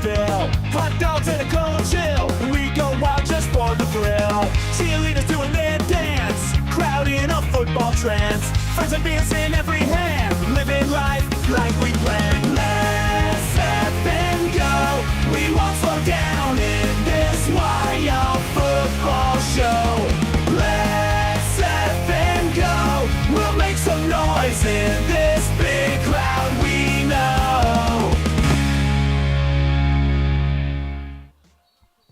still. Hot dogs and a cold chill. We go wild just for the thrill. Cheerleaders doing their dance. Crowd in a football trance. Friends and beers in every hand. Living life like we planned. Let's up and go. We won't slow down in this wild football show. Let's up and go. We'll make some noise in this big crowd we know.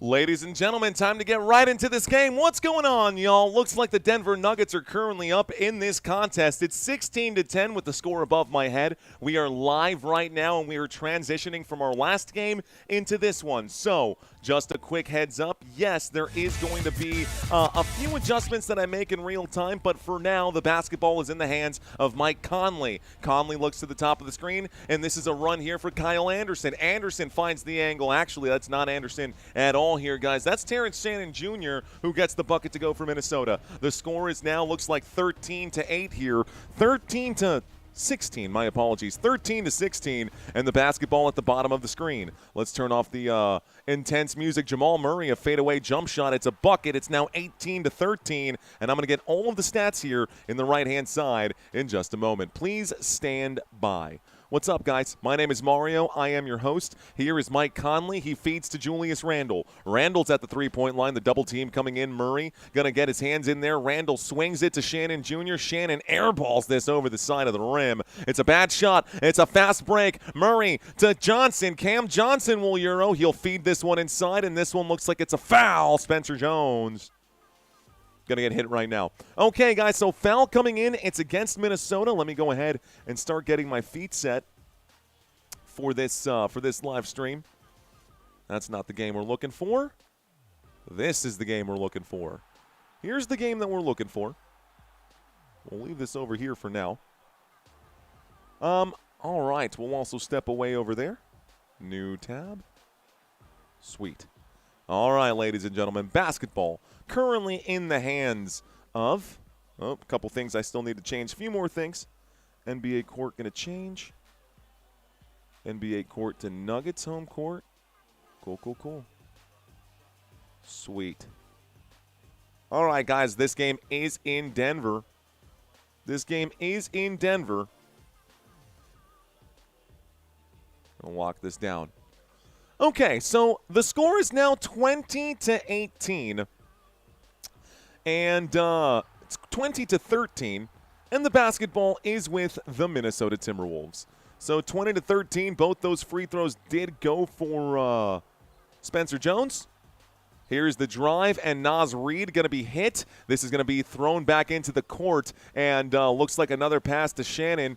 Ladies and gentlemen, time to get right into this game. What's going on, y'all? Looks like the Denver Nuggets are currently up in this contest. It's 16-10 with the score above my head. We are live right now, and we are transitioning from our last game into this one. So, just a quick heads up, yes, there is going to be a few adjustments that I make in real time, but for now, the basketball is in the hands of Mike Conley. Conley looks to the top of the screen, and this is a run here for Kyle Anderson. Anderson finds the angle. Actually, that's not Anderson at all here, guys. That's Terrence Shannon Jr. who gets the bucket to go for Minnesota. The score is now looks like 13-8 here. 13-16, my apologies. 13-16, and the basketball at the bottom of the screen. Let's turn off the intense music. Jamal Murray, a fadeaway jump shot. It's a bucket. It's now 18-13, and I'm going to get all of the stats here in the right-hand side in just a moment. Please stand by. What's up, guys? My name is Mario. I am your host. Here is Mike Conley. He feeds to Julius Randle. Randle's at the three-point line. The double team coming in. Murray going to get his hands in there. Randle swings it to Shannon Jr. Shannon airballs this over the side of the rim. It's a bad shot. It's a fast break. Murray to Johnson. Cam Johnson will Euro. He'll feed this one inside, and this one looks like it's a foul. Spencer Jones going to get hit right now. Okay, guys, so foul coming in. It's against Minnesota. Let me go ahead and start getting my feet set for this live stream. That's not the game we're looking for. This is the game we're looking for. Here's the game that we're looking for. We'll leave this over here for now. All right, we'll also step away over there. New tab. Sweet. All right, ladies and gentlemen, basketball currently in the hands of, a couple things I still need to change. A few more things. NBA court going to change. NBA court to Nuggets home court. Cool. Sweet. All right, guys, this game is in Denver. I'll lock this down. Okay, so the score is now 20-18, and it's 20-13, and the basketball is with the Minnesota Timberwolves. So 20-13, both those free throws did go for Spencer Jones. Here's the drive, and Naz Reid going to be hit. This is going to be thrown back into the court, and looks like another pass to Shannon.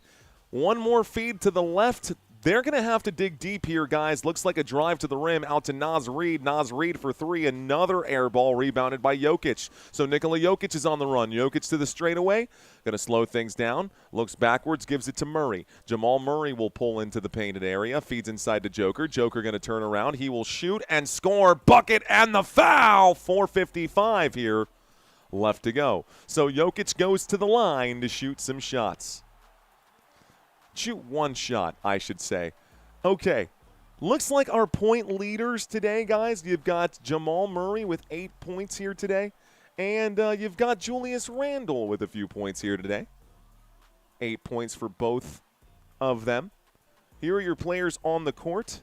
One more feed to the left. They're going to have to dig deep here, guys. Looks like a drive to the rim out to Naz Reid. Naz Reid for three. Another air ball rebounded by Jokic. So Nikola Jokic is on the run. Jokic to the straightaway. Going to slow things down. Looks backwards, gives it to Murray. Jamal Murray will pull into the painted area. Feeds inside to Joker. Joker going to turn around. He will shoot and score. Bucket and the foul. 4:55 here left to go. So Jokic goes to the line to shoot some shots. Shoot one shot, I should say. Okay, looks like our point leaders today, guys. You've got Jamal Murray with 8 points here today, and you've got Julius Randle with a few points here today. 8 points for both of them. Here are your players on the court.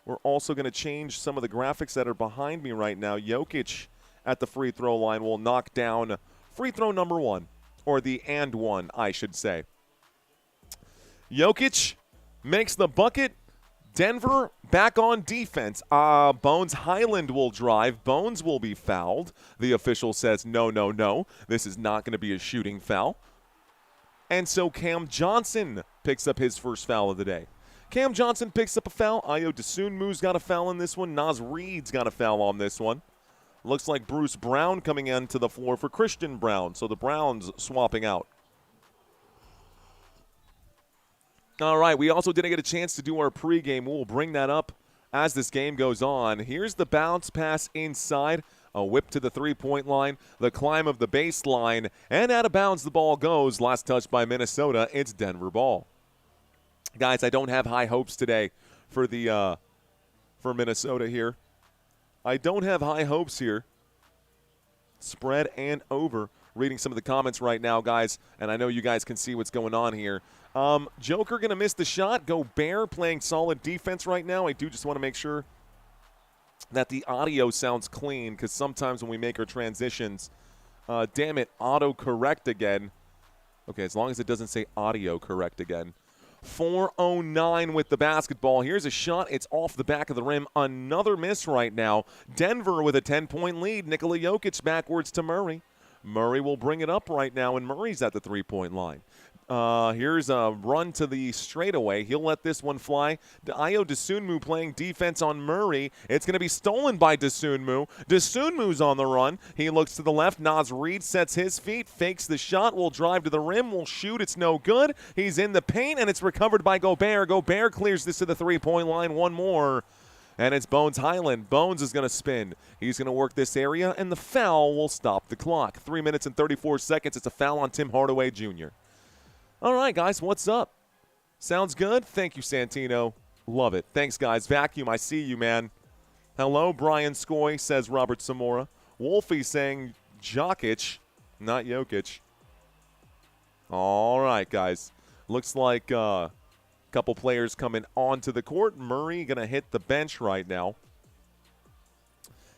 We're also going to change some of the graphics that are behind me right now. Jokic at the free throw line will knock down free throw number one, or the and one, I should say. Jokic makes the bucket. Denver back on defense. Bones Highland will drive. Bones will be fouled. The official says, no. This is not going to be a shooting foul. And so Cam Johnson picks up his first foul of the day. Cam Johnson picks up a foul. Ayo Dosunmu's got a foul in this one. Naz Reid's got a foul on this one. Looks like Bruce Brown coming onto the floor for Christian Brown. So the Browns swapping out. All right, we also didn't get a chance to do our pregame. We'll bring that up as this game goes on. Here's the bounce pass inside. A whip to the three-point line, the climb of the baseline, and out of bounds the ball goes. Last touch by Minnesota. It's Denver ball. Guys, I don't have high hopes today for the for Minnesota here. I don't have high hopes here. Spread and over. Reading some of the comments right now, guys, and I know you guys can see what's going on here. Joker going to miss the shot. Gobert playing solid defense right now. I do just want to make sure that the audio sounds clean, because sometimes when we make our transitions, damn it, auto-correct again. Okay, as long as it doesn't say audio correct again. 4:09 with the basketball. Here's a shot. It's off the back of the rim. Another miss right now. Denver with a 10-point lead. Nikola Jokic backwards to Murray. Murray will bring it up right now, and Murray's at the three-point line. Here's a run to the straightaway. He'll let this one fly. Ayo Dosunmu playing defense on Murray. It's going to be stolen by Dosunmu. Dosunmu's on the run. He looks to the left. Naz Reid sets his feet, fakes the shot, will drive to the rim, will shoot. It's no good. He's in the paint, and it's recovered by Gobert. Gobert clears this to the three-point line. One more. And it's Bones Highland. Bones is going to spin. He's going to work this area, and the foul will stop the clock. 3 minutes and 34 seconds. It's a foul on Tim Hardaway Jr. All right, guys, what's up? Sounds good? Thank you, Santino. Love it. Thanks, guys. Vacuum, I see you, man. Hello, Brian Skoy, says Robert Samora. Wolfie saying Jokic, not Jokic. All right, guys. Looks like a couple players coming onto the court. Murray going to hit the bench right now.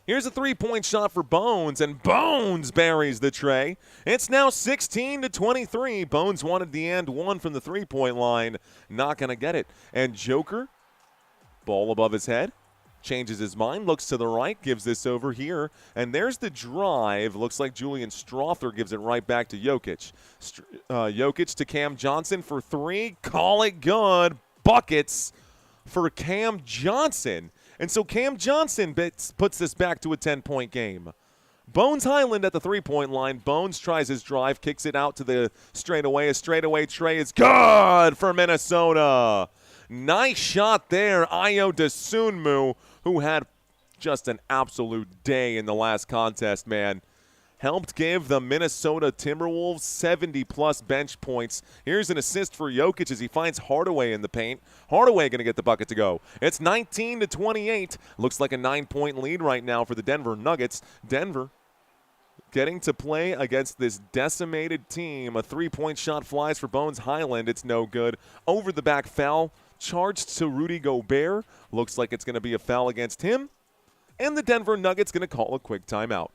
Here's a three-point shot for Bones, and Bones buries the tray. It's now 16-23. Bones wanted the and one from the three-point line. Not going to get it. And Joker, ball above his head, changes his mind, looks to the right, gives this over here. And there's the drive. Looks like Julian Strother gives it right back to Jokic. Jokic to Cam Johnson for three. Call it good. Buckets for Cam Johnson. And so Cam Johnson puts this back to a 10-point game. Bones Highland at the three-point line. Bones tries his drive, kicks it out to the straightaway. A straightaway tray is good for Minnesota. Nice shot there. Ayo Dosunmu, who had just an absolute day in the last contest, man. Helped give the Minnesota Timberwolves 70-plus bench points. Here's an assist for Jokic as he finds Hardaway in the paint. Hardaway going to get the bucket to go. It's 19-28. Looks like a 9-point lead right now for the Denver Nuggets. Denver getting to play against this decimated team. A three-point shot flies for Bones Highland. It's no good. Over the back foul. Charged to Rudy Gobert. Looks like it's going to be a foul against him. And the Denver Nuggets going to call a quick timeout.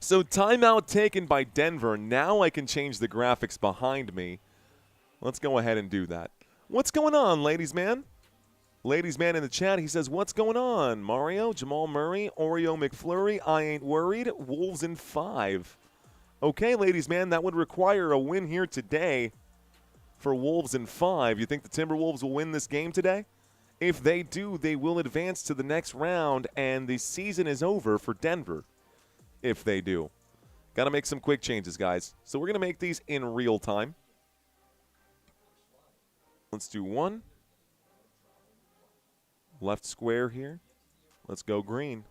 So timeout taken by Denver. Now I can change the graphics behind me. Let's go ahead and do that. What's going on, ladies man? Ladies man in the chat, he says, what's going on? Mario, Jamal Murray, Oreo McFlurry, I ain't worried. Wolves in 5. Okay, ladies man, that would require a win here today for Wolves in 5. You think the Timberwolves will win this game today? If they do, they will advance to the next round, and the season is over for Denver. If they do. Got to make some quick changes, guys. So we're going to make these in real time. Let's do one. Left square here. Let's go green.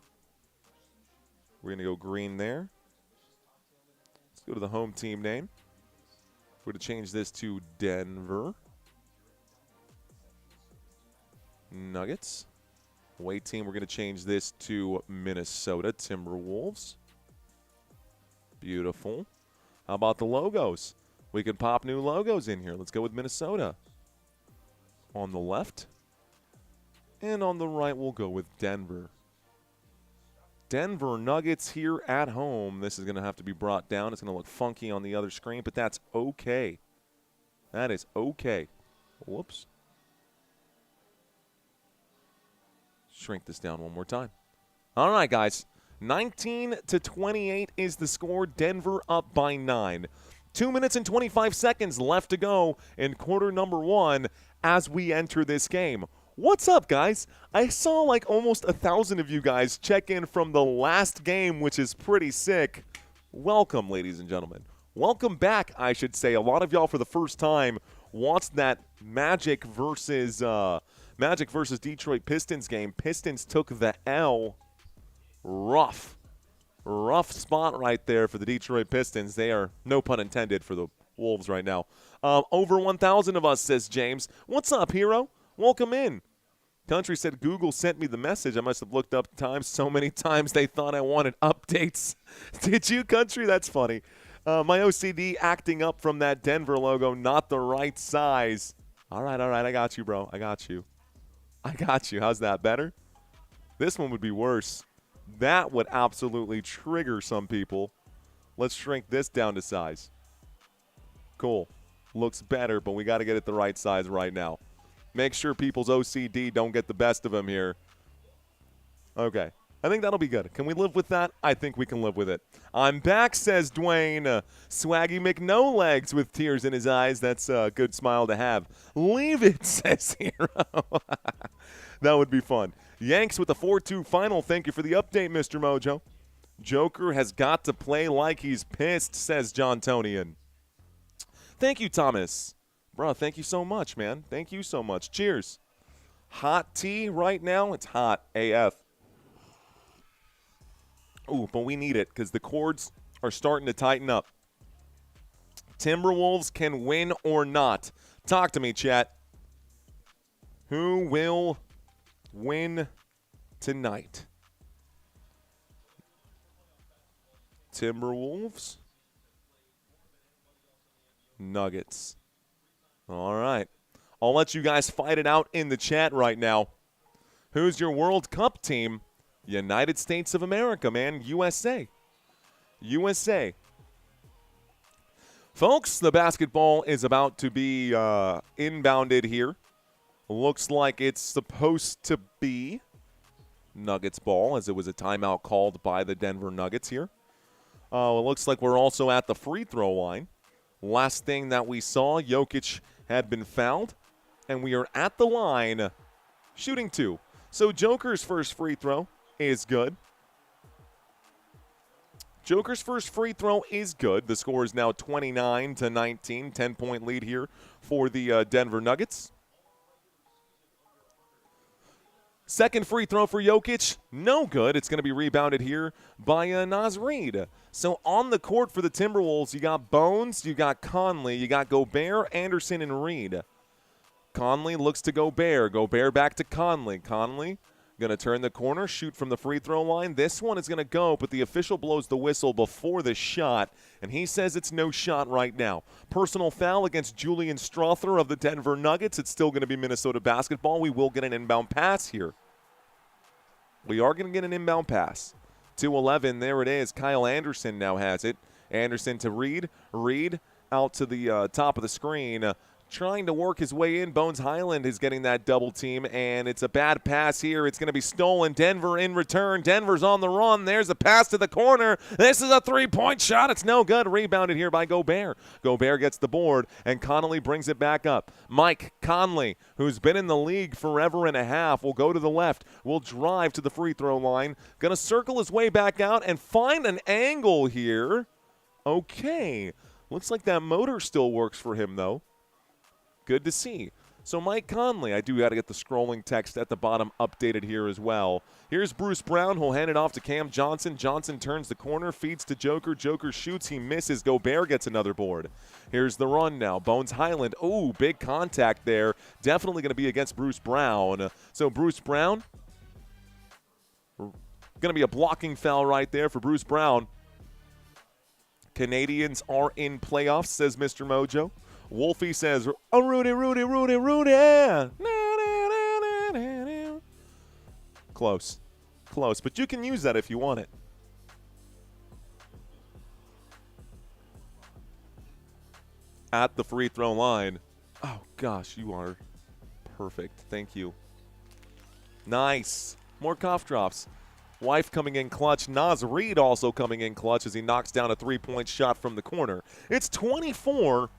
We're going to go green there. Let's go to the home team name. We're going to change this to Denver Nuggets. Away team, we're going to change this to Minnesota Timberwolves. Beautiful. How about the logos? We can pop new logos in here. Let's go with Minnesota. On the left. And on the right, we'll go with Denver. Denver Nuggets here at home. This is going to have to be brought down. It's going to look funky on the other screen, but that's okay. That is okay. Whoops. Shrink this down one more time. All right, guys. 19-28 is the score. Denver up by 9. 2 minutes and 25 seconds left to go in quarter number 1 as we enter this game. What's up, guys? I saw like almost 1,000 of you guys check in from the last game, which is pretty sick. Welcome, ladies and gentlemen. Welcome back, I should say. A lot of y'all for the first time watched that Magic versus Detroit Pistons game. Pistons took the L. Rough spot right there for the Detroit Pistons. They are, no pun intended, for the Wolves right now. Over 1,000 of us, says James. What's up, hero? Welcome in. Country said Google sent me the message. I must have looked up times so many times they thought I wanted updates. Did you, Country? That's funny. My OCD acting up from that Denver logo, not the right size. All right. I got you, bro. I got you. How's that? Better? This one would be worse. That would absolutely trigger some people. Let's shrink this down to size. Cool. Looks better, but we got to get it the right size right now. Make sure people's OCD don't get the best of them here. Okay. I think that'll be good. Can we live with that? I think we can live with it. I'm back, says Dwayne. Swaggy McNolegs with tears in his eyes. That's a good smile to have. Leave it, says Hero. That would be fun. Yanks with a 4-2 final. Thank you for the update, Mr. Mojo. Joker has got to play like he's pissed, says John Tonian. Thank you, Thomas. Bro, thank you so much, man. Thank you so much. Cheers. Hot tea right now? It's hot AF. Ooh, but we need it because the cords are starting to tighten up. Timberwolves can win or not. Talk to me, chat. Who will win tonight? Timberwolves? Nuggets. All right. I'll let you guys fight it out in the chat right now. Who's your World Cup team? United States of America, man. USA. USA. Folks, the basketball is about to be inbounded here. Looks like it's supposed to be Nuggets ball, as it was a timeout called by the Denver Nuggets here. It looks like we're also at the free throw line. Last thing that we saw, Jokic had been fouled, and we are at the line shooting 2. So Joker's first free throw is good. Joker's first free throw is good. The score is now 29-19, 10-point lead here for the Denver Nuggets. Second free throw for Jokic, no good. It's going to be rebounded here by Naz Reid. So on the court for the Timberwolves, you got Bones, you got Conley, you got Gobert, Anderson, and Reid. Conley looks to Gobert. Gobert back to Conley. Conley going to turn the corner, shoot from the free throw line. This one is going to go, but the official blows the whistle before the shot, and he says it's no shot right now. Personal foul against Julian Strother of the Denver Nuggets. It's still going to be Minnesota basketball. We will get an inbound pass here. We are going to get an inbound pass. 2-11, there it is. Kyle Anderson now has it. Anderson to Reid. Reid out to the top of the screen. Trying to work his way in. Bones Highland is getting that double team, and it's a bad pass here. It's going to be stolen. Denver in return. Denver's on the run. There's a pass to the corner. This is a three-point shot. It's no good. Rebounded here by Gobert. Gobert gets the board, and Connolly brings it back up. Mike Conley, who's been in the league forever and a half, will go to the left. Will drive to the free throw line. Going to circle his way back out and find an angle here. Okay. Looks like that motor still works for him, though. Good to see. So Mike Conley, I do got to get the scrolling text at the bottom updated here as well. Here's Bruce Brown. He'll hand it off to Cam Johnson. Johnson turns the corner, feeds to Joker. Joker shoots. He misses. Gobert gets another board. Here's the run now. Bones Highland. Oh, big contact there. Definitely going to be against Bruce Brown. So Bruce Brown, going to be a blocking foul right there for Bruce Brown. Canadians are in playoffs, says Mr. Mojo. Wolfie says, oh, Rudy, Rudy, Rudy, Rudy. Close. Close. But you can use that if you want it. At the free throw line. Oh, gosh, you are perfect. Thank you. Nice. More cough drops. Wife coming in clutch. Naz Reid also coming in clutch as he knocks down a three-point shot from the corner. It's 24-29.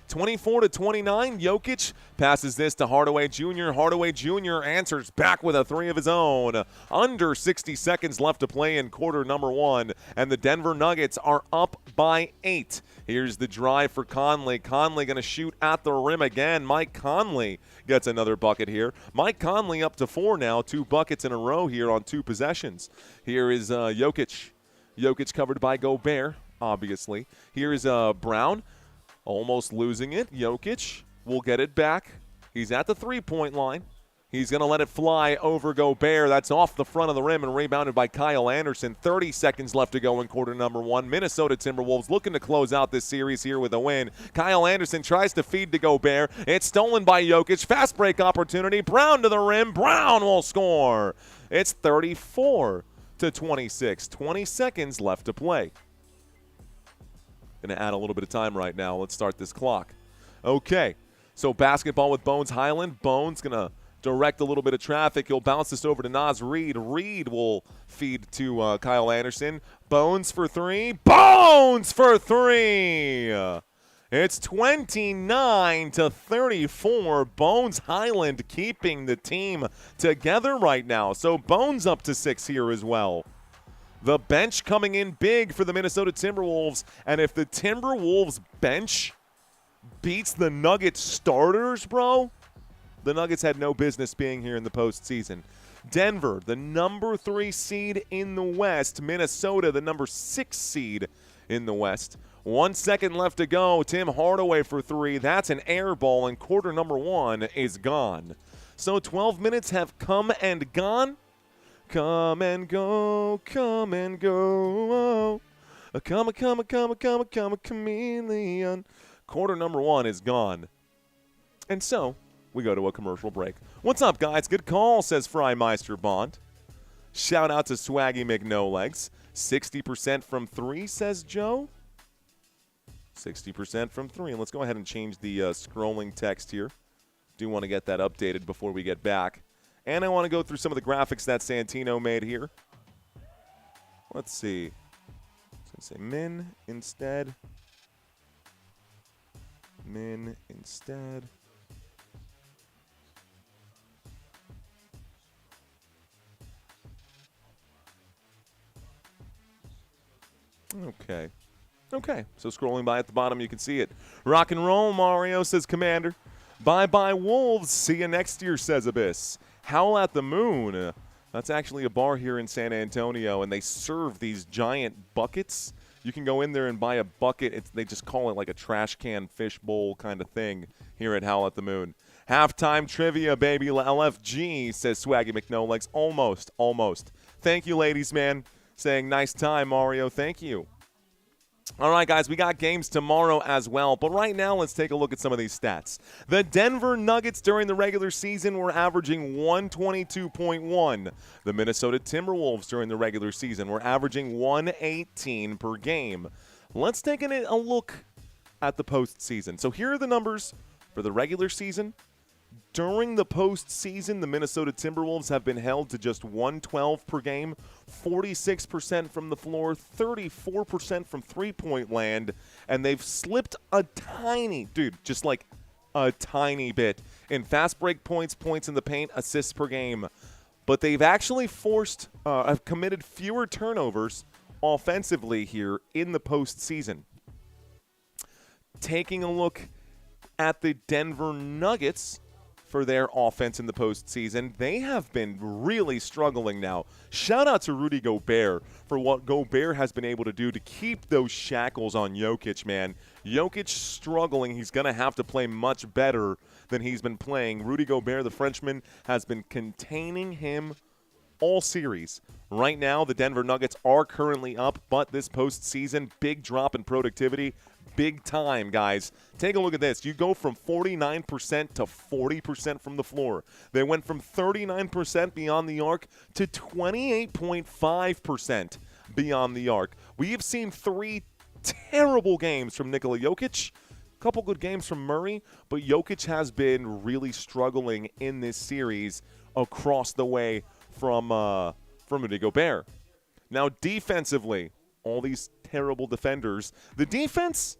24-29, Jokic passes this to Hardaway Jr. Hardaway Jr. answers back with a three of his own. Under 60 seconds left to play in quarter number 1, and the Denver Nuggets are up by 8. Here's the drive for Conley. Conley going to shoot at the rim again. Mike Conley gets another bucket here. Mike Conley up to 4 now, 2 buckets in a row here on 2 possessions. Here is Jokic. Jokic covered by Gobert, obviously. Here is Brown. Almost losing it. Jokic will get it back. He's at the three-point line. He's going to let it fly over Gobert. That's off the front of the rim and rebounded by Kyle Anderson. 30 seconds left to go in quarter number one. Minnesota Timberwolves looking to close out this series here with a win. Kyle Anderson tries to feed to Gobert. It's stolen by Jokic. Fast break opportunity. Brown to the rim. Brown will score. It's 34-26. 20 seconds left to play. Going to add a little bit of time right now. Let's start this clock. Okay, so basketball with Bones Highland. Bones going to direct a little bit of traffic. He'll bounce this over to Naz Reid. Reid will feed to Kyle Anderson. Bones for three. Bones for three. It's 29-34. Bones Highland keeping the team together right now. So Bones up to 6 here as well. The bench coming in big for the Minnesota Timberwolves. And if the Timberwolves bench beats the Nuggets starters, bro, the Nuggets had no business being here in the postseason. Denver, the number 3 seed in the West. Minnesota, the number 6 seed in the West. 1 second left to go. Tim Hardaway for 3. That's an air ball, and quarter number 1 is gone. So 12 minutes have come and gone. Come and go, come and go. A chameleon. Quarter number 1 is gone. And so we go to a commercial break. What's up, guys? Good call, says Frymeister Bond. Shout out to Swaggy McNolegs. 60% from 3, says Joe. 60% from 3. And let's go ahead and change the scrolling text here. Do want to get that updated before we get back. And I want to go through some of the graphics that Santino made here. Let's see. So say min instead. Min instead. Okay, so scrolling by at the bottom, you can see it. Rock and roll, Mario, says Commander. Bye-bye, Wolves. See you next year, says Abyss. Howl at the Moon. That's actually a bar here in San Antonio, and they serve these giant buckets. You can go in there and buy a bucket. They just call it like a trash can fish bowl kind of thing here at Howl at the Moon. Halftime trivia, baby. LFG, says Swaggy McNolegs. Almost. Thank you, ladies, man. Saying nice time, Mario. Thank you. All right, guys, we got games tomorrow as well. But right now, let's take a look at some of these stats. The Denver Nuggets during the regular season were averaging 122.1. The Minnesota Timberwolves during the regular season were averaging 118 per game. Let's take a look at the postseason. So here are the numbers for the regular season. During the postseason, the Minnesota Timberwolves have been held to just 112 per game, 46% from the floor, 34% from three-point land, and they've slipped a tiny bit in fast break points, points in the paint, assists per game. But they've actually have committed fewer turnovers offensively here in the postseason. Taking a look at the Denver Nuggets for their offense in the postseason, they have been really struggling now. Shout out to Rudy Gobert for what Gobert has been able to do to keep those shackles on Jokic, man. Jokic struggling. He's going to have to play much better than he's been playing. Rudy Gobert, the Frenchman, has been containing him all series. Right now, the Denver Nuggets are currently up, but this postseason, big drop in productivity. Big time, guys. Take a look at this. You go from 49% to 40% from the floor. They went from 39% beyond the arc to 28.5% beyond the arc. We have seen 3 terrible games from Nikola Jokic, a couple good games from Murray, but Jokic has been really struggling in this series across the way from Rudy Gobert. Now, defensively, all these terrible defenders, the defense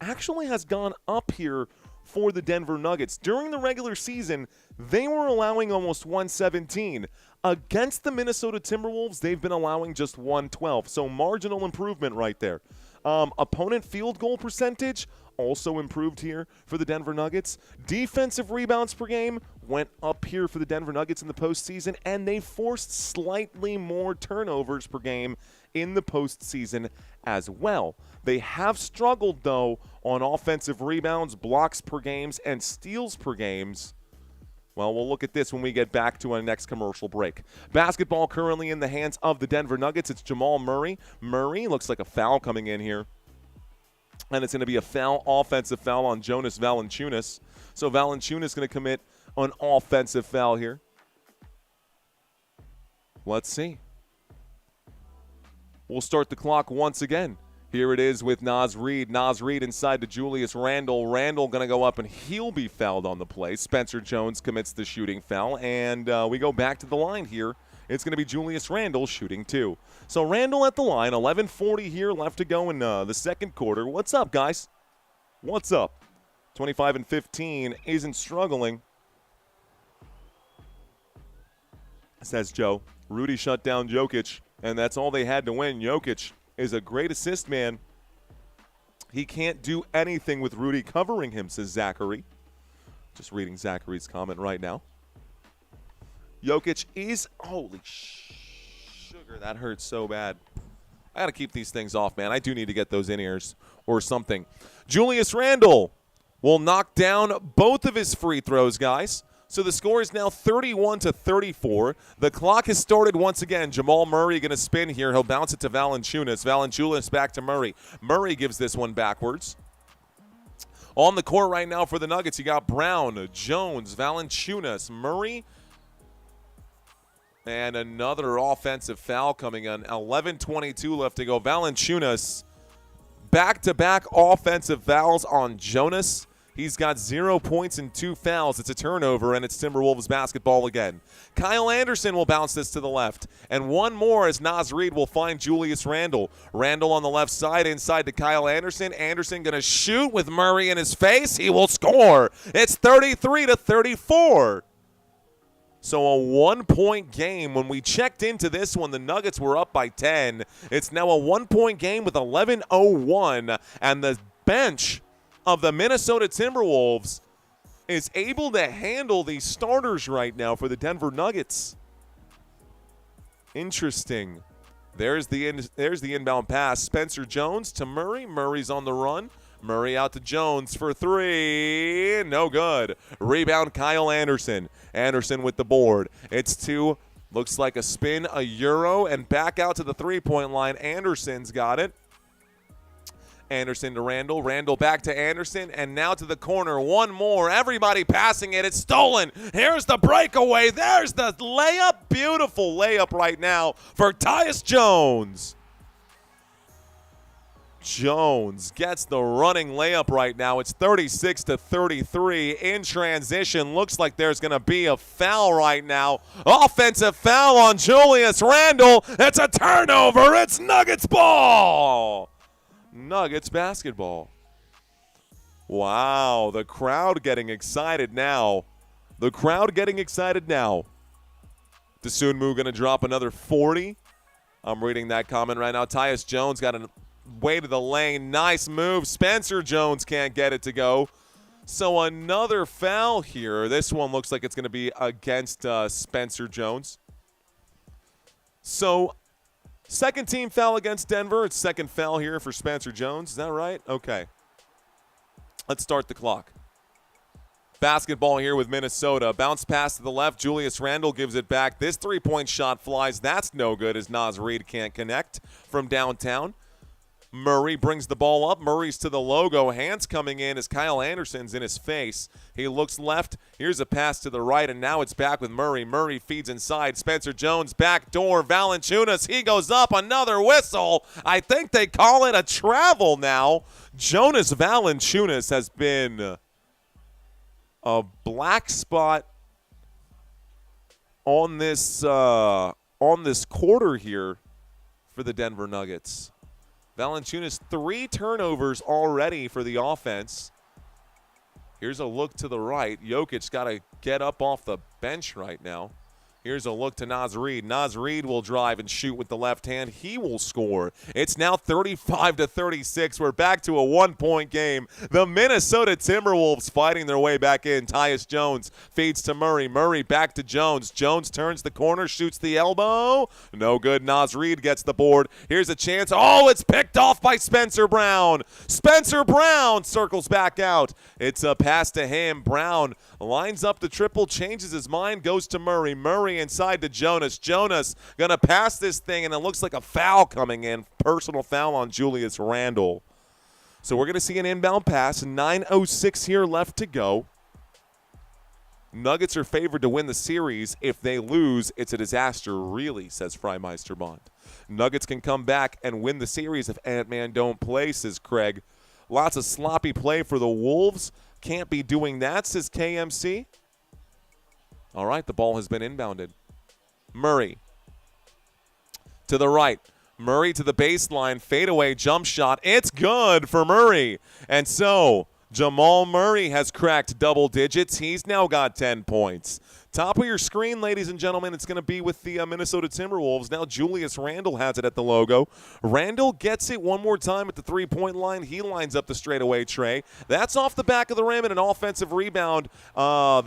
actually has gone up here for the Denver Nuggets. During the regular season, they were allowing almost 117. Against the Minnesota Timberwolves, they've been allowing just 112. So marginal improvement right there. Opponent field goal percentage, also improved here for the Denver Nuggets. Defensive rebounds per game went up here for the Denver Nuggets in the postseason, and they forced slightly more turnovers per game in the postseason as well. They have struggled, though, on offensive rebounds, blocks per games, and steals per games. Well, we'll look at this when we get back to our next commercial break. Basketball currently in the hands of the Denver Nuggets. It's Jamal Murray. Murray looks like a foul coming in here. And it's going to be a foul, offensive foul on Jonas Valanciunas. So Valanciunas going to commit an offensive foul here. Let's see. We'll start the clock once again. Here it is with Naz Reid. Naz Reid inside to Julius Randle. Randle going to go up and he'll be fouled on the play. Spencer Jones commits the shooting foul. And we go back to the line here. It's going to be Julius Randle shooting two. So Randle at the line. 11:40 here left to go in the second quarter. What's up, guys? What's up? 25 and 15 isn't struggling, says Joe. Rudy shut down Jokic, and that's all they had to win. Jokic is a great assist man. He can't do anything with Rudy covering him, says Zachary. Just reading Zachary's comment right now. Jokic is, holy sugar, that hurts so bad. I got to keep these things off, man. I do need to get those in-ears or something. Julius Randle will knock down both of his free throws, guys. So the score is now 31-34. The clock has started once again. Jamal Murray going to spin here. He'll bounce it to Valanciunas. Valanciunas back to Murray. Murray gives this one backwards. On the court right now for the Nuggets, you got Brown, Jones, Valanciunas, Murray, and another offensive foul coming in. 11:22 left to go. Valanciunas, back-to-back offensive fouls on Jonas. He's got 0 points and 2 fouls. It's a turnover, and it's Timberwolves basketball again. Kyle Anderson will bounce this to the left. And one more as Naz Reid will find Julius Randle. Randle on the left side, inside to Kyle Anderson. Anderson going to shoot with Murray in his face. He will score. It's 33-34. So a 1-point game. When we checked into this one, the Nuggets were up by 10. It's now a 1-point game with 11:01. And the bench of the Minnesota Timberwolves is able to handle these starters right now for the Denver Nuggets. Interesting. There's the inbound pass. Spencer Jones to Murray. Murray's on the run. Murray out to Jones for three. No good. Rebound Kyle Anderson. Anderson with the board. It's two. Looks like a spin, a euro, and back out to the three-point line. Anderson's got it. Anderson to Randle. Randle back to Anderson, and now to the corner. One more. Everybody passing it. It's stolen. Here's the breakaway. There's the layup. Beautiful layup right now for Tyus Jones. Jones gets the running layup right now. It's 36-33 in transition. Looks like there's going to be a foul right now. Offensive foul on Julius Randle. It's a turnover. It's Nuggets ball. Nuggets basketball. Wow, the crowd getting excited now. The crowd getting excited now. Dosunmu going to drop another 40. I'm reading that comment right now. Tyus Jones got a way to the lane. Nice move. Spencer Jones can't get it to go. So another foul here. This one looks like it's going to be against Spencer Jones. So second team foul against Denver. It's second foul here for Spencer Jones. Is that right? Okay. Let's start the clock. Basketball here with Minnesota. Bounce pass to the left. Julius Randle gives it back. This three-point shot flies. That's no good as Naz Reid can't connect from downtown. Murray brings the ball up. Murray's to the logo. Hands coming in as Kyle Anderson's in his face. He looks left. Here's a pass to the right, and now it's back with Murray. Murray feeds inside. Spencer Jones, back door. Valanciunas, he goes up. Another whistle. I think they call it a travel now. Jonas Valanciunas has been a black spot on this quarter here for the Denver Nuggets. Valanciunas, 3 turnovers already for the offense. Here's a look to the right. Jokic's got to get up off the bench right now. Here's a look to Naz Reid. Naz Reid will drive and shoot with the left hand. He will score. It's now 35-36. We're back to a one-point game. The Minnesota Timberwolves fighting their way back in. Tyus Jones feeds to Murray. Murray back to Jones. Jones turns the corner, shoots the elbow. No good. Naz Reid gets the board. Here's a chance. Oh, it's picked off by Spencer Brown. Spencer Brown circles back out. It's a pass to him. Brown lines up the triple, changes his mind, goes to Murray. Murray inside to Jonas. Jonas going to pass this thing, and it looks like a foul coming in. Personal foul on Julius Randle. So we're going to see an inbound pass. 9:06 here left to go. Nuggets are favored to win the series. If they lose, it's a disaster, really, says Freimeister Bond. Nuggets can come back and win the series if Ant-Man don't play, says Craig. Lots of sloppy play for the Wolves. Can't be doing that, says KMC. All right, the ball has been inbounded. Murray to the right. Murray to the baseline. Fadeaway jump shot. It's good for Murray. And so Jamal Murray has cracked double digits. He's now got 10 points. Top of your screen, ladies and gentlemen, it's going to be with the Minnesota Timberwolves. Now Julius Randle has it at the logo. Randle gets it one more time at the three-point line. He lines up the straightaway tray. That's off the back of the rim and an offensive rebound.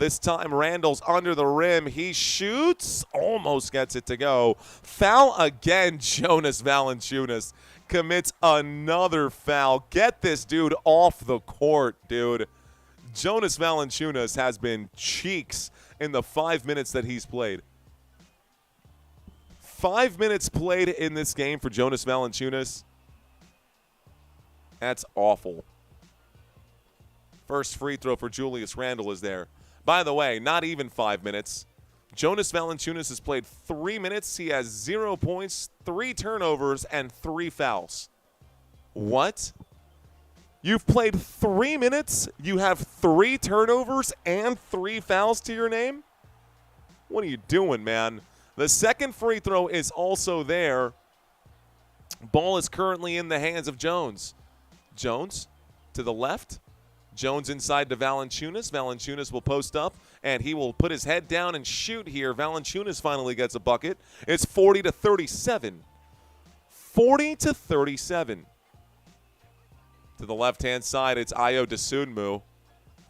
This time Randle's under the rim. He shoots, almost gets it to go. Foul again, Jonas Valanciunas commits another foul. Get this dude off the court, dude. Jonas Valanciunas has been cheeks in the 5 minutes that he's played. 5 minutes played in this game for Jonas Valanciunas. That's awful. First free throw for Julius Randle is there. By the way, not even 5 minutes. Jonas Valanciunas has played 3 minutes. He has 0 points, 3 turnovers, and 3 fouls. What? You've played 3 minutes, you have 3 turnovers and 3 fouls to your name? What are you doing, man? The second free throw is also there. Ball is currently in the hands of Jones. Jones to the left. Jones inside to Valanciunas. Valanciunas will post up, and he will put his head down and shoot here. Valanciunas finally gets a bucket. It's 40-37. 40-37. To the left-hand side, it's Ayo Dosunmu.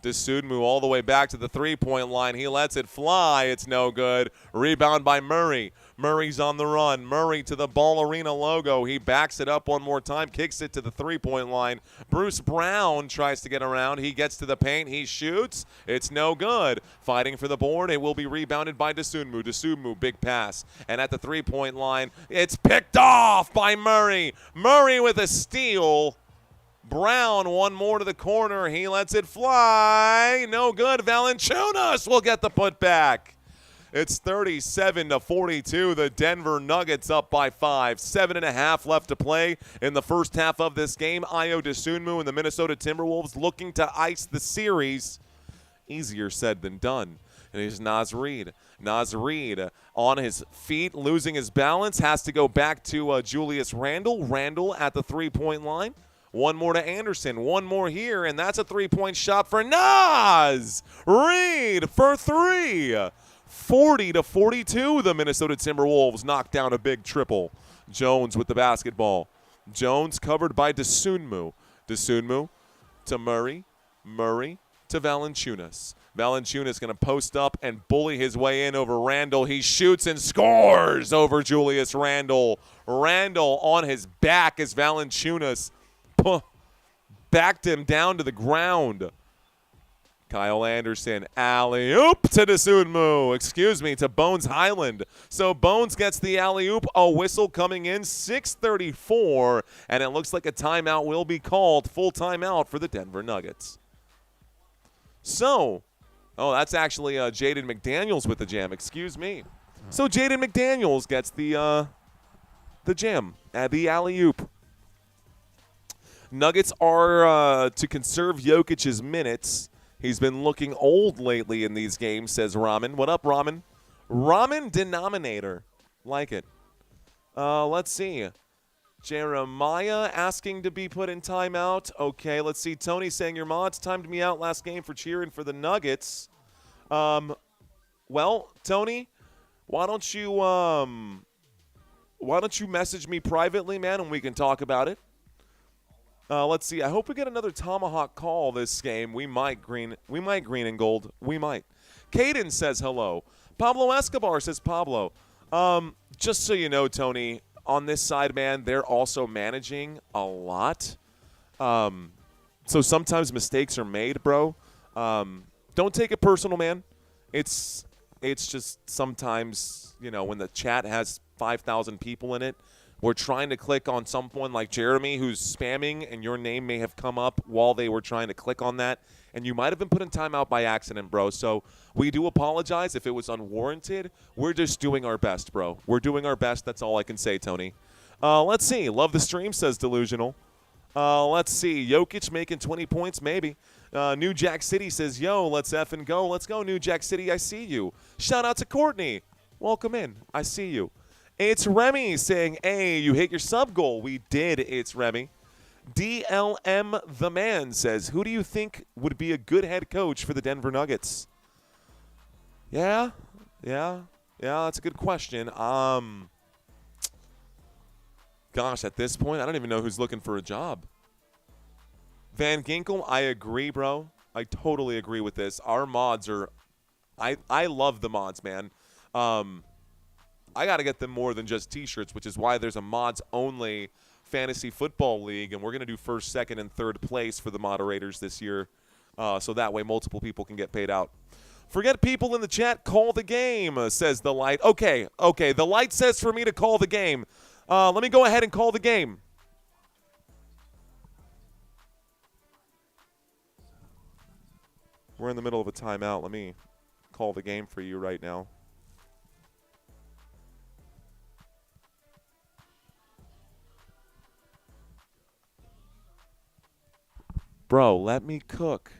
Dosunmu all the way back to the three-point line. He lets it fly. It's no good. Rebound by Murray. Murray's on the run. Murray to the Ball Arena logo. He backs it up one more time, kicks it to the three-point line. Bruce Brown tries to get around. He gets to the paint. He shoots. It's no good. Fighting for the board. It will be rebounded by Dosunmu. Dosunmu, big pass. And at the three-point line, it's picked off by Murray. Murray with a steal. Brown, one more to the corner. He lets it fly. No good. Valanciunas will get the putback. It's 37-42. The Denver Nuggets up by 5. 7.5 left to play in the first half of this game. Ayo Dosunmu and the Minnesota Timberwolves looking to ice the series. Easier said than done. And here's Naz Reid. Naz Reid on his feet, losing his balance, has to go back to Julius Randle. Randle at the three-point line. One more to Anderson. One more here, and that's a three-point shot for Naz Reid for 3. 40-42, the Minnesota Timberwolves knock down a big triple. Jones with the basketball. Jones covered by Dosunmu. Dosunmu to Murray. Murray to Valanciunas. Valanciunas going to post up and bully his way in over Randle. He shoots and scores over Julius Randle. Randle on his back as Valanciunas backed him down to the ground. Kyle Anderson, alley-oop to Dosunmu. Excuse me, to Bones Highland. So Bones gets the alley-oop. A whistle coming in, 6:34, and it looks like a timeout will be called. Full timeout for the Denver Nuggets. So, that's actually Jaden McDaniels with the jam. Excuse me. So Jaden McDaniels gets the jam, the alley-oop. Nuggets are to conserve Jokic's minutes. He's been looking old lately in these games, says Ramen. What up, Ramen? Ramen denominator. Like it. Let's see. Jeremiah asking to be put in timeout. Okay, let's see. Tony saying your mods timed me out last game for cheering for the Nuggets. Well, Tony, why don't you message me privately, man, and we can talk about it. Let's see. I hope we get another tomahawk call this game. We might green and gold. We might. Caden says hello. Pablo Escobar says Pablo. Just so you know, Tony, on this side, man, they're also managing a lot. So sometimes mistakes are made, bro. Don't take it personal, man. It's just sometimes, you know, when the chat has 5,000 people in it, we're trying to click on someone like Jeremy who's spamming, and your name may have come up while they were trying to click on that, and you might have been put in timeout by accident, bro. So we do apologize if it was unwarranted. We're just doing our best, bro. We're doing our best. That's all I can say, Tony. Let's see. Love the stream, says Delusional. Let's see. Jokic making 20 points, maybe. New Jack City says, yo, let's effing go. Let's go, New Jack City. I see you. Shout out to Courtney. Welcome in. I see you. It's Remy saying, hey, you hit your sub goal. We did. It's Remy. DLM the man says, who do you think would be a good head coach for the Denver Nuggets? Yeah, that's a good question. Gosh, at this point, I don't even know who's looking for a job. Van Ginkel, I agree, bro. I totally agree with this. Our mods are – I love the mods, man. I got to get them more than just T-shirts, which is why there's a mods-only fantasy football league, and we're going to do first, second, and third place for the moderators this year, so that way multiple people can get paid out. Forget people in the chat. Call the game, says the light. Okay. The light says for me to call the game. Let me go ahead and call the game. We're in the middle of a timeout. Let me call the game for you right now. Bro, let me cook.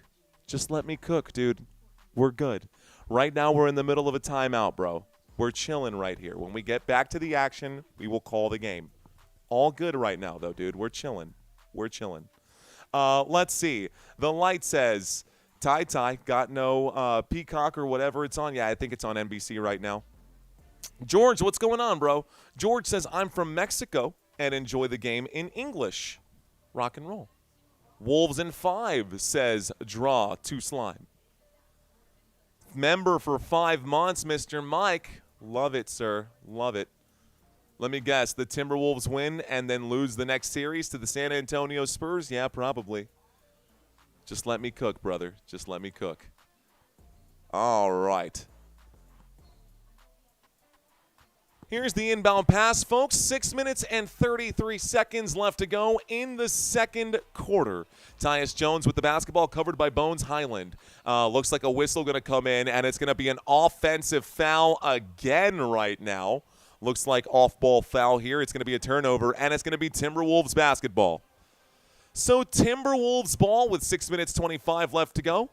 Just let me cook, dude. We're good. Right now, we're in the middle of a timeout, bro. We're chilling right here. When we get back to the action, we will call the game. All good right now, though, dude. We're chilling. Let's see. The light says, Ty, got no Peacock or whatever it's on. Yeah, I think it's on NBC right now. George, what's going on, bro? George says, I'm from Mexico and enjoy the game in English. Rock and roll. Wolves in 5 says, draw to slime. Member for 5 months, Mr. Mike. Love it, sir. Love it. Let me guess, the Timberwolves win and then lose the next series to the San Antonio Spurs? Yeah, probably. Just let me cook, brother. Just let me cook. All right. Here's the inbound pass, folks. 6 minutes and 33 seconds left to go in the second quarter. Tyus Jones with the basketball, covered by Bones Highland. Looks like a whistle going to come in, and it's going to be an offensive foul again right now. Looks like off-ball foul here. It's going to be a turnover, and it's going to be Timberwolves basketball. So Timberwolves ball with 6 minutes 25 left to go.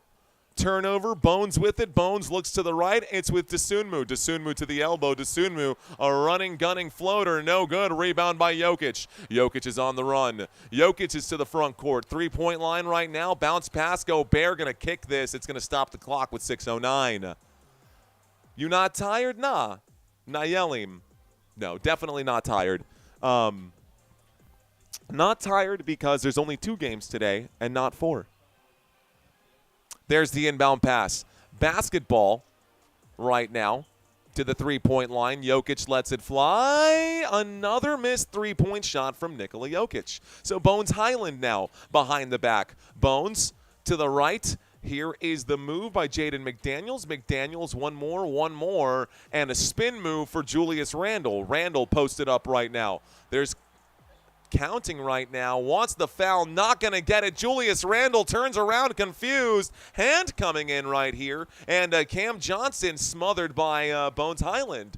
Turnover, Bones with it. Bones looks to the right. It's with Dosunmu. Dosunmu to the elbow. Dosunmu, a running, gunning floater. No good. Rebound by Jokic. Jokic is on the run. Jokic is to the front court. Three-point line right now. Bounce pass. Gobert going to kick this. It's going to stop the clock with 6:09. You not tired? Nah. Nayelim. No, definitely not tired. Not tired because there's only 2 games today and not 4. There's the inbound pass. Basketball right now to the three-point line. Jokic lets it fly. Another missed three-point shot from Nikola Jokic. So Bones Highland now behind the back. Bones to the right. Here is the move by Jaden McDaniels. McDaniels, one more, and a spin move for Julius Randle. Randle posted up right now. There's counting right now, wants the foul, not going to get it. Julius Randle turns around confused. Hand coming in right here, and Cam Johnson smothered by Bones Highland.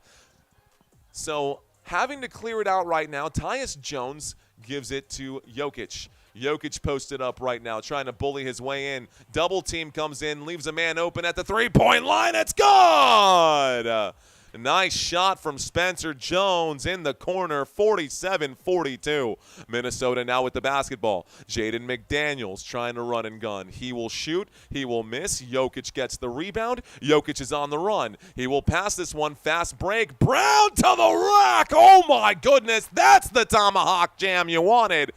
So having to clear it out right now, Tyus Jones gives it to Jokic. Jokic posted up right now, trying to bully his way in. Double team comes in, leaves a man open at the three-point line. It's good! Nice shot from Spencer Jones in the corner, 47-42. Minnesota now with the basketball. Jaden McDaniels trying to run and gun. He will shoot. He will miss. Jokic gets the rebound. Jokic is on the run. He will pass this one. Fast break. Brown to the rack. Oh, my goodness. That's the tomahawk jam you wanted.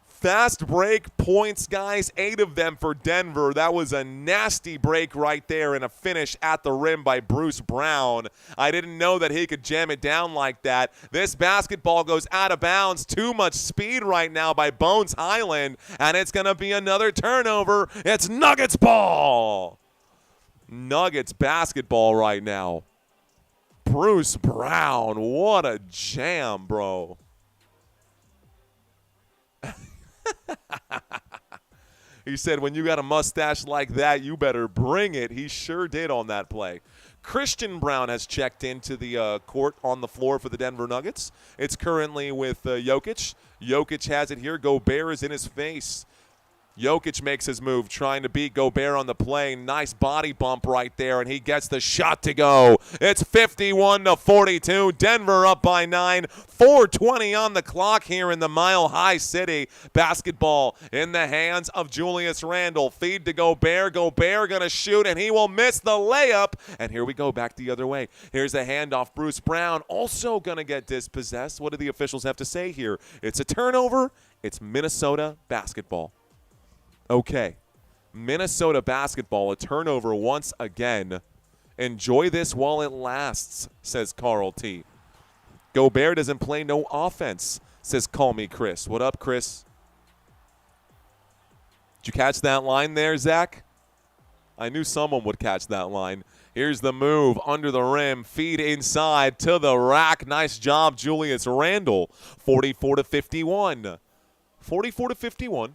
Fast break points, guys. 8 of them for Denver. That was a nasty break right there and a finish at the rim by Bruce Brown. I didn't know that he could jam it down like that. This basketball goes out of bounds. Too much speed right now by Bones Highland, and it's going to be another turnover. It's Nuggets ball. Nuggets basketball right now. Bruce Brown, what a jam, bro. He said, when you got a mustache like that, you better bring it. He sure did on that play. Christian Brown has checked into the court on the floor for the Denver Nuggets. It's currently with Jokic. Jokic has it here. Gobert is in his face. Jokic makes his move, trying to beat Gobert on the play. Nice body bump right there, and he gets the shot to go. It's 51-42. Denver up by 9. 4:20 on the clock here in the Mile High City. Basketball in the hands of Julius Randle. Feed to Gobert. Gobert going to shoot, and he will miss the layup. And here we go, back the other way. Here's a handoff. Bruce Brown also going to get dispossessed. What do the officials have to say here? It's a turnover. It's Minnesota basketball. Okay, Minnesota basketball, a turnover once again. Enjoy this while it lasts, says Carl T. Gobert doesn't play no offense, says Call Me Chris. What up, Chris? Did you catch that line there, Zach? I knew someone would catch that line. Here's the move under the rim, feed inside to the rack. Nice job, Julius Randle. 44-51. 44-51.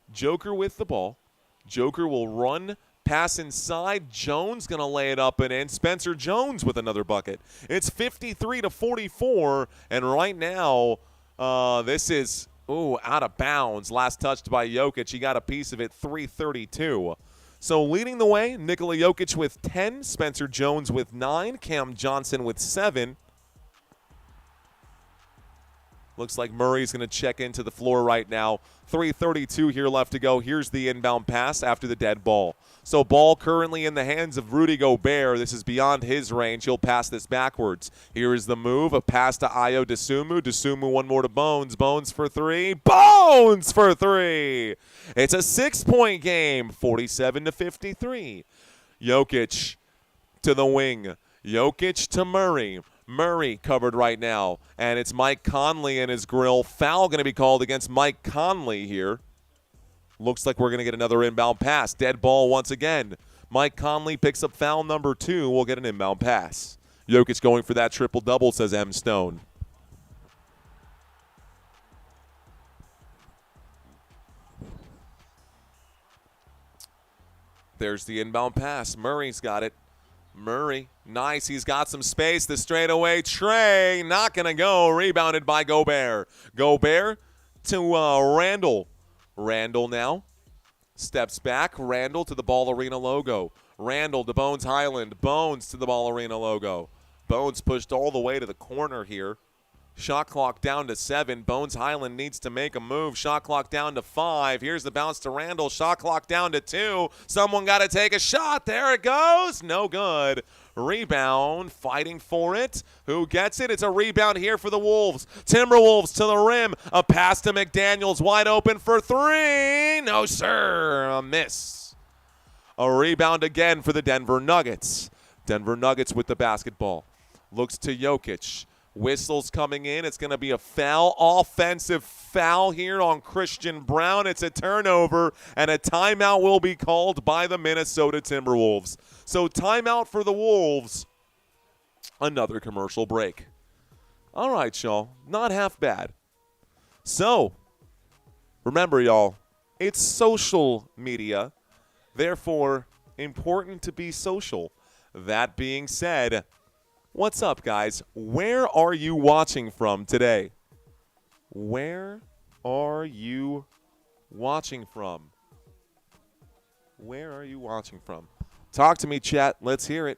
Joker with the ball. Joker will run, pass inside. Jones going to lay it up and in. Spencer Jones with another bucket. It's 53-44, and right now this is out of bounds. Last touched by Jokic. He got a piece of it, 3:32. So leading the way, Nikola Jokic with 10, Spencer Jones with 9, Cam Johnson with 7. Looks like Murray's going to check into the floor right now. 3:32 here left to go. Here's the inbound pass after the dead ball. So ball currently in the hands of Rudy Gobert. This is beyond his range. He'll pass this backwards. Here is the move. A pass to Ayo Dosunmu. Dosunmu one more to Bones. Bones for 3. Bones for 3. It's a 6-point game. 47-53. Jokic to the wing. Jokic to Murray. Murray covered right now, and it's Mike Conley in his grill. Foul going to be called against Mike Conley here. Looks like we're going to get another inbound pass. Dead ball once again. Mike Conley picks up foul number 2. We'll get an inbound pass. Jokic going for that triple-double, says M. Stone. There's the inbound pass. Murray's got it. Murray, nice. He's got some space. The straightaway tray, not going to go. Rebounded by Gobert. Gobert to Randle. Randle now steps back. Randle to the Ball Arena logo. Randle to Bones Highland. Bones to the Ball Arena logo. Bones pushed all the way to the corner here. Shot clock down to 7. Bones Highland needs to make a move. Shot clock down to 5. Here's the bounce to Randle. Shot clock down to 2. Someone got to take a shot. There it goes. No good. Rebound. Fighting for it. Who gets it? It's a rebound here for the Wolves. Timberwolves to the rim. A pass to McDaniels. Wide open for 3. No, sir. A miss. A rebound again for the Denver Nuggets. Denver Nuggets with the basketball. Looks to Jokic. Whistles coming in. It's going to be a foul, offensive foul here on Christian Brown. It's a turnover, and a timeout will be called by the Minnesota Timberwolves. So timeout for the Wolves. Another commercial break. All right, y'all. Not half bad. So, remember, y'all, it's social media. Therefore, important to be social. That being said, what's up, guys? Where are you watching from today? Where are you watching from? Where are you watching from? Talk to me, chat. Let's hear it.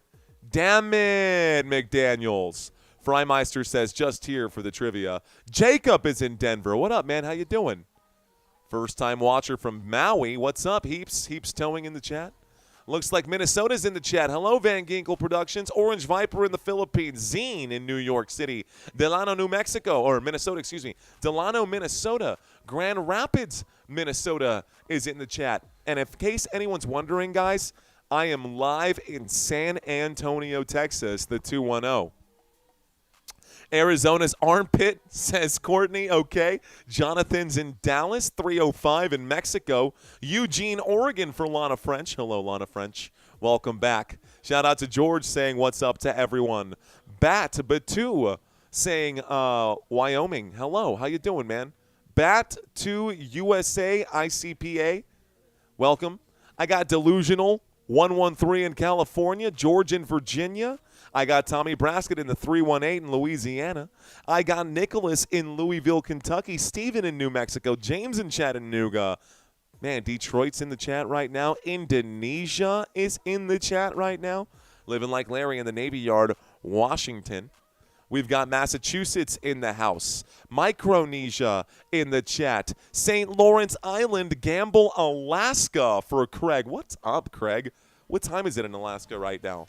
Damn it, McDaniels. Freimeister says, just here for the trivia. Jacob is in Denver. What up, man? How you doing? First-time watcher from Maui. What's up, Heaps? Heaps towing in the chat. Looks like Minnesota's in the chat. Hello, Van Ginkel Productions. Orange Viper in the Philippines. Zine in New York City. Delano, New Mexico. Or Minnesota, excuse me. Delano, Minnesota. Grand Rapids, Minnesota is in the chat. And in case anyone's wondering, guys, I am live in San Antonio, Texas, the 210. Arizona's armpit, says Courtney. Okay. Jonathan's in Dallas, 305 in Mexico. Eugene, Oregon for Lana French. Hello, Lana French. Welcome back. Shout out to George saying what's up to everyone. Bat Batu saying Wyoming. Hello. How you doing, man? Bat to USA ICPA. Welcome. I got Delusional 113 in California. George in Virginia. I got Tommy Braskett in the 318 in Louisiana. I got Nicholas in Louisville, Kentucky. Steven in New Mexico. James in Chattanooga. Man, Detroit's in the chat right now. Indonesia is in the chat right now. Living like Larry in the Navy Yard, Washington. We've got Massachusetts in the house. Micronesia in the chat. St. Lawrence Island, Gamble, Alaska for Craig. What's up, Craig? What time is it in Alaska right now?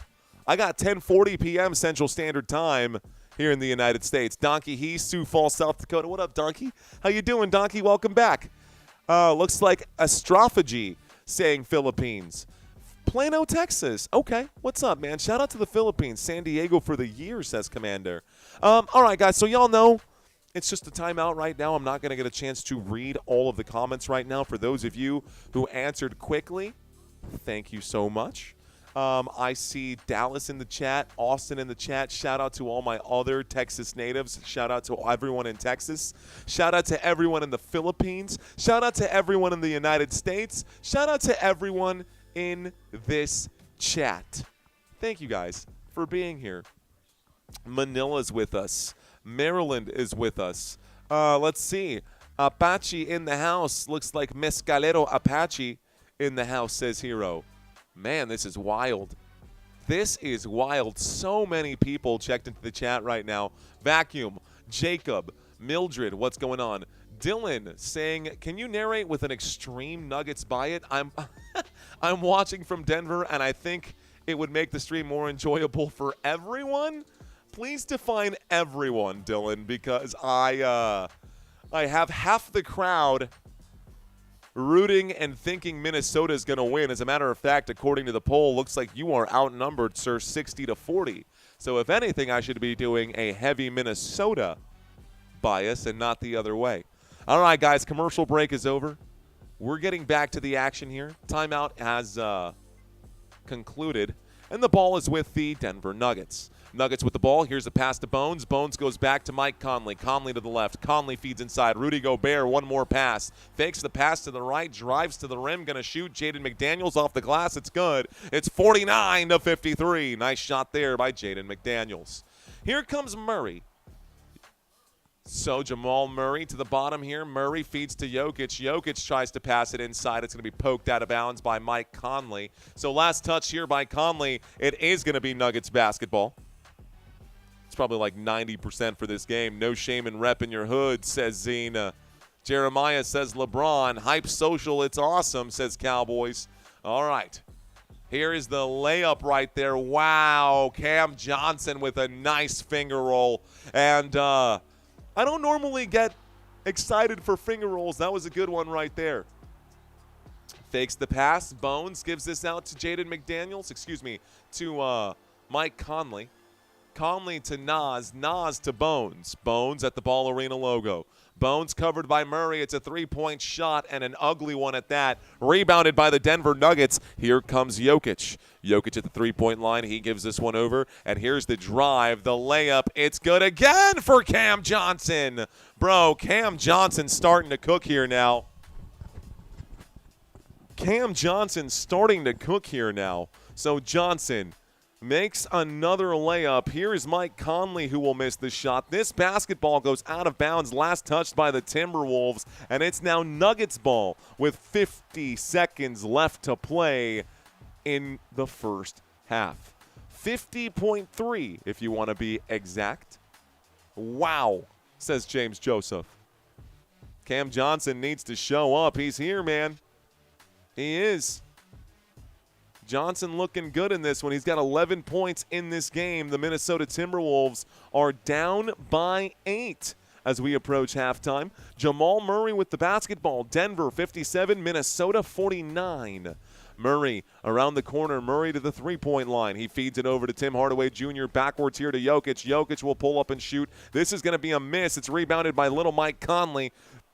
I got 10:40 p.m. Central Standard Time here in the United States. Donkey He, Sioux Falls, South Dakota. What up, Donkey? How you doing, Donkey? Welcome back. Looks like Astrophagy saying Philippines. Plano, Texas. Okay, what's up, man? Shout out to the Philippines. San Diego for the year, says Commander. All right, guys, so y'all know it's just a timeout right now. I'm not going to get a chance to read all of the comments right now. For those of you who answered quickly, thank you so much. I see Dallas in the chat, Austin in the chat. Shout out to all my other Texas natives. Shout out to everyone in Texas. Shout out to everyone in the Philippines. Shout out to everyone in the United States. Shout out to everyone in this chat. Thank you guys for being here. Manila's with us. Maryland is with us. Let's see. Apache in the house. Looks like Mescalero Apache in the house, says Hero. Man, this is wild. This is wild. So many people checked into the chat right now. Vacuum, Jacob, Mildred, what's going on? Dylan saying, can you narrate with an extreme Nuggets buy it? I'm watching from Denver, and I think it would make the stream more enjoyable for everyone. Please define everyone, Dylan, because I have half the crowd rooting and thinking Minnesota is going to win. As a matter of fact, according to the poll, looks like you are outnumbered, sir, 60-40. So if anything, I should be doing a heavy Minnesota bias and not the other way. All right, guys, commercial break is over. We're getting back to the action here. Timeout has concluded, and the ball is with the Denver Nuggets. Nuggets with the ball. Here's a pass to Bones. Bones goes back to Mike Conley. Conley to the left. Conley feeds inside. Rudy Gobert, one more pass. Fakes the pass to the right. Drives to the rim. Going to shoot. Jaden McDaniels off the glass. It's good. It's 49-53. Nice shot there by Jaden McDaniels. Here comes Murray. So Jamal Murray to the bottom here. Murray feeds to Jokic. Jokic tries to pass it inside. It's going to be poked out of bounds by Mike Conley. So last touch here by Conley. It is going to be Nuggets basketball. It's probably like 90% for this game. No shame in repping your hood, says Zena. Jeremiah says LeBron. Hype social, it's awesome, says Cowboys. All right. Here is the layup right there. Wow. Cam Johnson with a nice finger roll. And I don't normally get excited for finger rolls. That was a good one right there. Fakes the pass. Bones gives this out to Jaden McDaniels. To Mike Conley. Conley to Nas. Nas to Bones. Bones at the Ball Arena logo. Bones covered by Murray. It's a three-point shot and an ugly one at that. Rebounded by the Denver Nuggets. Here comes Jokic. Jokic at the three-point line. He gives this one over. And here's the drive, the layup. It's good again for Cam Johnson. Bro, Cam Johnson starting to cook here now. Cam Johnson starting to cook here now. So Johnson makes another layup. Here is Mike Conley who will miss the shot. This basketball goes out of bounds, last touched by the Timberwolves, and it's now Nuggets ball with 50 seconds left to play in the first half. 50.3 if you want to be exact. Wow, says James Joseph. Cam Johnson needs to show up. He's here, man. He is. Johnson looking good in this one. He's got 11 points in this game. The Minnesota Timberwolves are down by 8 as we approach halftime. Jamal Murray with the basketball. Denver 57, Minnesota 49. Murray around the corner. Murray to the three-point line. He feeds it over to Tim Hardaway Jr. backwards here to Jokic. Jokic will pull up and shoot. This is going to be a miss. It's rebounded by little Mike Conley.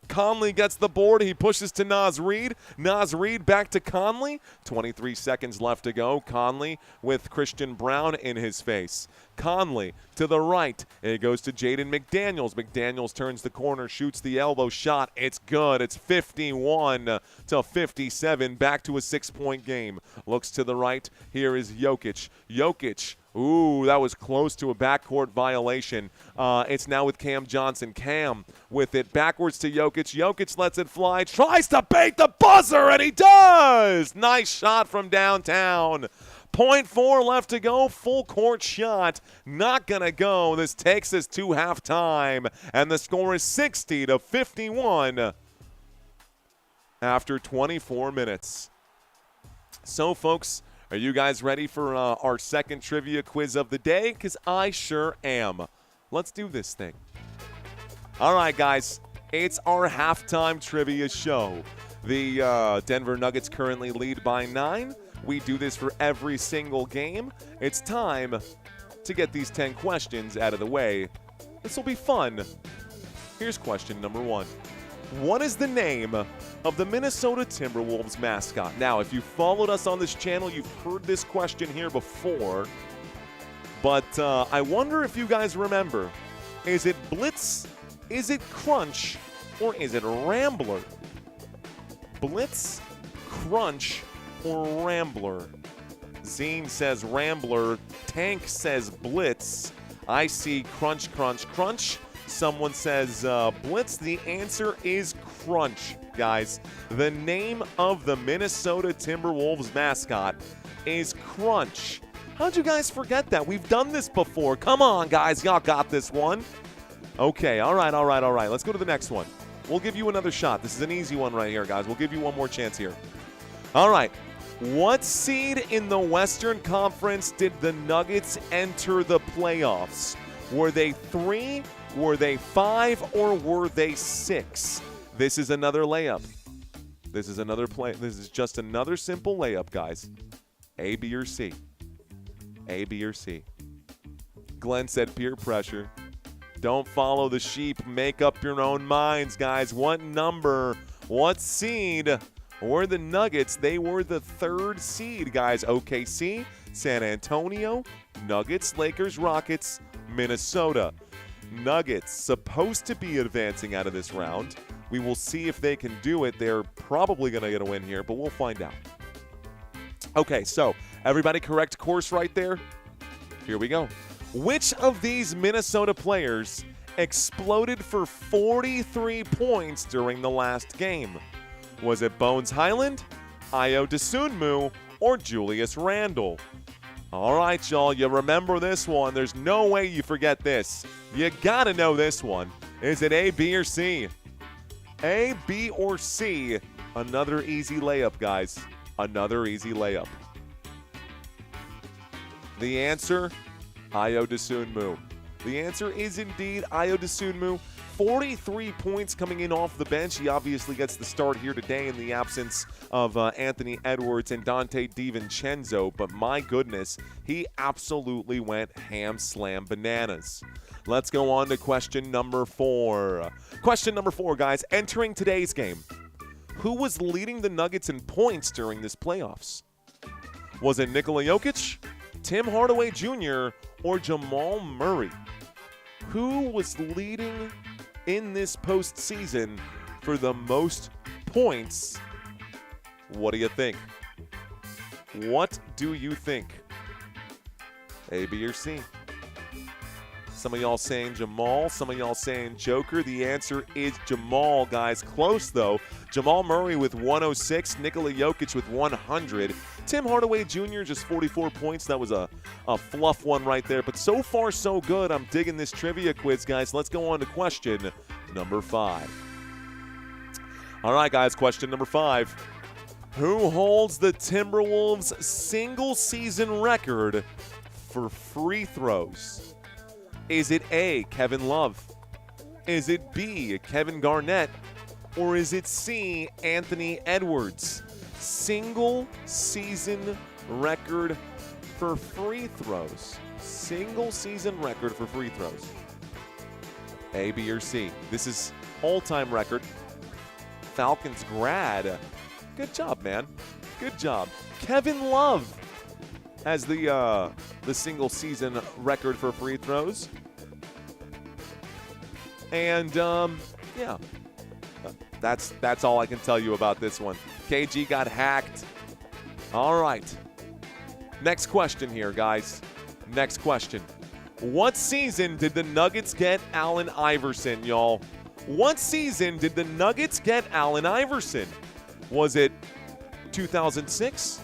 Conley gets the board. He pushes to Naz Reid. Naz Reid back to Conley. 23 seconds left to go. Conley with Christian Brown in his face. Conley to the right. It goes to Jaden McDaniels. McDaniels turns the corner, shoots the elbow shot. It's good. It's 51 to 57. Back to a 6-point game. Looks to the right. Here is Jokic. Jokic. Ooh, that was close to a backcourt violation. It's now with Cam Johnson. Cam with it backwards to Jokic. Jokic lets it fly, tries to bait the buzzer, and he does! Nice shot from downtown. 0.4 left to go. Full court shot. Not going to go. This takes us to halftime, and the score is 60 to 51 after 24 minutes. So, folks, are you guys ready for our second trivia quiz of the day? Because I sure am. Let's do this thing. All right, guys. It's our halftime trivia show. The Denver Nuggets currently lead by 9. We do this for every single game. It's time to get these 10 questions out of the way. This will be fun. Here's question number 1. What is the name of the Minnesota Timberwolves mascot? Now, if you followed us on this channel, you've heard this question here before. But I wonder if you guys remember. Is it Blitz, is it Crunch, or is it Rambler? Blitz, Crunch, or Rambler? Zine says Rambler. Tank says Blitz. I see Crunch, Crunch, Crunch. Someone says Blitz. The answer is Crunch, guys. The name of the Minnesota Timberwolves mascot is Crunch. How'd you guys forget that? We've done this before. Come on, guys. Y'all got this one. Okay, all right. Let's go to the next one. We'll give you another shot. This is an easy one right here, guys. We'll give you one more chance here. All right. What seed in the Western Conference did the Nuggets enter the playoffs? Were they 3? Were they 5, or were they 6? This is another layup. This is another play. This is just another simple layup, guys. A, B, or C. A, B, or C. Glenn said peer pressure. Don't follow the sheep. Make up your own minds, guys. What number, what seed were the Nuggets? They were the 3rd seed, guys. OKC, San Antonio, Nuggets, Lakers, Rockets, Minnesota. Nuggets supposed to be advancing out of this round. We will see if they can do it. They're probably going to get a win here, but we'll find out. Okay, so everybody correct course right there? Here we go. Which of these Minnesota players exploded for 43 points during the last game? Was it Bones Highland, Ayo Dosunmu, or Julius Randle? All right, y'all, you remember this one. There's no way you forget this. You got to know this one. Is it A, B, or C? A, B, or C? Another easy layup, guys. Another easy layup. The answer, Ayo Dosunmu. The answer is indeed Ayo Dosunmu. 43 points coming in off the bench. He obviously gets the start here today in the absence of Anthony Edwards and Dante DiVincenzo, but my goodness, he absolutely went ham slam bananas. Let's go on to question number 4. Question number 4, guys. Entering today's game, who was leading the Nuggets in points during this playoffs? Was it Nikola Jokic, Tim Hardaway Jr., or Jamal Murray? Who was leading in this postseason for the most points? What do you think? What do you think? A, B, or C? Some of y'all saying Jamal, some of y'all saying Joker. The answer is Jamal, guys. Close, though. Jamal Murray with 106, Nikola Jokic with 100. Tim Hardaway Jr. just 44 points. That was a fluff one right there. But so far, so good. I'm digging this trivia quiz, guys. Let's go on to question number 5. All right, guys, question number 5. Who holds the Timberwolves' single-season record for free throws? Is it A, Kevin Love? Is it B, Kevin Garnett? Or is it C, Anthony Edwards? Single season record for free throws. Single season record for free throws. A, B, or C? This is all-time record. Falcons grad. Good job, man. Good job. Kevin Love has the single season record for free throws. And yeah, that's all I can tell you about this one. KG got hacked. All right. Next question here, guys. Next question. What season did the Nuggets get Allen Iverson, y'all? What season did the Nuggets get Allen Iverson? Was it 2006,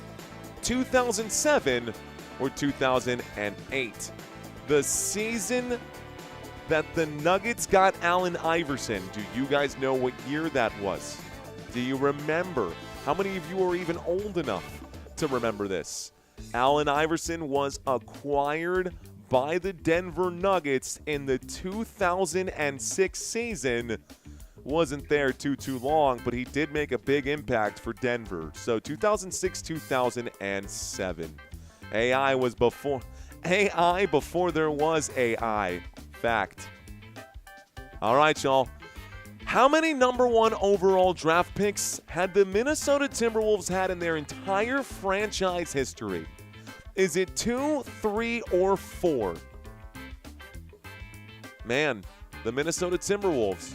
2007, or 2008? The season that the Nuggets got Allen Iverson, do you guys know what year that was? Do you remember? How many of you are even old enough to remember this? Allen Iverson was acquired by the Denver Nuggets in the 2006 season. Wasn't there too long, but he did make a big impact for Denver. So 2006, 2007. AI was before there was AI. Fact. All right, y'all. How many number 1 overall draft picks had the Minnesota Timberwolves had in their entire franchise history? Is it 2, 3, or 4? Man, the Minnesota Timberwolves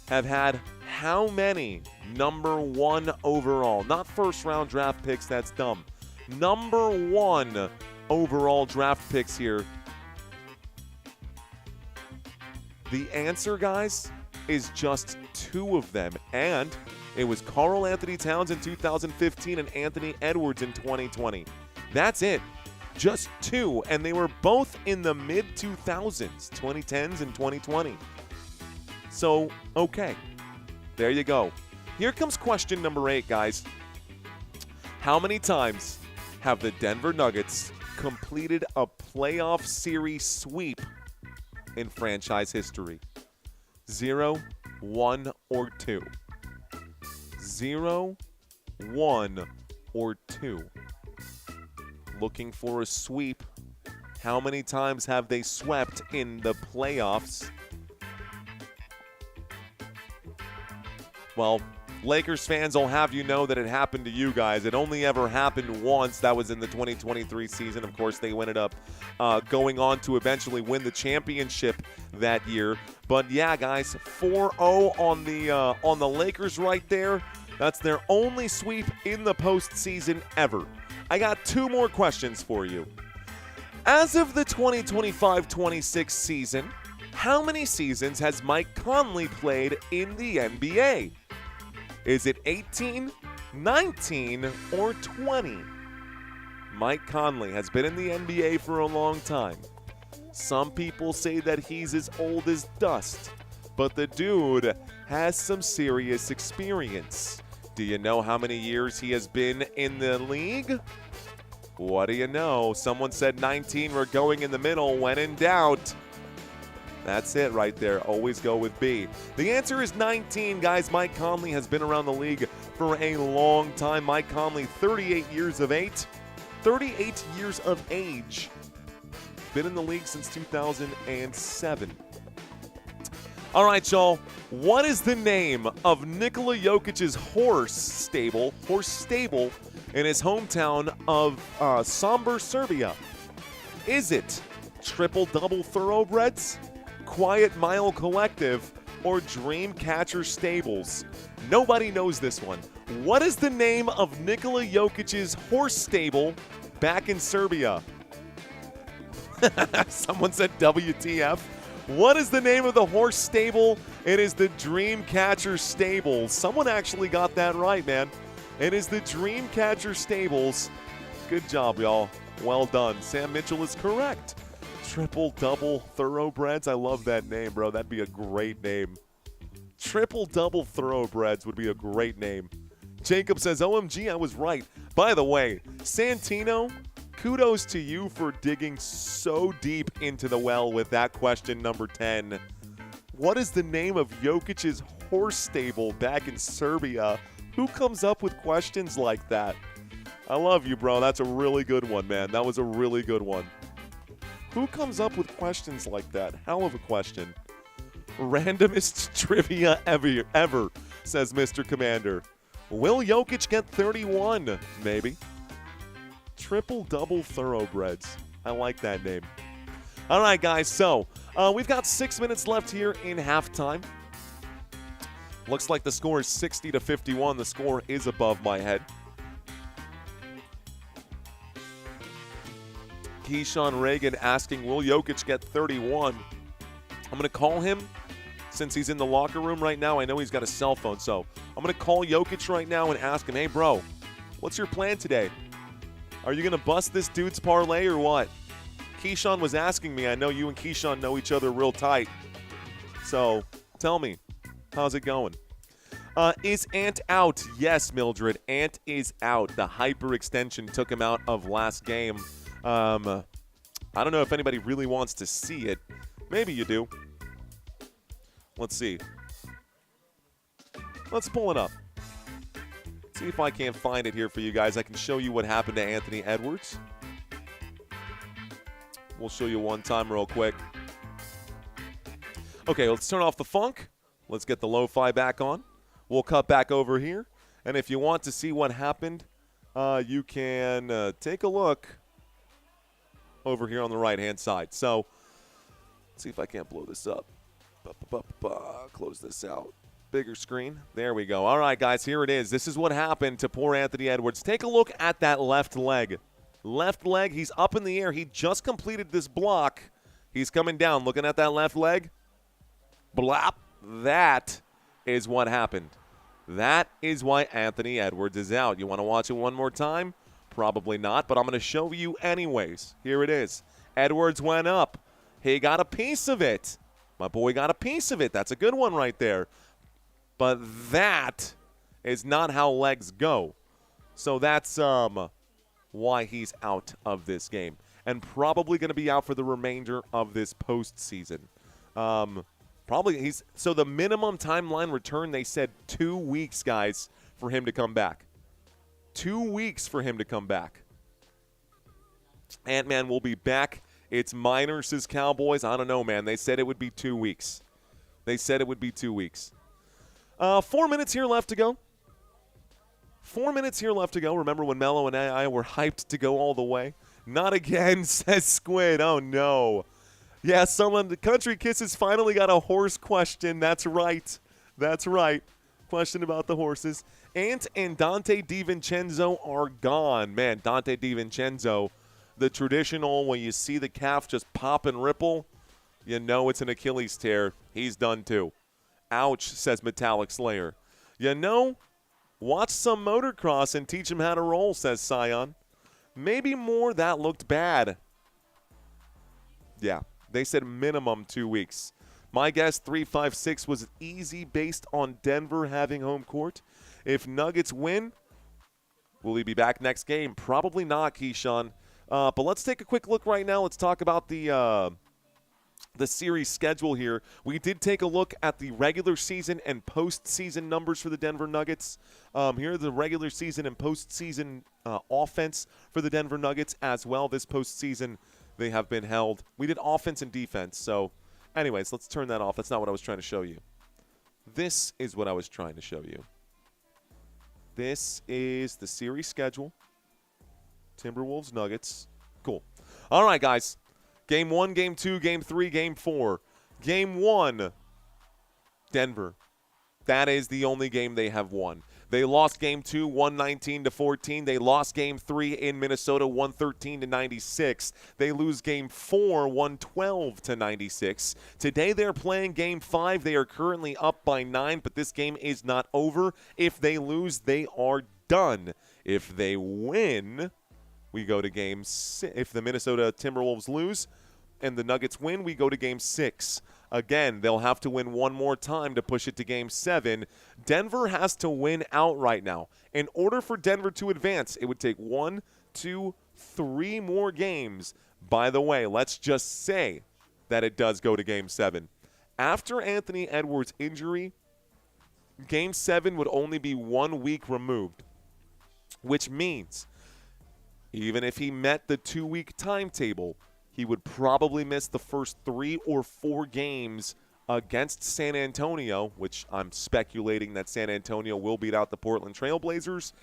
have had how many number 1 overall? Not first round draft picks, that's dumb. Number 1 overall draft picks here. The answer, guys, is just 2 of them. And it was Karl Anthony Towns in 2015 and Anthony Edwards in 2020. That's it. Just 2. And they were both in the mid-2000s, 2010s and 2020. So, okay. There you go. Here comes question number 8, guys. How many times have the Denver Nuggets completed a playoff series sweep in franchise history? 0, 1, or 2? 0, 1, or 2? Looking for a sweep. How many times have they swept in the playoffs? Well, Lakers fans will have you know that it happened to you guys. It only ever happened once. That was in the 2023 season. Of course, they ended up going on to eventually win the championship that year. But yeah, guys, 4-0 on the Lakers right there. That's their only sweep in the postseason ever. I got 2 more questions for you. As of the 2025-26 season, how many seasons has Mike Conley played in the NBA? Is it 18, 19, or 20? Mike Conley has been in the NBA for a long time. Some people say that he's as old as dust, but the dude has some serious experience. Do you know how many years he has been in the league? What do you know? Someone said 19. We're going in the middle. When in doubt. That's it right there. Always go with B. The answer is 19, guys. Mike Conley has been around the league for a long time. Mike Conley, 38 years of age. Been in the league since 2007. All right, y'all. What is the name of Nikola Jokic's horse stable in his hometown of Sombor, Serbia? Is it Triple Double Thoroughbreds, Quiet Mile Collective, or Dreamcatcher Stables? Nobody knows this one. What is the name of Nikola Jokic's horse stable back in Serbia? Someone said WTF. What is the name of the horse stable? It is the Dreamcatcher Stables. Someone actually got that right, man. It is the Dreamcatcher Stables. Good job, y'all. Well done. Sam Mitchell is correct. Triple-double thoroughbreds. I love that name, bro. That'd be a great name. Triple-double thoroughbreds would be a great name. Jacob says, OMG, I was right. By the way, Santino, kudos to you for digging so deep into the well with that question number 10. What is the name of Jokic's horse stable back in Serbia? Who comes up with questions like that? I love you, bro. That's a really good one, man. That was a really good one. Who comes up with questions like that? Hell of a question. Randomest trivia ever, says Mr. Commander. Will Jokic get 31? Maybe. Triple-double thoroughbreds. I like that name. All right, guys, so we've got 6 minutes left here in halftime. Looks like the score is 60-51. The score is above my head. Keyshawn Reagan asking, will Jokic get 31? I'm going to call him since he's in the locker room right now. I know he's got a cell phone, so I'm going to call Jokic right now and ask him, hey, bro, what's your plan today? Are you going to bust this dude's parlay or what? Keyshawn was asking me. I know you and Keyshawn know each other real tight. So tell me, how's it going? Is Ant out? Yes, Mildred. Ant is out. The hyperextension took him out of last game. I don't know if anybody really wants to see it. Maybe you do. Let's see. Let's pull it up. See if I can't find it here for you guys. I can show you what happened to Anthony Edwards. We'll show you one time real quick. Okay, let's turn off the funk. Let's get the lo-fi back on. We'll cut back over here. And if you want to see what happened, you can take a look over here on the right-hand side. So, let's see if I can't blow this up. Close this out. Bigger screen. There we go. All right, guys, here it is. This is what happened to poor Anthony Edwards. Take a look at that left leg. Left leg, he's up in the air. He just completed this block. He's coming down. Looking at that left leg. Blop. That is what happened. That is why Anthony Edwards is out. You want to watch it one more time? Probably not, but I'm going to show you anyways. Here it is. Edwards went up. He got a piece of it. My boy got a piece of it. That's a good one right there. But that is not how legs go. So that's why he's out of this game. And probably going to be out for the remainder of this postseason. So the minimum timeline return, they said 2 weeks, guys, for him to come back. 2 weeks for him to come back. Ant-Man will be back. It's Miners, says Cowboys. I don't know, man. They said it would be 2 weeks. They said it would be 2 weeks. 4 minutes here left to go. 4 minutes here left to go. Remember when Mello and I were hyped to go all the way? Not again, says Squid. Oh, no. Yeah, the Country Kisses finally got a horse question. That's right. That's right. Question about the horses. Ant and Dante DiVincenzo are gone. Man, Dante DiVincenzo, the traditional, when you see the calf just pop and ripple, you know it's an Achilles tear. He's done too. Ouch, says Metallic Slayer. You know, watch some motocross and teach him how to roll, says Scion. Maybe more. That looked bad. Yeah, they said minimum 2 weeks. My guess, 3-5-6 was easy based on Denver having home court. If Nuggets win, will he be back next game? Probably not, Keyshawn. But let's take a quick look right now. Let's talk about the series schedule here. We did take a look at the regular season and postseason numbers for the Denver Nuggets. Here are the regular season and postseason offense for the Denver Nuggets as well. This postseason, they have been held. We did offense and defense. So, anyways, let's turn that off. That's not what I was trying to show you. This is what I was trying to show you. This is the series schedule. Timberwolves, Nuggets. Cool. All right, guys. Game 1, Game 2, Game 3, Game 4. Game 1, Denver. That is the only game they have won. They lost game 2, 119-14. They lost game 3 in Minnesota, 113-96. They lose game 4, 112-96. Today they're playing game 5. They are currently up by 9, but this game is not over. If they lose, they are done. If they win, we go to game 6. If the Minnesota Timberwolves lose and the Nuggets win, we go to game 6. Again, they'll have to win one more time to push it to game 7. Denver has to win outright now. In order for Denver to advance, it would take 1, 2, 3 more games. By the way, let's just say that it does go to game 7. After Anthony Edwards' injury, game 7 would only be 1 week removed, which means even if he met the 2-week timetable, he would probably miss the first 3 or 4 games against San Antonio, which I'm speculating that San Antonio will beat out the Portland Trail Blazers.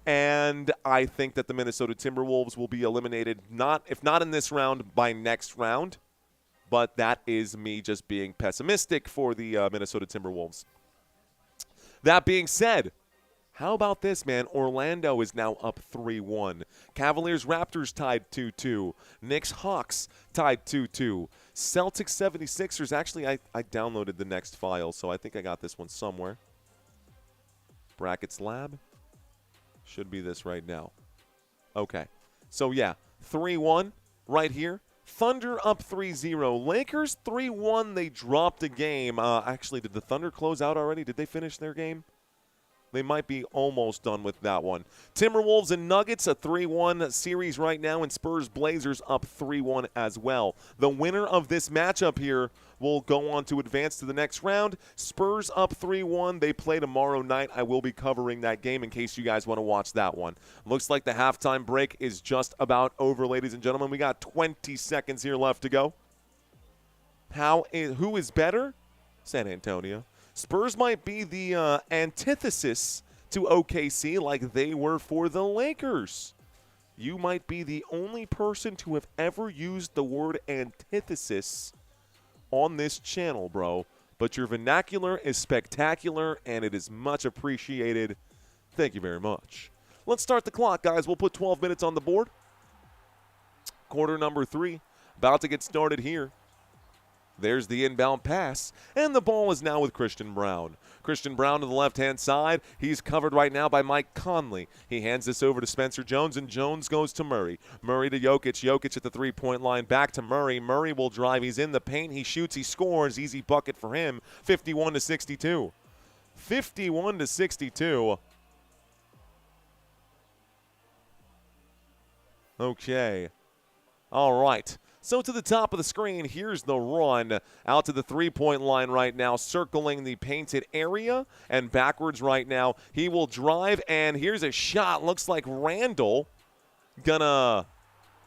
And I think that the Minnesota Timberwolves will be eliminated, if not in this round, by next round. But that is me just being pessimistic for the Minnesota Timberwolves. That being said, how about this, man? Orlando is now up 3-1. Cavaliers-Raptors tied 2-2. Knicks-Hawks tied 2-2. Celtics-76ers. Actually, I downloaded the next file, so I think I got this one somewhere. Brackets Lab. Should be this right now. Okay. So, yeah, 3-1 right here. Thunder up 3-0. Lakers 3-1. They dropped a game. Actually, did the Thunder close out already? Did they finish their game? They might be almost done with that one. Timberwolves and Nuggets, a 3-1 series right now, and Spurs-Blazers up 3-1 as well. The winner of this matchup here will go on to advance to the next round. Spurs up 3-1. They play tomorrow night. I will be covering that game in case you guys want to watch that one. Looks like the halftime break is just about over, ladies and gentlemen. We got 20 seconds here left to go. Who is better? San Antonio. Spurs might be the antithesis to OKC like they were for the Lakers. You might be the only person to have ever used the word antithesis on this channel, bro. But your vernacular is spectacular, and it is much appreciated. Thank you very much. Let's start the clock, guys. We'll put 12 minutes on the board. Quarter number 3 about to get started here. There's the inbound pass, and the ball is now with Christian Braun. Christian Braun to the left-hand side. He's covered right now by Mike Conley. He hands this over to Spencer Jones, and Jones goes to Murray. Murray to Jokic. Jokic at the three-point line. Back to Murray. Murray will drive. He's in the paint. He shoots. He scores. Easy bucket for him. 51-62. 51-62. Okay. All right. So to the top of the screen, here's the run out to the three-point line right now, circling the painted area and backwards right now. He will drive, and here's a shot. Looks like Randall gonna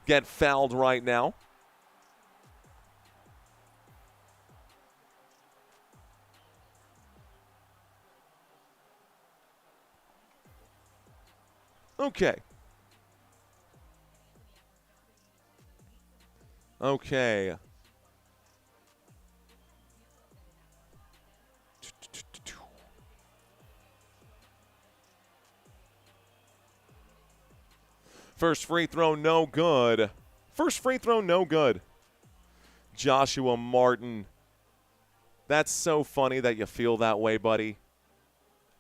get fouled right now. Okay. Okay. First free throw, no good. First free throw, no good. Joshua Martin. That's so funny that you feel that way, buddy.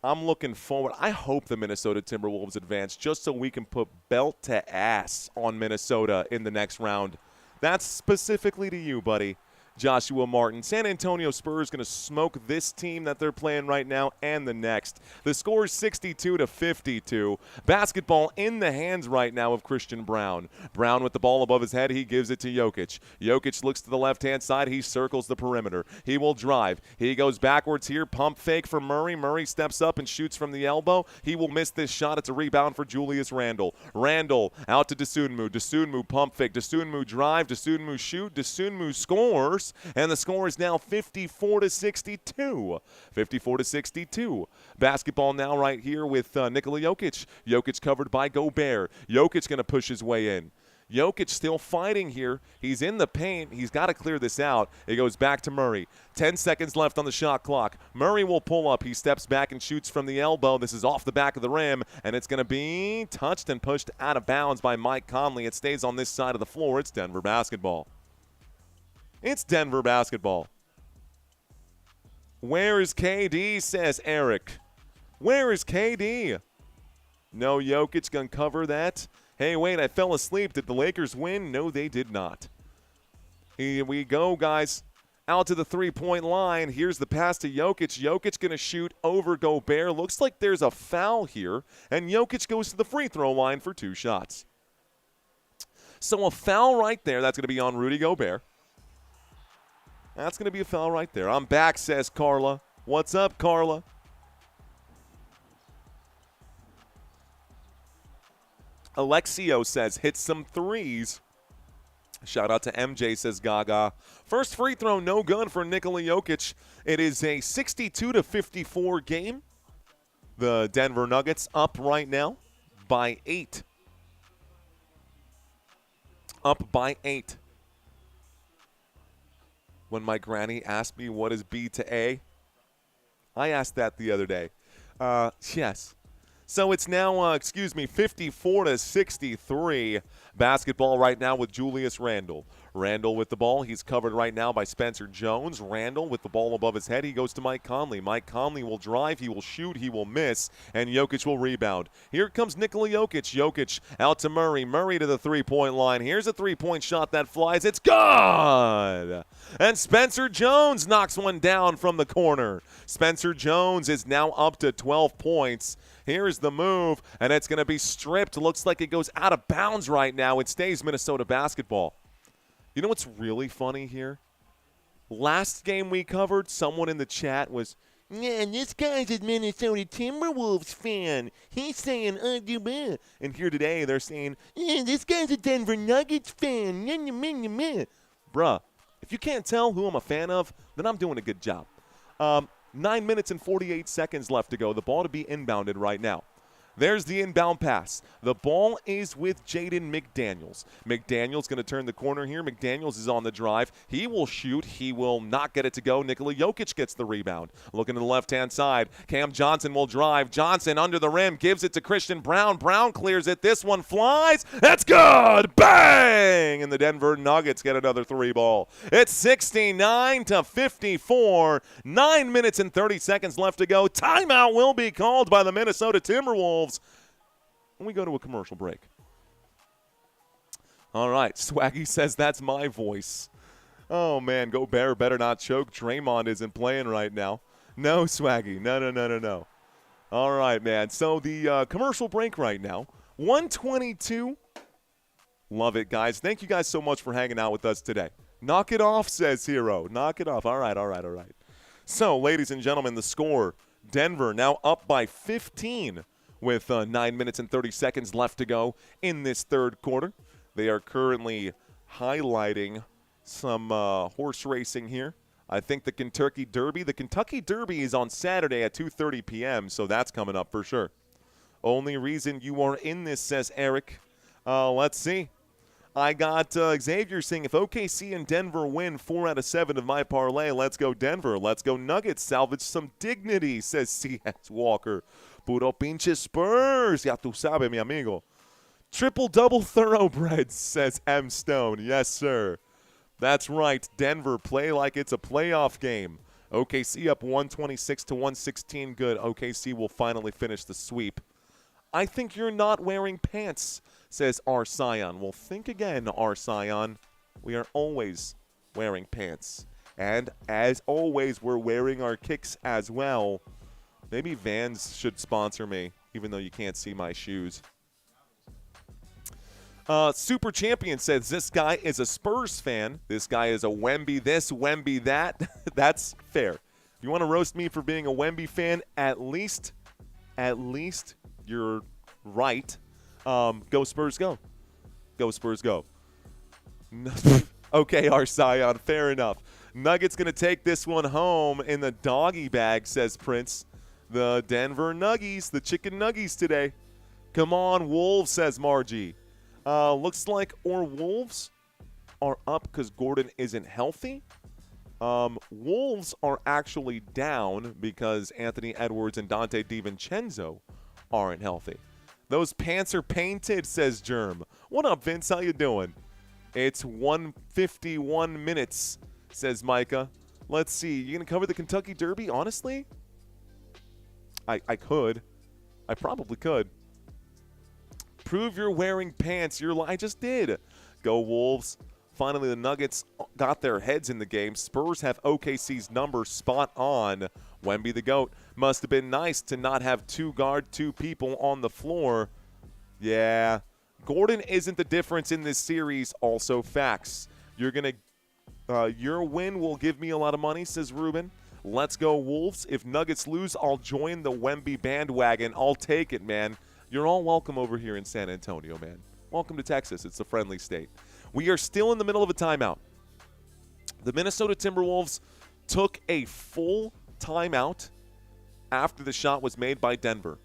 I'm looking forward. I hope the Minnesota Timberwolves advance just so we can put belt to ass on Minnesota in the next round. That's specifically to you, buddy. Joshua Martin. San Antonio Spurs going to smoke this team that they're playing right now and the next. The score is 62-52. Basketball in the hands right now of Christian Braun. Braun with the ball above his head. He gives it to Jokic. Jokic looks to the left-hand side. He circles the perimeter. He will drive. He goes backwards here. Pump fake for Murray. Murray steps up and shoots from the elbow. He will miss this shot. It's a rebound for Julius Randle. Randle out to Dosunmu. Dosunmu pump fake. Dosunmu drive. Dosunmu shoot. Dosunmu scores. And the score is now 54-62. 54-62. Basketball now right here with Nikola Jokic. Jokic covered by Gobert. Jokic going to push his way in. Jokic still fighting here. He's in the paint. He's got to clear this out. It goes back to Murray. 10 seconds left on the shot clock. Murray will pull up. He steps back and shoots from the elbow. This is off the back of the rim, and it's going to be touched and pushed out of bounds by Mike Conley. It stays on this side of the floor. It's Denver basketball. It's Denver basketball. Where is KD, says Eric. Where is KD? No, Jokic going to cover that. Hey, wait, I fell asleep. Did the Lakers win? No, they did not. Here we go, guys. Out to the three-point line. Here's the pass to Jokic. Jokic going to shoot over Gobert. Looks like there's a foul here, and Jokic goes to the free throw line for 2 shots. So a foul right there. That's going to be on Rudy Gobert. That's going to be a foul right there. I'm back, says Carla. What's up, Carla? Alexio says, hit some threes. Shout out to MJ, says Gaga. First free throw, no good for Nikola Jokic. It is a 62-54 game. The Denver Nuggets up right now by 8. Up by 8. When my granny asked me what is B to A, I asked that the other day. Yes. So it's now, 54-63. Basketball right now with Julius Randle. Randle with the ball. He's covered right now by Spencer Jones. Randle with the ball above his head. He goes to Mike Conley. Mike Conley will drive. He will shoot. He will miss. And Jokic will rebound. Here comes Nikola Jokic. Jokic out to Murray. Murray to the three-point line. Here's a three-point shot that flies. It's good! And Spencer Jones knocks one down from the corner. Spencer Jones is now up to 12 points. Here's the move, and it's going to be stripped. Looks like it goes out of bounds right now. It stays Minnesota basketball. You know what's really funny here? Last game we covered, someone in the chat was, yeah, this guy's a Minnesota Timberwolves fan. He's saying, and here today they're saying, yeah, this guy's a Denver Nuggets fan. Bruh, if you can't tell who I'm a fan of, then I'm doing a good job. 9 minutes and 48 seconds left to go. The ball to be inbounded right now. There's the inbound pass. The ball is with Jaden McDaniels. McDaniels going to turn the corner here. McDaniels is on the drive. He will shoot. He will not get it to go. Nikola Jokic gets the rebound. Looking to the left-hand side. Cam Johnson will drive. Johnson under the rim. Gives it to Christian Brown. Brown clears it. This one flies. That's good. Bang! And the Denver Nuggets get another 3 ball. It's 69-54. 9 minutes and 30 seconds left to go. Timeout will be called by the Minnesota Timberwolves. When we go to a commercial break. All right, Swaggy says that's my voice. Oh, man, Gobert better not choke. Draymond isn't playing right now. No, Swaggy, no. All right, man, so the commercial break right now, 122. Love it, guys. Thank you guys so much for hanging out with us today. Knock it off, says Hero. Knock it off. All right. So, ladies and gentlemen, the score, Denver now up by 15. With 9 minutes and 30 seconds left to go in this third quarter. They are currently highlighting some horse racing here. I think the Kentucky Derby is on Saturday at 2:30 p.m., so that's coming up for sure. Only reason you are in this, says Eric. Let's see. I got Xavier saying, if OKC and Denver win 4 out of 7 of my parlay, let's go Denver. Let's go Nuggets. Salvage some dignity, says C.S. Walker. Puro pinche Spurs. Ya tu sabe, mi amigo. Triple-double thoroughbreds, says M. Stone. Yes, sir. That's right. Denver, play like it's a playoff game. OKC up 126-116. Good. OKC will finally finish the sweep. I think you're not wearing pants, says R. Scion. Well, think again, R. Scion. We are always wearing pants. And as always, we're wearing our kicks as well. Maybe Vans should sponsor me, even though you can't see my shoes. Super Champion says this guy is a Spurs fan. This guy is a Wemby this, Wemby that. That's fair. If you want to roast me for being a Wemby fan, at least you're right. Go Spurs, go. Go Spurs, go. Okay, our Scion, fair enough. Nuggets going to take this one home in the doggy bag, says Prince. The Denver Nuggies, the chicken nuggies today. Come on, Wolves, says Margie. Looks like our Wolves are up because Gordon isn't healthy. Wolves are actually down because Anthony Edwards and Dante DiVincenzo aren't healthy. Those pants are painted, says Germ. What up, Vince? How you doing? It's 1:51 minutes, says Micah. Let's see. You going to cover the Kentucky Derby? Honestly, I could. I probably could. Prove you're wearing pants. I just did. Go Wolves. Finally, the Nuggets got their heads in the game. Spurs have OKC's number spot on. Wemby the GOAT. Must have been nice to not have two people on the floor. Yeah. Gordon isn't the difference in this series. Also facts. Your win will give me a lot of money, says Ruben. Let's go Wolves. If Nuggets lose, I'll join the Wemby bandwagon. I'll take it, man. You're all welcome over here in San Antonio, man. Welcome to Texas. It's a friendly state. We are still in the middle of a timeout. The Minnesota Timberwolves took a full timeout after the shot was made by Denver.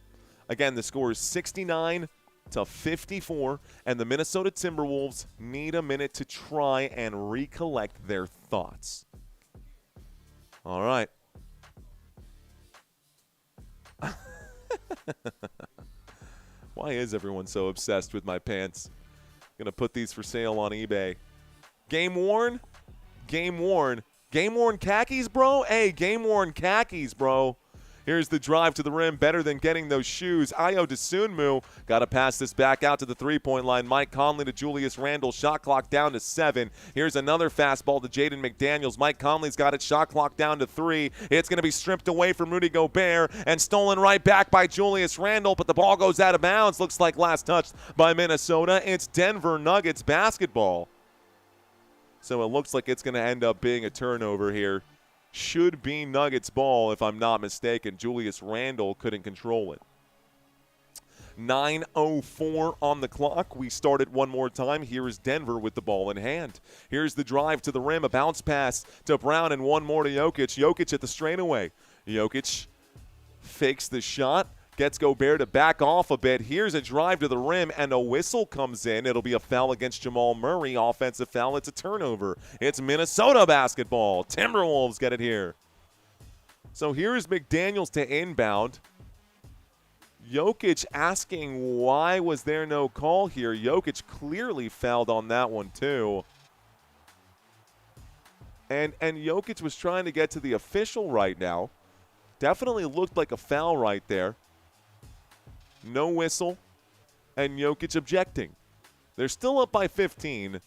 Again, the score is 69-54, and the Minnesota Timberwolves need a minute to try and recollect their thoughts. All right. Why is everyone so obsessed with my pants? Gonna put these for sale on eBay. Game worn? Game worn. Game worn khakis, bro? Hey, game worn khakis, bro. Here's the drive to the rim. Better than getting those shoes. Ayo Dosunmu got to pass this back out to the three-point line. Mike Conley to Julius Randle. Shot clock down to 7. Here's another fastball to Jaden McDaniels. Mike Conley's got it. Shot clock down to 3. It's going to be stripped away from Rudy Gobert and stolen right back by Julius Randle, but the ball goes out of bounds. Looks like last touched by Minnesota. It's Denver Nuggets basketball. So it looks like it's going to end up being a turnover here. Should be Nuggets ball, if I'm not mistaken. Julius Randle couldn't control it. 9:04 on the clock. We start it one more time. Here is Denver with the ball in hand. Here's the drive to the rim, a bounce pass to Brown, and one more to Jokic. Jokic at the straightaway. Jokic fakes the shot, gets Gobert to back off a bit. Here's a drive to the rim, and a whistle comes in. It'll be a foul against Jamal Murray. Offensive foul. It's a turnover. It's Minnesota basketball. Timberwolves get it here. So here's McDaniels to inbound. Jokic asking why was there no call here. Jokic clearly fouled on that one too. And Jokic was trying to get to the official right now. Definitely looked like a foul right there. No whistle, and Jokic objecting. They're still up by 15.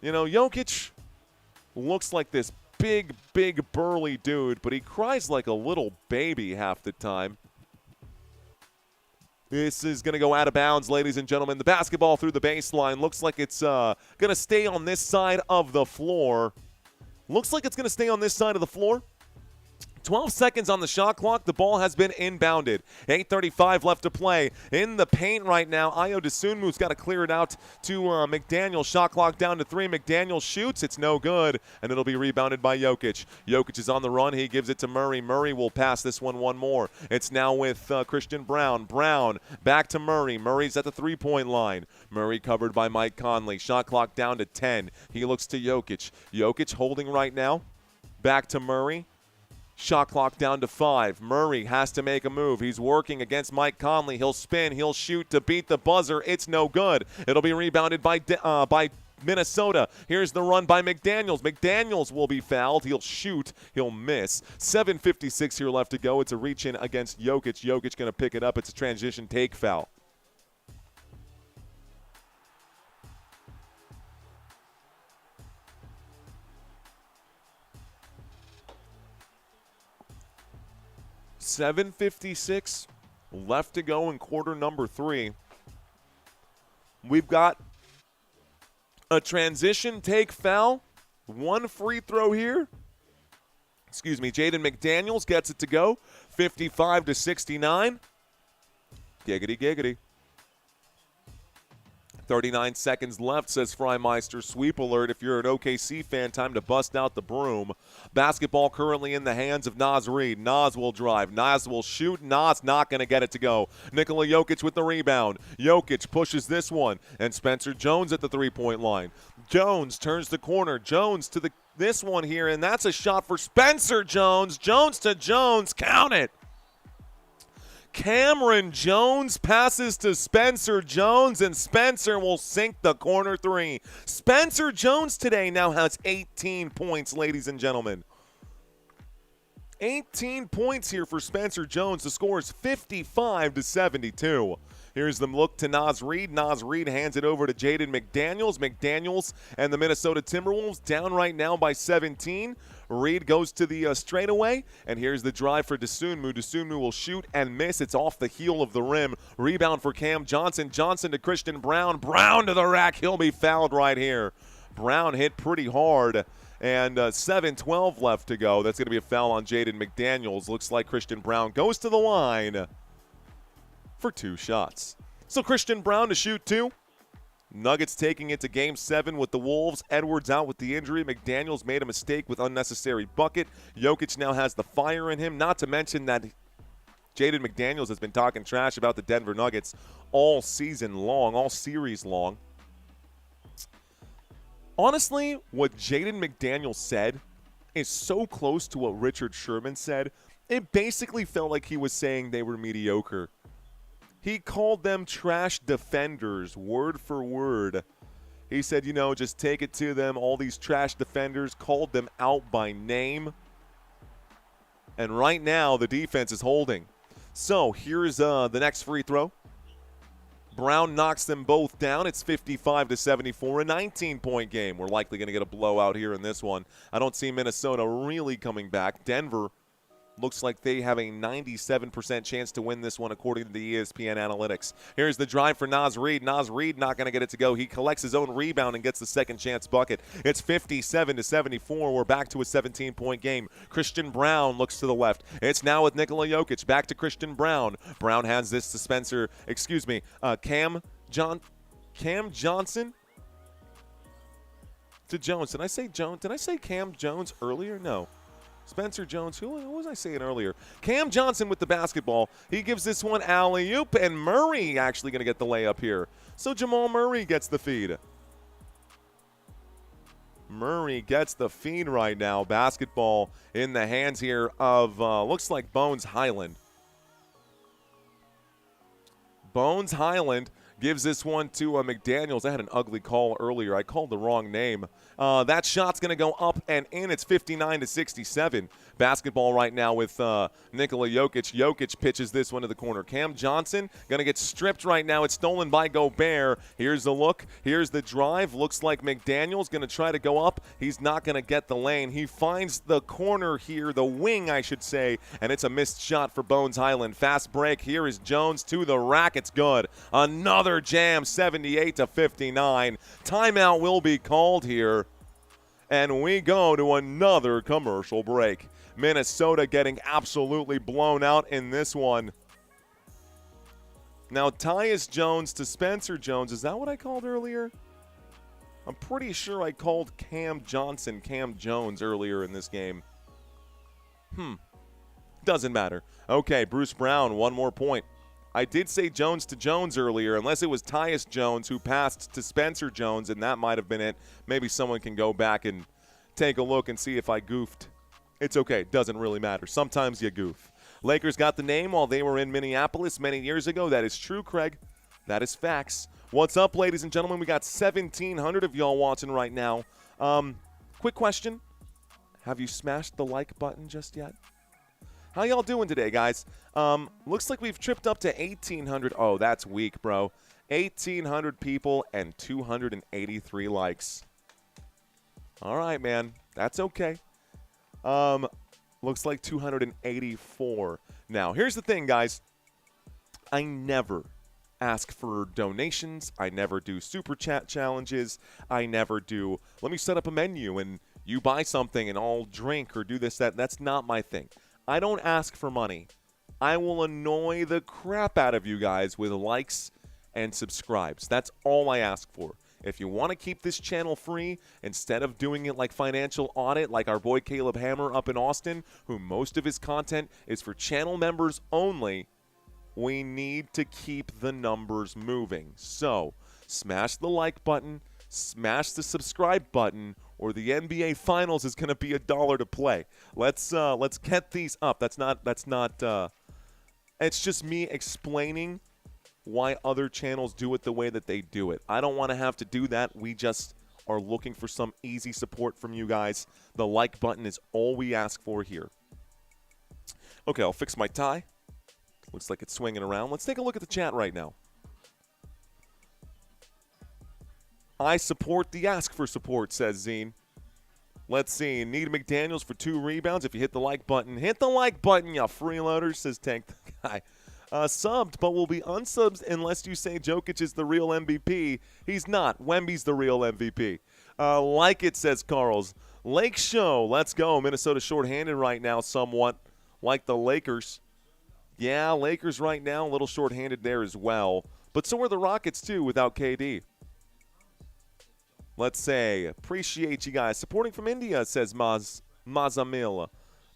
You know, Jokic looks like this big, burly dude, but he cries like a little baby half the time. This is going to go out of bounds, ladies and gentlemen. The basketball through the baseline. Looks like it's going to stay on this side of the floor. Looks like it's going to stay on this side of the floor. 12 seconds on the shot clock. The ball has been inbounded. 8:35 left to play. In the paint right now, Ayo Dosunmu's got to clear it out to McDaniel. Shot clock down to 3. McDaniel shoots. It's no good, and it'll be rebounded by Jokic. Jokic is on the run. He gives it to Murray. Murray will pass this one more. It's now with Christian Brown. Brown back to Murray. Murray's at the three-point line. Murray covered by Mike Conley. Shot clock down to 10. He looks to Jokic. Jokic holding right now. Back to Murray. Shot clock down to 5. Murray has to make a move. He's working against Mike Conley. He'll spin. He'll shoot to beat the buzzer. It's no good. It'll be rebounded by Minnesota. Here's the run by McDaniels. McDaniels will be fouled. He'll shoot. He'll miss. 7:56 here left to go. It's a reach-in against Jokic. Jokic going to pick it up. It's a transition take foul. $7:56 left to go in quarter number 3. We've got a transition take foul. One free throw here. Jaden McDaniels gets it to go. 55-69. Giggity, giggity. 39 seconds left, says Freimeister. Sweep alert if you're an OKC fan. Time to bust out the broom. Basketball currently in the hands of Naz Reid. Naz will drive. Naz will shoot. Naz not going to get it to go. Nikola Jokic with the rebound. Jokic pushes this one. And Spencer Jones at the three-point line. Jones turns the corner. Jones to this one here, and that's a shot for Spencer Jones. Jones to Jones. Count it. Cameron Jones passes to Spencer Jones, and Spencer will sink the corner three. Spencer Jones today now has 18 points, ladies and gentlemen. 18 points here for Spencer Jones. The score is 55-72. Here's the look to Naz Reid. Naz Reid hands it over to Jaden McDaniels. McDaniels and the Minnesota Timberwolves down right now by 17. Reid goes to the straightaway, and here's the drive for Dosunmu. Dosunmu will shoot and miss. It's off the heel of the rim. Rebound for Cam Johnson. Johnson to Christian Brown. Brown to the rack. He'll be fouled right here. Brown hit pretty hard. And 7:12 left to go. That's going to be a foul on Jaden McDaniels. Looks like Christian Brown goes to the line for 2 shots. So Christian Brown to shoot 2. Nuggets taking it to Game 7 with the Wolves. Edwards out with the injury. McDaniels made a mistake with unnecessary bucket. Jokic now has the fire in him. Not to mention that Jaden McDaniels has been talking trash about the Denver Nuggets all season long, all series long. Honestly, what Jaden McDaniels said is so close to what Richard Sherman said. It basically felt like he was saying they were mediocre. He called them trash defenders, word for word. He said, just take it to them. All these trash defenders, called them out by name. And right now, the defense is holding. So here's the next free throw. Brown knocks them both down. It's 55-74, a 19-point game. We're likely going to get a blowout here in this one. I don't see Minnesota really coming back. Denver looks like they have a 97% chance to win this one according to the ESPN analytics. Here's the drive for Naz Reid. Naz Reid not going to get it to go. He collects his own rebound and gets the second chance bucket. It's 57-74. We're back to a 17-point game. Christian Brown looks to the left. It's now with Nikola Jokic. Back to Christian Brown. Brown hands this to Cam Johnson to Jones. Did I say Jones? Did I say Cam Jones earlier? No. Spencer Jones, who was I saying earlier? Cam Johnson with the basketball. He gives this one alley-oop, and Murray actually going to get the layup here. So Jamal Murray gets the feed. Murray gets the feed right now. Basketball in the hands here of, looks like Bones Highland. Bones Highland gives this one to McDaniels. I had an ugly call earlier. I called the wrong name. That shot's going to go up and in. It's 59-67. Basketball right now with Nikola Jokic. Jokic pitches this one to the corner. Cam Johnson going to get stripped right now. It's stolen by Gobert. Here's the look. Here's the drive. Looks like McDaniels going to try to go up. He's not going to get the lane. He finds the corner here, the wing, I should say, and it's a missed shot for Bones Highland. Fast break. Here is Jones to the rack. It's good. Another jam, 78-59. Timeout will be called here. And we go to another commercial break. Minnesota getting absolutely blown out in this one. Now, Tyus Jones to Spencer Jones. Is that what I called earlier? I'm pretty sure I called Cam Johnson Cam Jones earlier in this game. Doesn't matter. Okay, Bruce Brown, one more point. I did say Jones to Jones earlier, unless it was Tyus Jones who passed to Spencer Jones, and that might have been it. Maybe someone can go back and take a look and see if I goofed. It's okay. Doesn't really matter. Sometimes you goof. Lakers got the name while they were in Minneapolis many years ago. That is true, Craig. That is facts. What's up, ladies and gentlemen? We got 1,700 of y'all watching right now. Quick question. Have you smashed the like button just yet? How y'all doing today, guys? Looks like we've tripped up to 1,800. Oh, that's weak, bro. 1,800 people and 283 likes. All right, man. That's okay. Looks like 284. Now, here's the thing, guys. I never ask for donations. I never do super chat challenges. I never do, let me set up a menu and you buy something and I'll drink or do this, that. That's not my thing. I don't ask for money. I will annoy the crap out of you guys with likes and subscribes. That's all I ask for. If you want to keep this channel free, instead of doing it like Financial Audit, like our boy Caleb Hammer up in Austin, who most of his content is for channel members only, we need to keep the numbers moving. So, smash the like button, smash the subscribe button, or the NBA Finals is going to be $1 to play. Let's get these up. That's not. It's just me explaining why other channels do it the way that they do it. I don't want to have to do that. We just are looking for some easy support from you guys. The like button is all we ask for here. Okay, I'll fix my tie. Looks like it's swinging around. Let's take a look at the chat right now. I support the ask for support, says Zine. Let's see. Need McDaniels for 2 rebounds. If you hit the like button, you freeloaders, says Tank the Guy. Subbed, but will be unsubs unless you say Jokic is the real MVP. He's not. Wemby's the real MVP. Like it, says Carls. Lake Show. Let's go. Minnesota shorthanded right now somewhat, like the Lakers. Yeah, Lakers right now a little shorthanded there as well. But so are the Rockets, too, without KD. Let's say, appreciate you guys. Supporting from India, says Mazamil.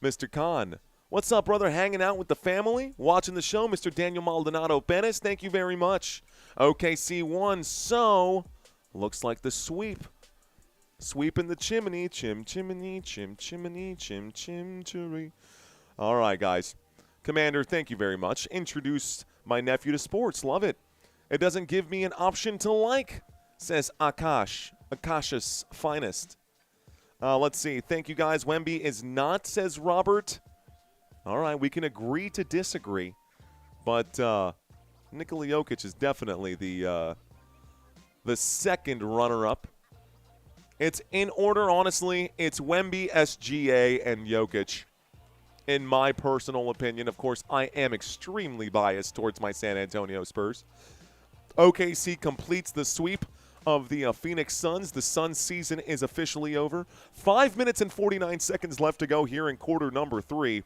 Mr. Khan. What's up, brother? Hanging out with the family? Watching the show, Mr. Daniel Maldonado Bennis. Thank you very much. OKC won, so looks like the sweep. Sweep in the chimney. Chimney, chimney. All right, guys. Commander, thank you very much. Introduced my nephew to sports. Love it. It doesn't give me an option to like, says Akash. Akash's finest. Let's see. Thank you, guys. Wemby is not, says Robert. All right, we can agree to disagree. But Nikola Jokic is definitely the second runner-up. It's in order, honestly. It's Wemby, SGA, and Jokic. In my personal opinion, of course, I am extremely biased towards my San Antonio Spurs. OKC completes the sweep of the Phoenix Suns. The Suns season is officially over. 5 minutes and 49 seconds left to go here in quarter number 3.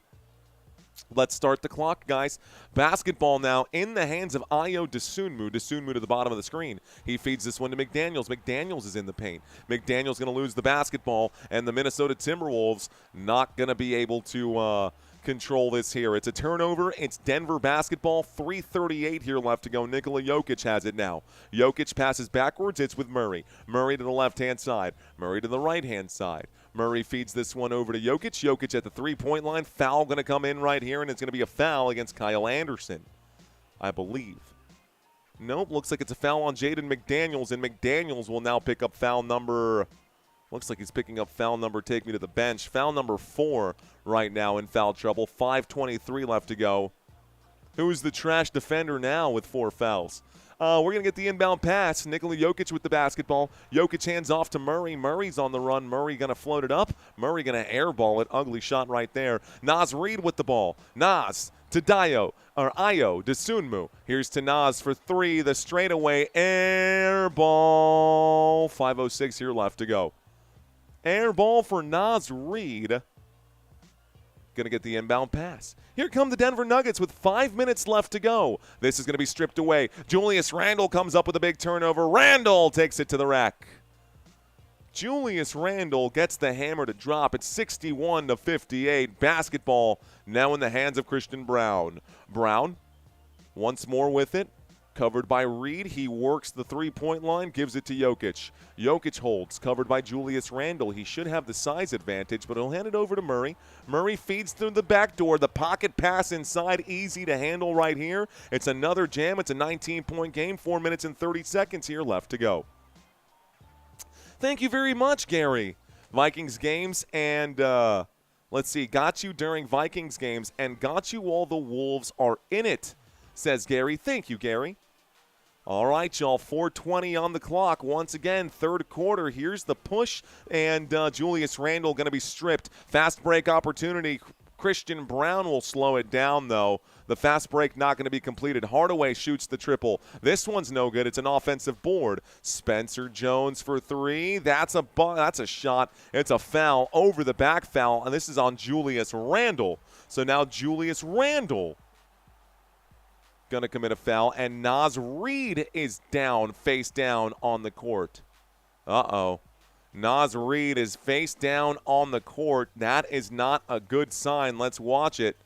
Let's start the clock, guys. Basketball now in the hands of Ayo Dosunmu. Dosunmu to the bottom of the screen. He feeds this one to McDaniels. McDaniels is in the paint. McDaniels going to lose the basketball, and the Minnesota Timberwolves not going to be able to control this here. It's a turnover. It's Denver basketball. 3:38 here left to go. Nikola Jokic has it now. Jokic passes backwards. It's with Murray. Murray to the left-hand side. Murray to the right-hand side. Murray feeds this one over to Jokic. Jokic at the three-point line. Foul going to come in right here, and it's going to be a foul against Kyle Anderson, I believe. Nope, looks like it's a foul on Jaden McDaniels, and McDaniels will now pick up foul number – looks like he's picking up foul number, take me to the bench. Foul number 4 right now in foul trouble. 5:23 left to go. Who's the trash defender now with 4 fouls? We're going to get the inbound pass. Nikola Jokic with the basketball. Jokic hands off to Murray. Murray's on the run. Murray going to float it up. Murray going to airball it. Ugly shot right there. Naz Reid with the ball. Naz to Ayo Dosunmu. Here's to Naz for 3. The straightaway air ball. 5:06 here left to go. Air ball for Naz Reid. Going to get the inbound pass. Here come the Denver Nuggets with 5 minutes left to go. This is going to be stripped away. Julius Randle comes up with a big turnover. Randle takes it to the rack. Julius Randle gets the hammer to drop. It's 61-58. Basketball now in the hands of Christian Braun. Brown once more with it. Covered by Reed. He works the three-point line, gives it to Jokic. Jokic holds, covered by Julius Randle. He should have the size advantage, but he'll hand it over to Murray. Murray feeds through the back door. The pocket pass inside, easy to handle right here. It's another jam. It's a 19-point game. 4 minutes and 30 seconds here left to go. Thank you very much, Gary. Vikings games and, let's see, got you during Vikings games and got you while the Wolves are in it, says Gary. Thank you, Gary. All right, y'all, 4:20 on the clock. Once again, third quarter. Here's the push, and Julius Randle going to be stripped. Fast break opportunity. Christian Braun will slow it down, though. The fast break not going to be completed. Hardaway shoots the triple. This one's no good. It's an offensive board. Spencer Jones for 3. That's a shot. It's a foul, over the back foul, and this is on Julius Randle. So now Julius Randle going to commit a foul, and Naz Reid is down, face down on the court. Uh-oh. Naz Reid is face down on the court. That is not a good sign. Let's watch it.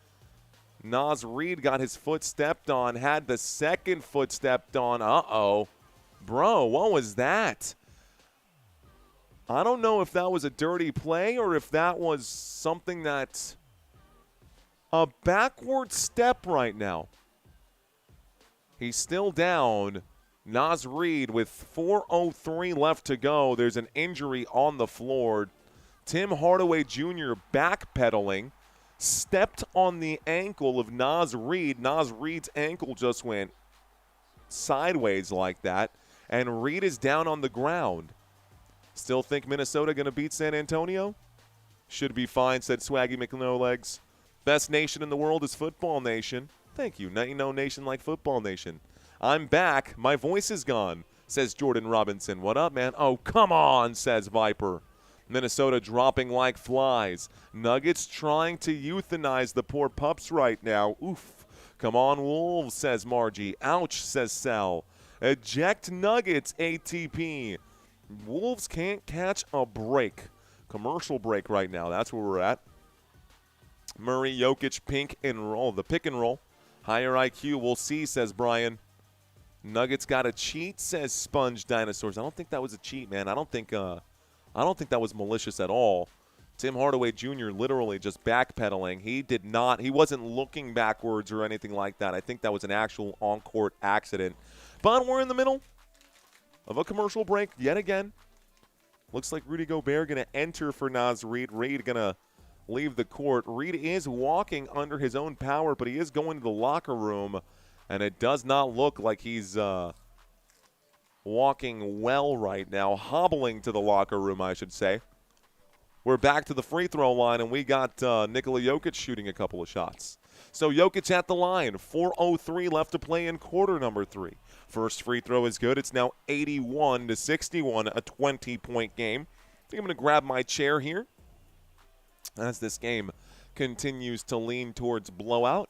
Naz Reid got his foot stepped on, had the second foot stepped on. Uh-oh. Bro, what was that? I don't know if that was a dirty play or if that was something that's a backward step right now. He's still down. Naz Reid with 4:03 left to go. There's an injury on the floor. Tim Hardaway Jr. backpedaling, stepped on the ankle of Naz Reid. Naz Reid's ankle just went sideways like that, and Reid is down on the ground. Still think Minnesota going to beat San Antonio? Should be fine, said Swaggy McNolegs. Best nation in the world is Football Nation. Thank you. Now you know nation like Football Nation. I'm back. My voice is gone, says Jordan Robinson. What up, man? Oh, come on, says Viper. Minnesota dropping like flies. Nuggets trying to euthanize the poor pups right now. Oof. Come on, Wolves, says Margie. Ouch, says Sal. Eject Nuggets, ATP. Wolves can't catch a break. Commercial break right now. That's where we're at. Murray, Jokic, pick and roll. The pick and roll. Higher IQ, we'll see, says Brian. Nuggets got a cheat, says Sponge Dinosaurs. I don't think that was a cheat, man. I don't think that was malicious at all. Tim Hardaway Jr. literally just backpedaling. He wasn't looking backwards or anything like that. I think that was an actual on-court accident. But we're in the middle of a commercial break yet again. Looks like Rudy Gobert going to enter for Naz Reid. Reid going to leave the court. Reid is walking under his own power, but he is going to the locker room, and it does not look like he's walking well right now. Hobbling to the locker room, I should say. We're back to the free throw line, and we got Nikola Jokic shooting a couple of shots. So Jokic at the line, 4:03 left to play in quarter number 3. First free throw is good. It's now 81-61, a 20-point game. I think I'm going to grab my chair here as this game continues to lean towards blowout.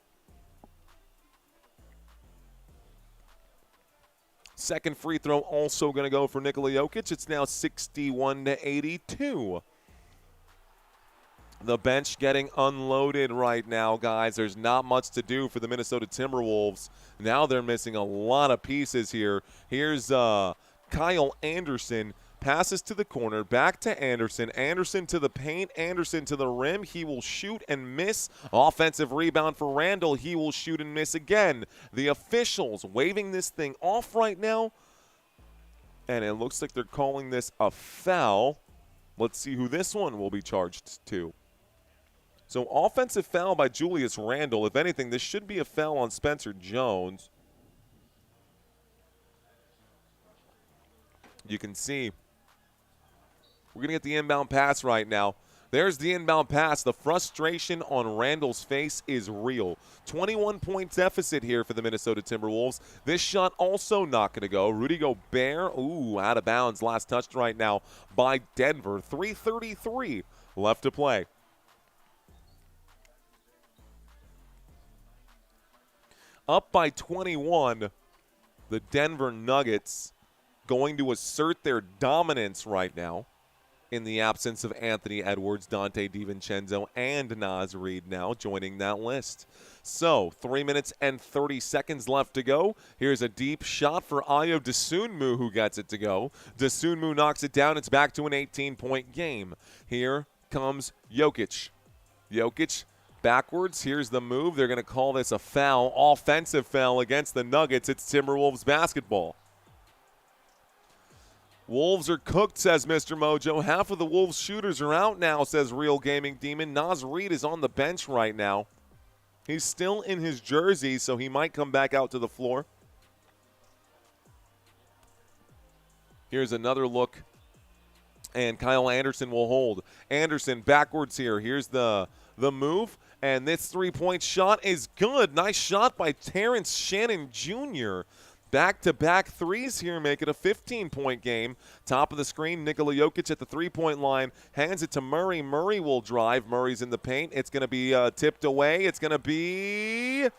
Second free throw also going to go for Nikola Jokic. It's now 61-82. The bench getting unloaded right now, guys. There's not much to do for the Minnesota Timberwolves. Now they're missing a lot of pieces here. Here's Kyle Anderson. Passes to the corner, back to Anderson. Anderson to the paint, Anderson to the rim. He will shoot and miss. Offensive rebound for Randall. He will shoot and miss again. The officials waving this thing off right now. And it looks like they're calling this a foul. Let's see who this one will be charged to. So offensive foul by Julius Randle. If anything, this should be a foul on Spencer Jones. You can see we're going to get the inbound pass right now. There's the inbound pass. The frustration on Randall's face is real. 21-point deficit here for the Minnesota Timberwolves. This shot also not going to go. Rudy Gobert, out of bounds. Last touched right now by Denver. 3:33 left to play. Up by 21, the Denver Nuggets going to assert their dominance right now in the absence of Anthony Edwards, Dante DiVincenzo, and Naz Reid now joining that list. So 3 minutes and 30 seconds left to go. Here's a deep shot for Ayo Dosunmu, who gets it to go. Dosunmu knocks it down. It's back to an 18-point game. Here comes Jokic. Jokic backwards. Here's the move. They're going to call this a foul, offensive foul against the Nuggets. It's Timberwolves basketball. Wolves are cooked, says Mr. Mojo. Half of the Wolves shooters are out now, says Real Gaming Demon. Naz Reid is on the bench right now. He's still in his jersey, so he might come back out to the floor. Here's another look, and Kyle Anderson will hold. Anderson backwards here. Here's the move, and this three-point shot is good. Nice shot by Terrence Shannon Jr. Back-to-back threes here make it a 15-point game. Top of the screen, Nikola Jokic at the three-point line. Hands it to Murray. Murray will drive. Murray's in the paint. It's going to be tipped away. It's going to be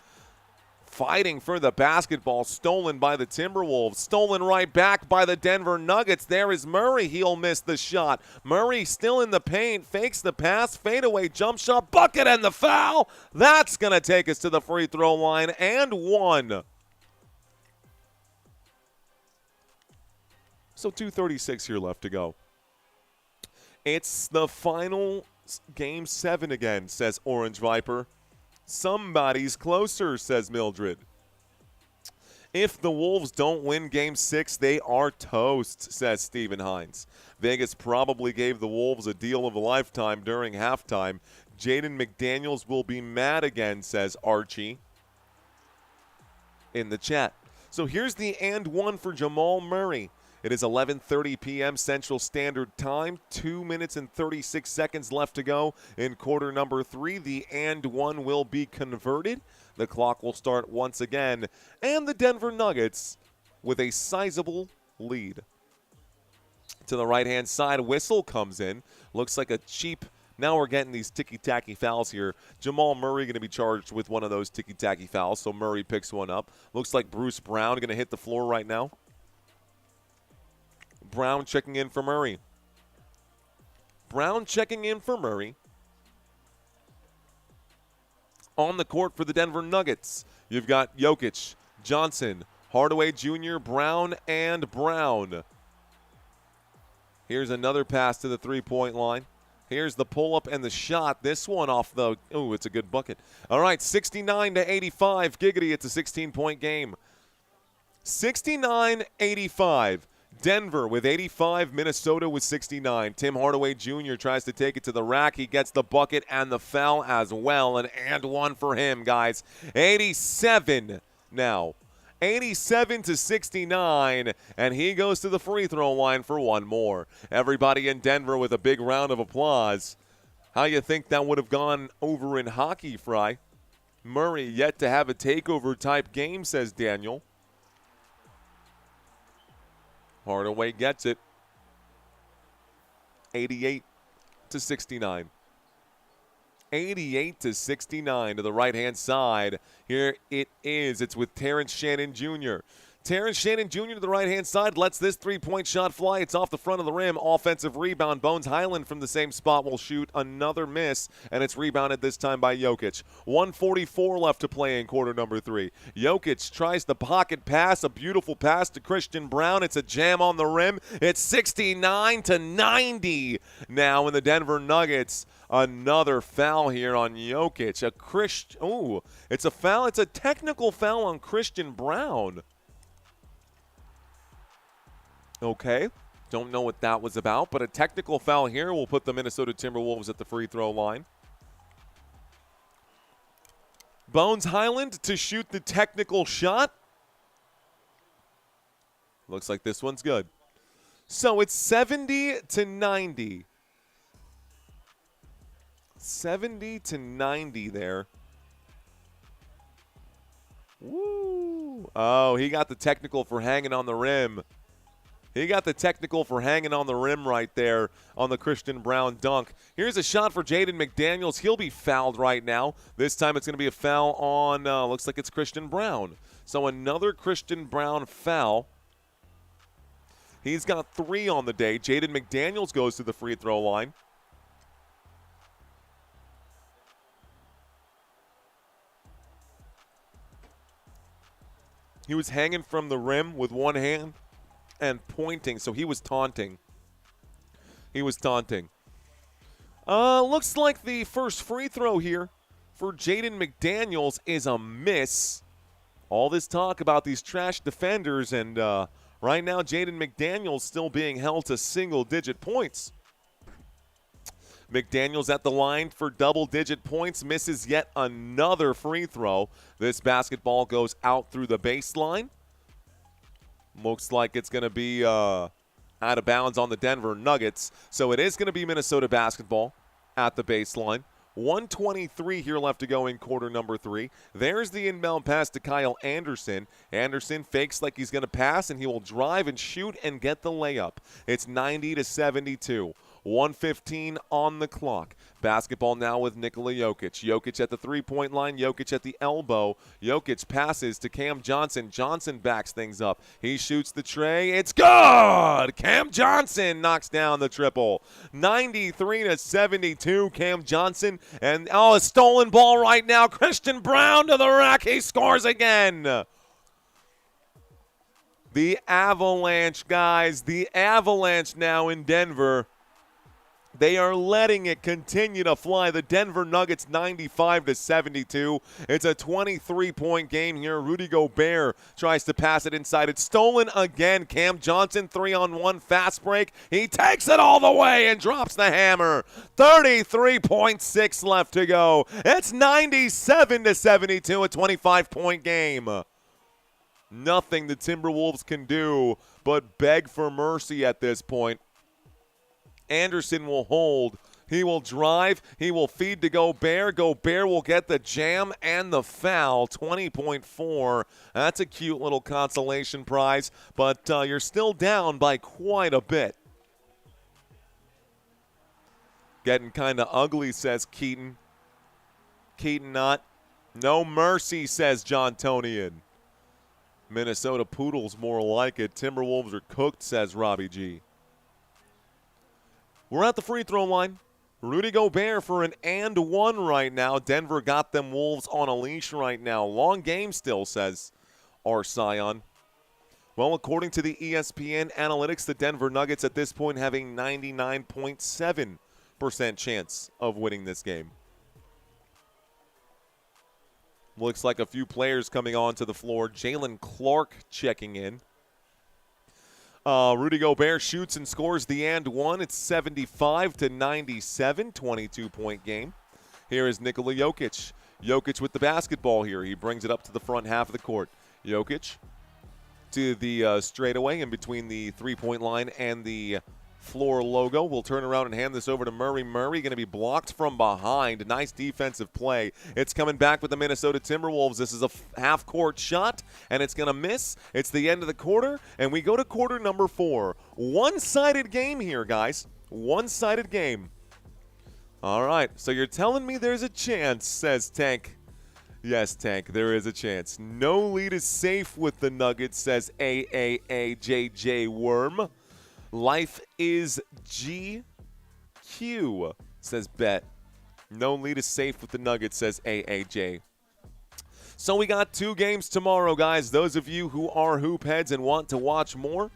fighting for the basketball, stolen by the Timberwolves, stolen right back by the Denver Nuggets. There is Murray. He'll miss the shot. Murray still in the paint, fakes the pass, fadeaway jump shot, bucket, and the foul. That's going to take us to the free throw line and one. So 2:36 here left to go. It's the final Game 7 again, says Orange Viper. Somebody's closer, says Mildred. If the Wolves don't win Game 6, they are toast, says Stephen Hines. Vegas probably gave the Wolves a deal of a lifetime during halftime. Jaden McDaniels will be mad again, says Archie in the chat. So here's the and one for Jamal Murray. It is 11:30 p.m. Central Standard Time. 2 minutes and 36 seconds left to go in quarter number 3. The and one will be converted. The clock will start once again. And the Denver Nuggets with a sizable lead. To the right-hand side, whistle comes in. Looks like a cheap. Now we're getting these ticky-tacky fouls here. Jamal Murray going to be charged with one of those ticky-tacky fouls, so Murray picks one up. Looks like Bruce Brown going to hit the floor right now. Brown checking in for Murray. Brown checking in for Murray. On the court for the Denver Nuggets, you've got Jokic, Johnson, Hardaway Jr., Brown, and Brown. Here's another pass to the three-point line. Here's the pull-up and the shot. This one off the – oh, it's a good bucket. All right, 69-85. Giggity, it's a 16-point game. 69-85. Denver with 85, Minnesota with 69. Tim Hardaway Jr. tries to take it to the rack. He gets the bucket and the foul as well. And one for him, guys. 87 now. 87-69, and he goes to the free throw line for one more. Everybody in Denver with a big round of applause. How you think that would have gone over in hockey, Fry? Murray yet to have a takeover-type game, says Daniel. Hardaway gets it. 88-69. 88-69 to the right-hand side. Here it is. It's with Terrence Shannon Jr. Terrence Shannon Jr. to the right-hand side lets this three-point shot fly. It's off the front of the rim. Offensive rebound. Bones Highland from the same spot will shoot another miss, and it's rebounded this time by Jokic. 1:44 left to play in quarter number 3. Jokic tries the pocket pass, a beautiful pass to Christian Brown. It's a jam on the rim. It's 69-90 now in the Denver Nuggets. Another foul here on Jokic. It's a foul. It's a technical foul on Christian Brown. Okay, don't know what that was about, but a technical foul here will put the Minnesota Timberwolves at the free throw line. Bones Highland to shoot the technical shot. Looks like this one's good. So it's 70-90. 70-90 there. Woo. Oh, he got the technical for hanging on the rim. He got the technical for hanging on the rim right there on the Christian Brown dunk. Here's a shot for Jaden McDaniels. He'll be fouled right now. This time it's going to be a foul on, looks like it's Christian Brown. So another Christian Brown foul. He's got 3 on the day. Jaden McDaniels goes to the free throw line. He was hanging from the rim with one hand and pointing, so he was taunting. Looks like the first free throw here for Jaden McDaniels is a miss. All this talk about these trash defenders, and right now Jaden McDaniels still being held to single-digit points. McDaniels at the line for double-digit points, misses yet another free throw. This basketball goes out through the baseline. Looks like it's going to be out of bounds on the Denver Nuggets. So it is going to be Minnesota basketball at the baseline. 1:23 here left to go in quarter number 3. There's the inbound pass to Kyle Anderson. Anderson fakes like he's going to pass, and he will drive and shoot and get the layup. It's 90-72. 1:15 on the clock. Basketball now with Nikola Jokic. Jokic at the three-point line. Jokic at the elbow. Jokic passes to Cam Johnson. Johnson backs things up. He shoots the tray. It's good! Cam Johnson knocks down the triple. 93-72, Cam Johnson. And, a stolen ball right now. Christian Brown to the rack. He scores again. The Avalanche, guys. The Avalanche now in Denver. They are letting it continue to fly. The Denver Nuggets 95-72. It's a 23-point game here. Rudy Gobert tries to pass it inside. It's stolen again. Cam Johnson, 3-on-1 fast break. He takes it all the way and drops the hammer. 33.6 left to go. It's 97-72, a 25-point game. Nothing the Timberwolves can do but beg for mercy at this point. Anderson will hold. He will drive. He will feed to Gobert. Gobert will get the jam and the foul. 20.4. That's a cute little consolation prize, but you're still down by quite a bit. Getting kind of ugly, says Keaton. Keaton not. No mercy, says John Tonian. Minnesota Poodles more like it. Timberwolves are cooked, says Robbie G. We're at the free throw line. Rudy Gobert for an and one right now. Denver got them Wolves on a leash right now. Long game still, says our Scion. Well, according to the ESPN analytics, the Denver Nuggets at this point have a 99.7% chance of winning this game. Looks like a few players coming onto the floor. Jalen Clark checking in. Rudy Gobert shoots and scores the and one. It's 75-97, 22-point game. Here is Nikola Jokic. Jokic with the basketball here. He brings it up to the front half of the court. Jokic to the straightaway in between the three-point line and the floor logo. We'll turn around and hand this over to Murray. Murray going to be blocked from behind. Nice defensive play. It's coming back with the Minnesota Timberwolves. This is a half-court shot, and it's going to miss. It's the end of the quarter, and we go to quarter number 4. One-sided game here, guys. One-sided game. All right, so you're telling me there's a chance, says Tank. Yes, Tank, there is a chance. No lead is safe with the Nuggets, says AAAJJ Worm. Life is GQ, says Bet. No lead is safe with the Nuggets, says AAJ. So we got 2 games tomorrow, guys. Those of you who are hoop heads and want to watch more,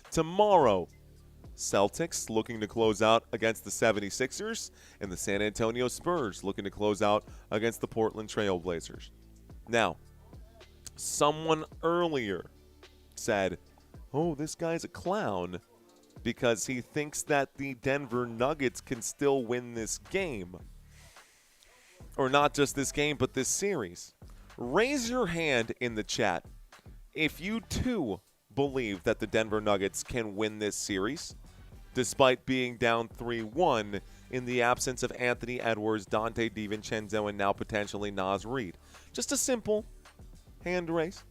tomorrow, Celtics looking to close out against the 76ers, and the San Antonio Spurs looking to close out against the Portland Trail Blazers. Now, someone earlier said, oh, this guy's a clown because he thinks that the Denver Nuggets can still win this game. Or not just this game, but this series. Raise your hand in the chat if you too believe that the Denver Nuggets can win this series despite being down 3-1 in the absence of Anthony Edwards, Dante DiVincenzo, and now potentially Naz Reid. Just a simple hand raise.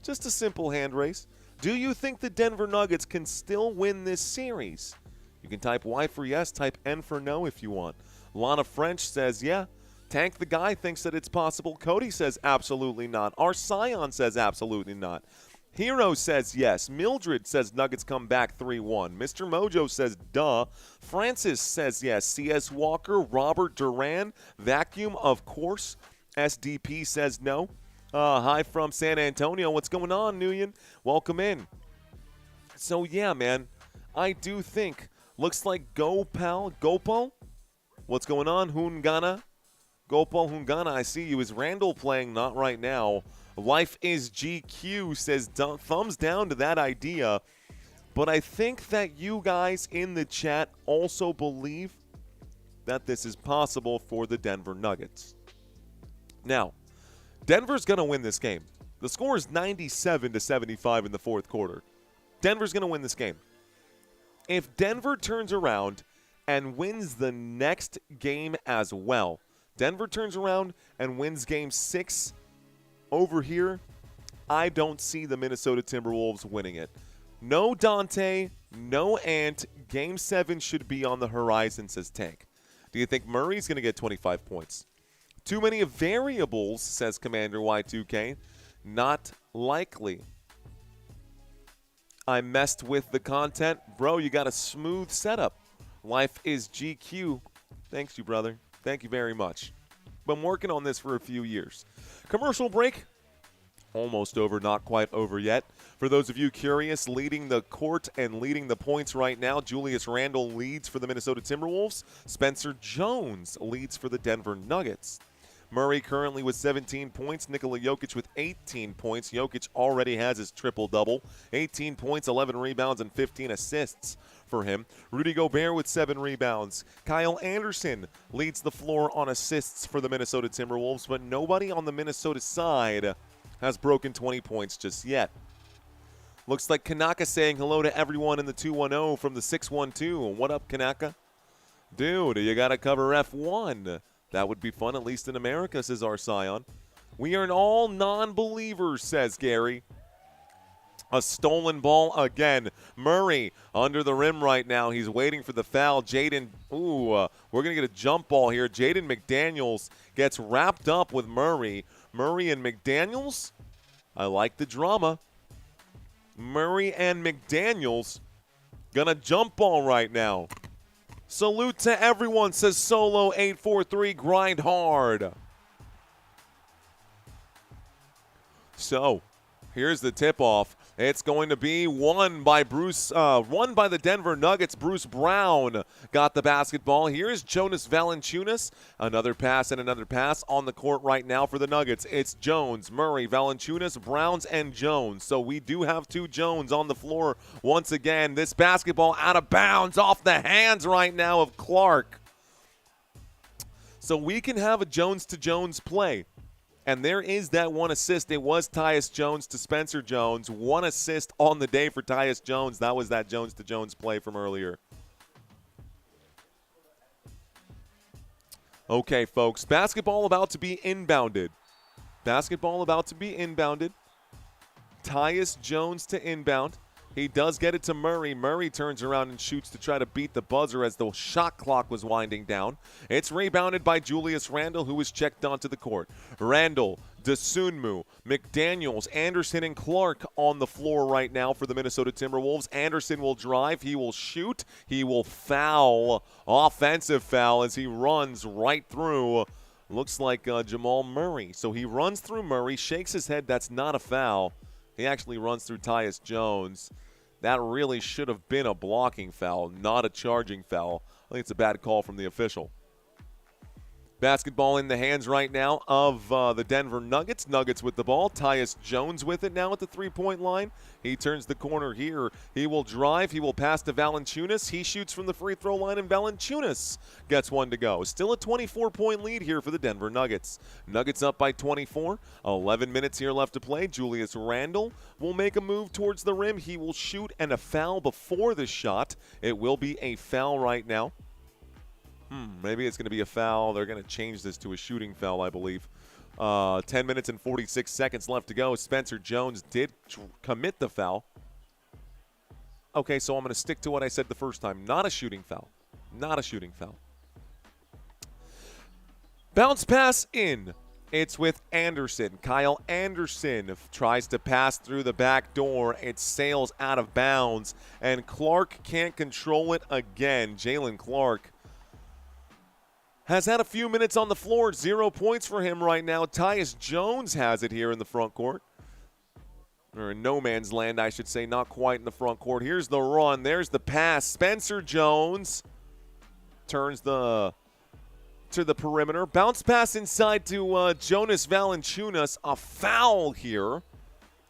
Just a simple hand raise. Do you think the Denver Nuggets can still win this series? You can type Y for yes, type N for no if you want. Lana French says, yeah. Tank the Guy thinks that it's possible. Cody says absolutely not. Our Scion says absolutely not. Hero says yes. Mildred says Nuggets come back 3-1. Mr. Mojo says duh. Francis says yes. C.S. Walker, Robert Duran, Vacuum, of course. SDP says no. Hi from San Antonio. What's going on, Nguyen? Welcome in. So, yeah, man, I do think, looks like Gopal? What's going on, Hungana? Gopal Hungana, I see you. Is Randall playing? Not right now. Life is GQ says thumbs down to that idea. But I think that you guys in the chat also believe that this is possible for the Denver Nuggets. Now, Denver's going to win this game. The score is 97-75 in the fourth quarter. Denver's going to win this game. If Denver turns around and wins the next game as well, Denver turns around and wins game 6 over here, I don't see the Minnesota Timberwolves winning it. No Dante, no Ant. Game 7 should be on the horizon, says Tank. Do you think Murray's going to get 25 points? Too many variables, says Commander Y2K. Not likely. I messed with the content. Bro, you got a smooth setup. Life is GQ. Thanks you, brother. Thank you very much. Been working on this for a few years. Commercial break. Almost over, not quite over yet. For those of you curious, leading the court and leading the points right now, Julius Randle leads for the Minnesota Timberwolves. Spencer Jones leads for the Denver Nuggets. Murray currently with 17 points. Nikola Jokic with 18 points. Jokic already has his triple-double. 18 points, 11 rebounds, and 15 assists for him. Rudy Gobert with 7 rebounds. Kyle Anderson leads the floor on assists for the Minnesota Timberwolves, but nobody on the Minnesota side has broken 20 points just yet. Looks like Kanaka saying hello to everyone in the 210 from the 612. What up, Kanaka? Dude, you got to cover F1. That would be fun, at least in America, says our Scion. We are all non-believers, says Gary. A stolen ball again. Murray under the rim right now. He's waiting for the foul. Jaden, we're going to get a jump ball here. Jaden McDaniels gets wrapped up with Murray. Murray and McDaniels, I like the drama. Murray and McDaniels gonna jump ball right now. Salute to everyone, says Solo843. Grind hard. So, here's the tip-off. It's going to be won by the Denver Nuggets. Bruce Brown got the basketball. Here's Jonas Valanciunas. Another pass and another pass on the court right now for the Nuggets. It's Jones, Murray, Valanciunas, Browns, and Jones. So we do have 2 Jones on the floor once again. This basketball out of bounds off the hands right now of Clark. So we can have a Jones to Jones play. And there is that 1 assist. It was Tyus Jones to Spencer Jones. 1 assist on the day for Tyus Jones. That was that Jones to Jones play from earlier. Okay, folks. Basketball about to be inbounded. Basketball about to be inbounded. Tyus Jones to inbound. He does get it to Murray. Murray turns around and shoots to try to beat the buzzer as the shot clock was winding down. It's rebounded by Julius Randle, who was checked onto the court. Randle, Dosunmu, McDaniels, Anderson, and Clark on the floor right now for the Minnesota Timberwolves. Anderson will drive. He will shoot. He will foul. Offensive foul as he runs right through. Looks like Jamal Murray. So he runs through Murray, shakes his head. That's not a foul. He actually runs through Tyus Jones. That really should have been a blocking foul, not a charging foul. I think it's a bad call from the official. Basketball in the hands right now of the Denver Nuggets. Nuggets with the ball. Tyus Jones with it now at the three-point line. He turns the corner here. He will drive. He will pass to Valanciunas. He shoots from the free throw line, and Valanciunas gets 1 to go. Still a 24-point lead here for the Denver Nuggets. Nuggets up by 24. 11 minutes here left to play. Julius Randle will make a move towards the rim. He will shoot, and a foul before the shot. It will be a foul right now. Maybe it's going to be a foul. They're going to change this to a shooting foul, I believe. 10 minutes and 46 seconds left to go. Spencer Jones did commit the foul. Okay, so I'm going to stick to what I said the first time. Not a shooting foul. Not a shooting foul. Bounce pass in. It's with Anderson. Kyle Anderson tries to pass through the back door. It sails out of bounds, and Clark can't control it again. Jalen Clark has had a few minutes on the floor. 0 points for him right now. Tyus Jones has it here in the front court. Or in no man's land, I should say. Not quite in the front court. Here's the run. There's the pass. Spencer Jones turns to the perimeter. Bounce pass inside to Jonas Valanciunas. A foul here.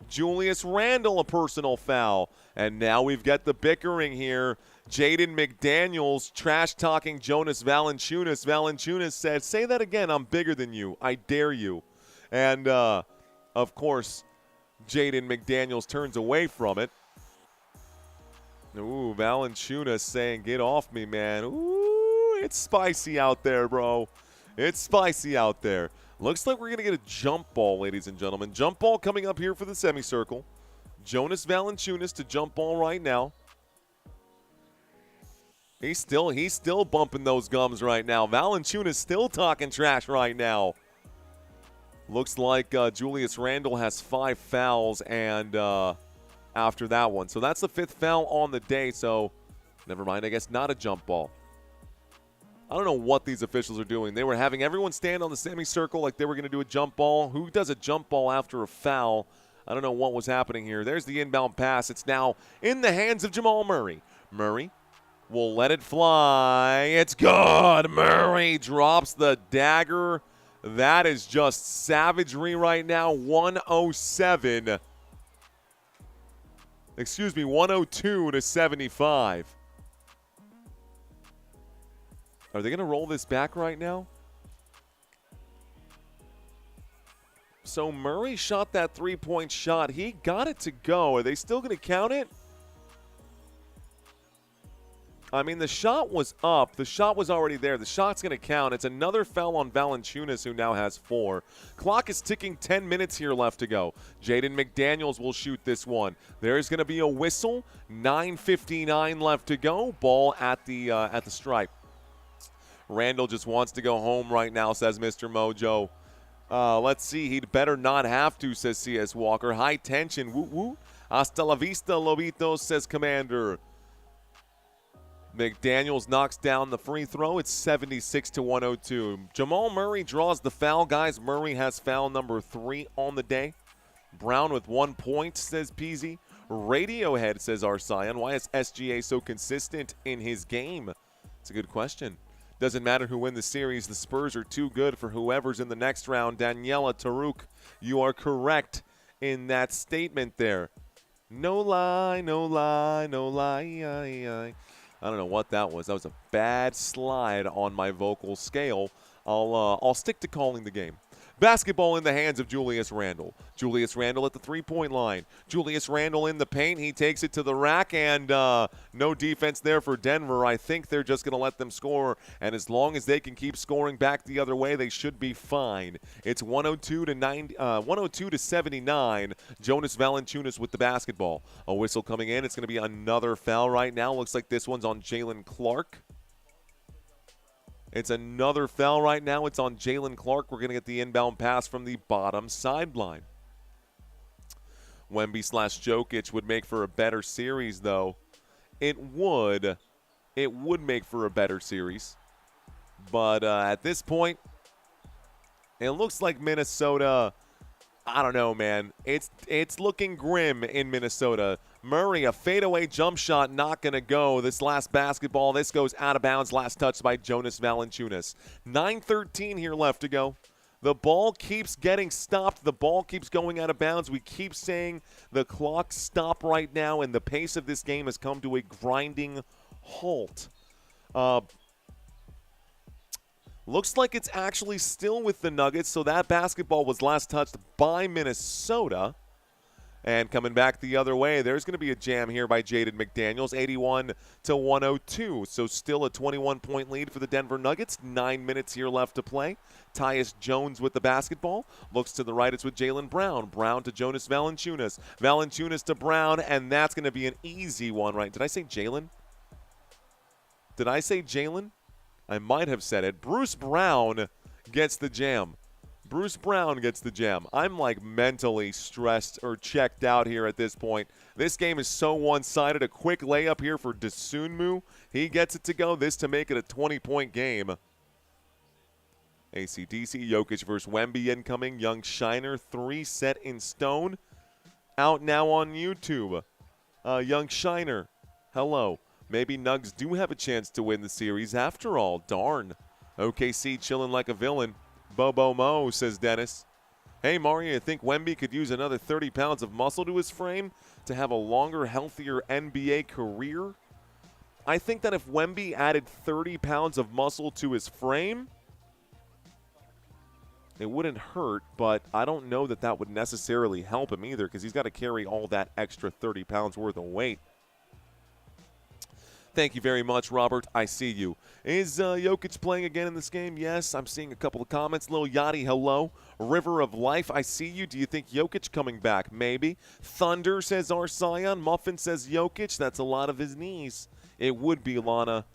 Julius Randle, a personal foul. And now we've got the bickering here. Jaden McDaniels trash-talking Jonas Valanciunas. Valanciunas said, "Say that again, I'm bigger than you. I dare you." And, of course, Jaden McDaniels turns away from it. Ooh, Valanciunas saying, "Get off me, man." Ooh, it's spicy out there, bro. It's spicy out there. Looks like we're going to get a jump ball, ladies and gentlemen. Jump ball coming up here for the semicircle. Jonas Valanciunas to jump ball right now. He's still bumping those gums right now. Valanciunas still talking trash right now. Looks like Julius Randle has 5 fouls and after that one. So that's the 5th foul on the day. So never mind, I guess not a jump ball. I don't know what these officials are doing. They were having everyone stand on the semicircle like they were going to do a jump ball. Who does a jump ball after a foul? I don't know what was happening here. There's the inbound pass. It's now in the hands of Jamal Murray. Murray will let it fly. It's good. Murray drops the dagger. That is just savagery right now. 102 to 75. Are they going to roll this back right now? So Murray shot that 3-point shot. He got it to go. Are they still going to count it? I mean, the shot was up. The shot was already there. The shot's going to count. It's another foul on Valanciunas, who now has 4. Clock is ticking. 10 minutes here left to go. Jaden McDaniels will shoot this one. There's going to be a whistle. 9:59 left to go. Ball at the stripe. Randall just wants to go home right now, says Mr. Mojo. Let's see. He'd better not have to, says C.S. Walker. High tension. Woo-woo. Hasta la vista, Lobitos, says Commander. McDaniels knocks down the free throw. It's 76 to 102. Jamal Murray draws the foul, guys. Murray has foul number 3 on the day. Brown with 1 point, says Peasy. Radiohead, says Arsayan. Why is SGA so consistent in his game? It's a good question. Doesn't matter who wins the series. The Spurs are too good for whoever's in the next round. Daniela Taruk, you are correct in that statement there. No lie, no lie, no lie. I don't know what that was. That was a bad slide on my vocal scale. I'll stick to calling the game. Basketball in the hands of Julius Randle. Julius Randle at the 3-point line. Julius Randle in the paint. He takes it to the rack, and no defense there for Denver. I think they're just going to let them score, and as long as they can keep scoring back the other way, they should be fine. It's 102 to 79. Jonas Valanciunas with the basketball. A whistle coming in. It's going to be another foul right now. Looks like this one's on Jalen Clark. It's another foul right now. It's on Jalen Clark. We're going to get the inbound pass from the bottom sideline. Wemby/Jokic would make for a better series, though. It would. It would make for a better series. But at this point, it looks like Minnesota, I don't know, man. It's looking grim in Minnesota. Murray, a fadeaway jump shot, not going to go. This last basketball, this goes out of bounds. Last touch by Jonas Valanciunas. 9:13 here left to go. The ball keeps getting stopped. The ball keeps going out of bounds. We keep saying the clock stop right now, and the pace of this game has come to a grinding halt. Looks like it's actually still with the Nuggets, so that basketball was last touched by Minnesota. And coming back the other way, there's going to be a jam here by Jaden McDaniels, 81 to 102. So still a 21-point lead for the Denver Nuggets. 9 minutes here left to play. Tyus Jones with the basketball. Looks to the right, it's with Jaylen Brown. Brown to Jonas Valanciunas. Valanciunas to Brown, and that's going to be an easy one, right? Did I say Jalen? Did I say Jalen? I might have said it. Bruce Brown gets the jam. Bruce Brown gets the jam. I'm like mentally stressed or checked out here at this point. This game is so one-sided. A quick layup here for Dosunmu. He gets it to go. This to make it a 20-point game. AC/DC, Jokic versus Wemby incoming. Young Shiner, 3 set in stone. Out now on YouTube. Young Shiner, hello. Maybe Nugs do have a chance to win the series after all. Darn. OKC chilling like a villain. Bobo Mo, says Dennis. Hey, Mario, I think Wemby could use another 30 pounds of muscle to his frame to have a longer, healthier NBA career. I think that if Wemby added 30 pounds of muscle to his frame, it wouldn't hurt, but I don't know that that would necessarily help him either because he's got to carry all that extra 30 pounds worth of weight. Thank you very much, Robert. I see you. Is Jokic playing again in this game? Yes, I'm seeing a couple of comments. Lil Yachty, hello. River of Life, I see you. Do you think Jokic coming back? Maybe. Thunder says Arsion. Muffin says Jokic. That's a lot of his knees. It would be, Lana.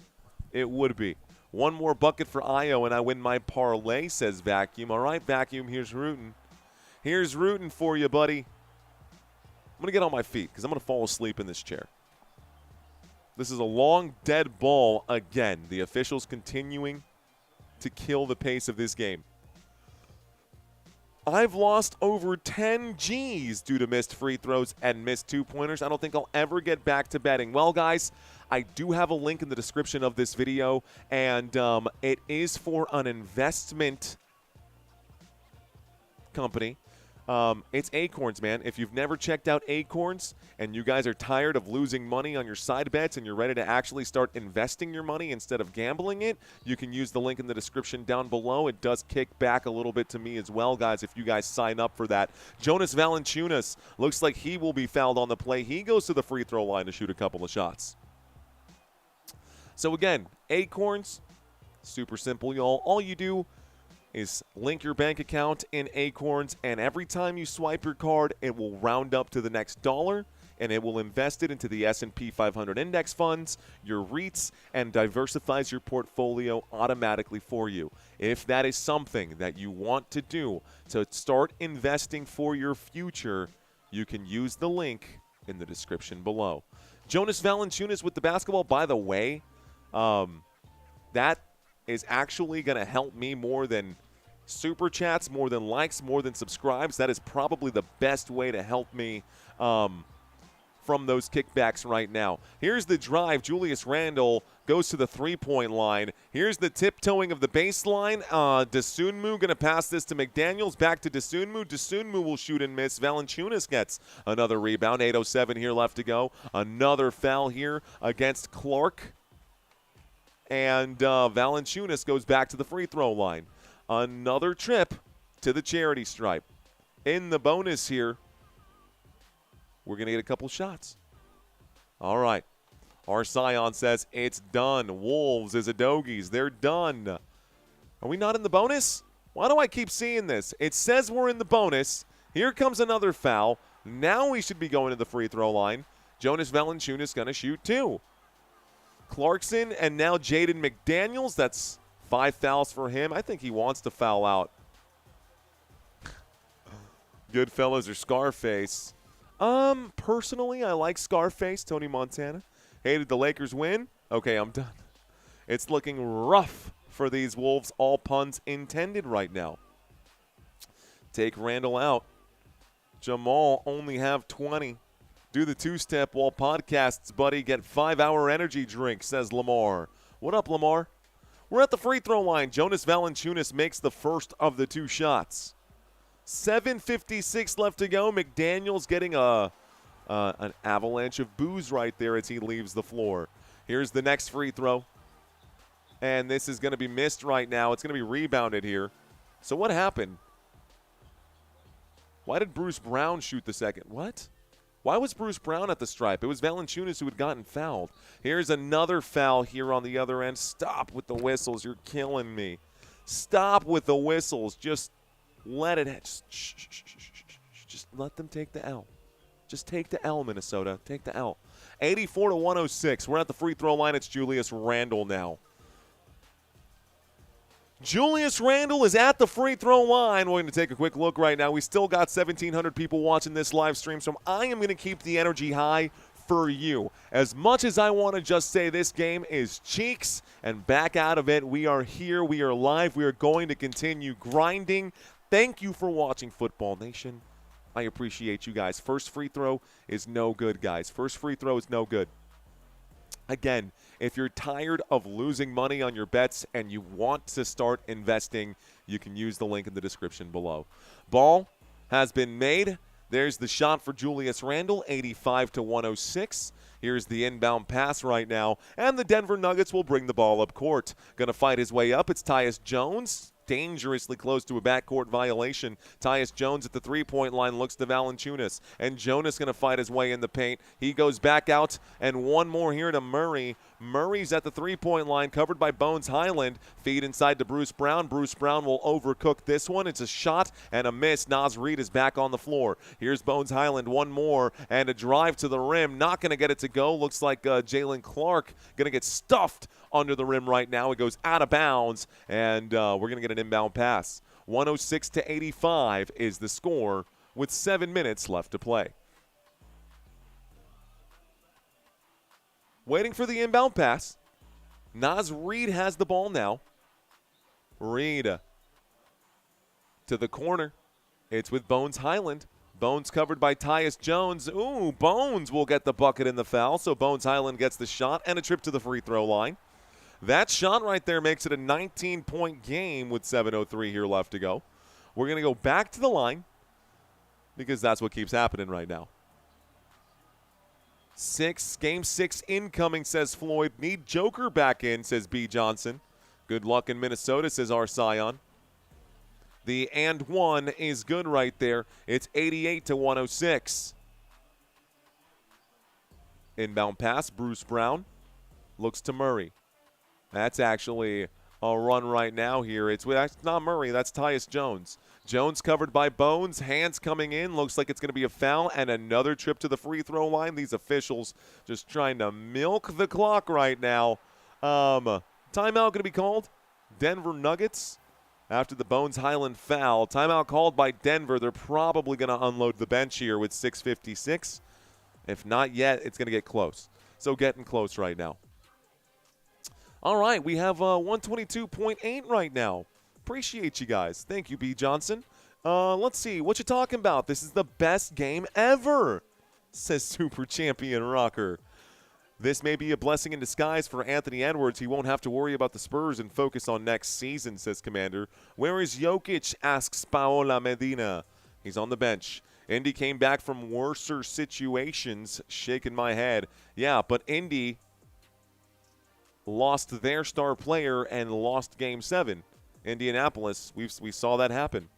It would be. One more bucket for Ayo, and I win my parlay, says Vacuum. All right, Vacuum, here's rooting. Here's rooting for you, buddy. I'm going to get on my feet because I'm going to fall asleep in this chair. This is a long, dead ball again. The officials continuing to kill the pace of this game. I've lost over 10 G's due to missed free throws and missed two-pointers. I don't think I'll ever get back to betting. Well, guys, I do have a link in the description of this video, and it is for an investment company. It's Acorns, man. If you've never checked out Acorns and you guys are tired of losing money on your side bets and you're ready to actually start investing your money instead of gambling it, you can use the link in the description down below. It does kick back a little bit to me as well, guys, if you guys sign up for that. Jonas Valanciunas looks like he will be fouled on the play. He goes to the free throw line to shoot a couple of shots. So, again, Acorns, super simple, y'all. All you do is link your bank account in Acorns, and every time you swipe your card, it will round up to the next dollar, and it will invest it into the S&P 500 index funds, your REITs, and diversifies your portfolio automatically for you. If that is something that you want to do to start investing for your future, you can use the link in the description below. Jonas Valanciunas with the basketball, by the way, that is actually going to help me more than super chats, more than likes, more than subscribes. That is probably the best way to help me from those kickbacks right now. Here's the drive. Julius Randle goes to the three-point line. Here's the tiptoeing of the baseline. Dosunmu going to pass this to McDaniels. Back to Dosunmu. Dosunmu will shoot and miss. Valanciunas gets another rebound. 8:07 here left to go. Another foul here against Clark. And Valanciunas goes back to the free throw line. Another trip to the charity stripe. In the bonus here, we're going to get a couple shots. All right. Arsion says it's done. Wolves is a Dogies. They're done. Are we not in the bonus? Why do I keep seeing this? It says we're in the bonus. Here comes another foul. Now we should be going to the free throw line. Jonas Valanciunas going to shoot two. Clarkson and now Jaden McDaniels. That's 5 fouls for him. I think he wants to foul out. Goodfellas or Scarface? Personally, I like Scarface, Tony Montana. Hey, did the Lakers win? Okay, I'm done. It's looking rough for these Wolves, all puns intended right now. Take Randall out. Jamal only have 20. Do the two-step while podcasts, buddy. Get 5-hour energy drink, says Lamar. What up, Lamar? We're at the free throw line. Jonas Valanciunas makes the first of the two shots. 7:56 left to go. McDaniels getting an avalanche of booze right there as he leaves the floor. Here's the next free throw. And this is going to be missed right now. It's going to be rebounded here. So what happened? Why did Bruce Brown shoot the second? What? Why was Bruce Brown at the stripe? It was Valanciunas who had gotten fouled. Here's another foul here on the other end. Stop with the whistles. You're killing me. Stop with the whistles. Just let it. Just let them take the L. Just take the L, Minnesota. Take the L. 84-106. We're at the free throw line. It's Julius Randle now. Julius Randle is at the free throw line. We're going to take a quick look right now. We still got 1,700 people watching this live stream, so I am going to keep the energy high for you. As much as I want to just say this game is cheeks and back out of it, we are here. We are live. We are going to continue grinding. Thank you for watching, Football Nation. I appreciate you guys. First free throw is no good, guys. First free throw is no good. Again, if you're tired of losing money on your bets and you want to start investing, you can use the link in the description below. Ball has been made. There's the shot for Julius Randle, 85-106. Here's the inbound pass right now, and the Denver Nuggets will bring the ball up court. Going to fight his way up. It's Tyus Jones. dangerously close to a backcourt violation. Tyus Jones at the three-point line looks to Valanciunas, and Jonas going to fight his way in the paint. He goes back out, and one more here to Murray. Murray's at the three-point line, covered by Bones Highland. Feed inside to Bruce Brown. Bruce Brown will overcook this one. It's a shot and a miss. Naz Reid is back on the floor. Here's Bones Highland, one more, and a drive to the rim. Not going to get it to go. Looks like Jalen Clark going to get stuffed under the rim right now. It goes out of bounds, and we're going to get an inbound pass. 106-85 is the score with 7 minutes left to play. Waiting for the inbound pass. Naz Reid has the ball now. Reid to the corner. It's with Bones Highland. Bones covered by Tyus Jones. Ooh, Bones will get the bucket in the foul, so Bones Highland gets the shot and a trip to the free throw line. That shot right there makes it a 19-point game with 7:03 here left to go. We're going to go back to the line because that's what keeps happening right now. Game 6 incoming, says Floyd. Need Joker back in, says B. Johnson. Good luck in Minnesota, says R. Scion. The and one is good right there. It's 88-106. Inbound pass, Bruce Brown looks to Murray. That's actually a run right now here. It's not Murray, that's Tyus Jones. Jones covered by Bones, hands coming in, looks like it's going to be a foul, and another trip to the free throw line. These officials just trying to milk the clock right now. Timeout going to be called. Denver Nuggets after the Bones Highland foul. Timeout called by Denver. They're probably going to unload the bench here with 6:56. If not yet, it's going to get close. So getting close right now. All right, we have 122.8 right now. Appreciate you guys. Thank you, B. Johnson. Let's see. What you talking about? This is the best game ever, says Super Champion Rocker. This may be a blessing in disguise for Anthony Edwards. He won't have to worry about the Spurs and focus on next season, says Commander. Where is Jokic, asks Paola Medina. He's on the bench. Indy came back from worser situations. Shaking my head. Yeah, but Indy lost their star player and lost Game 7. Indianapolis, we saw that happen.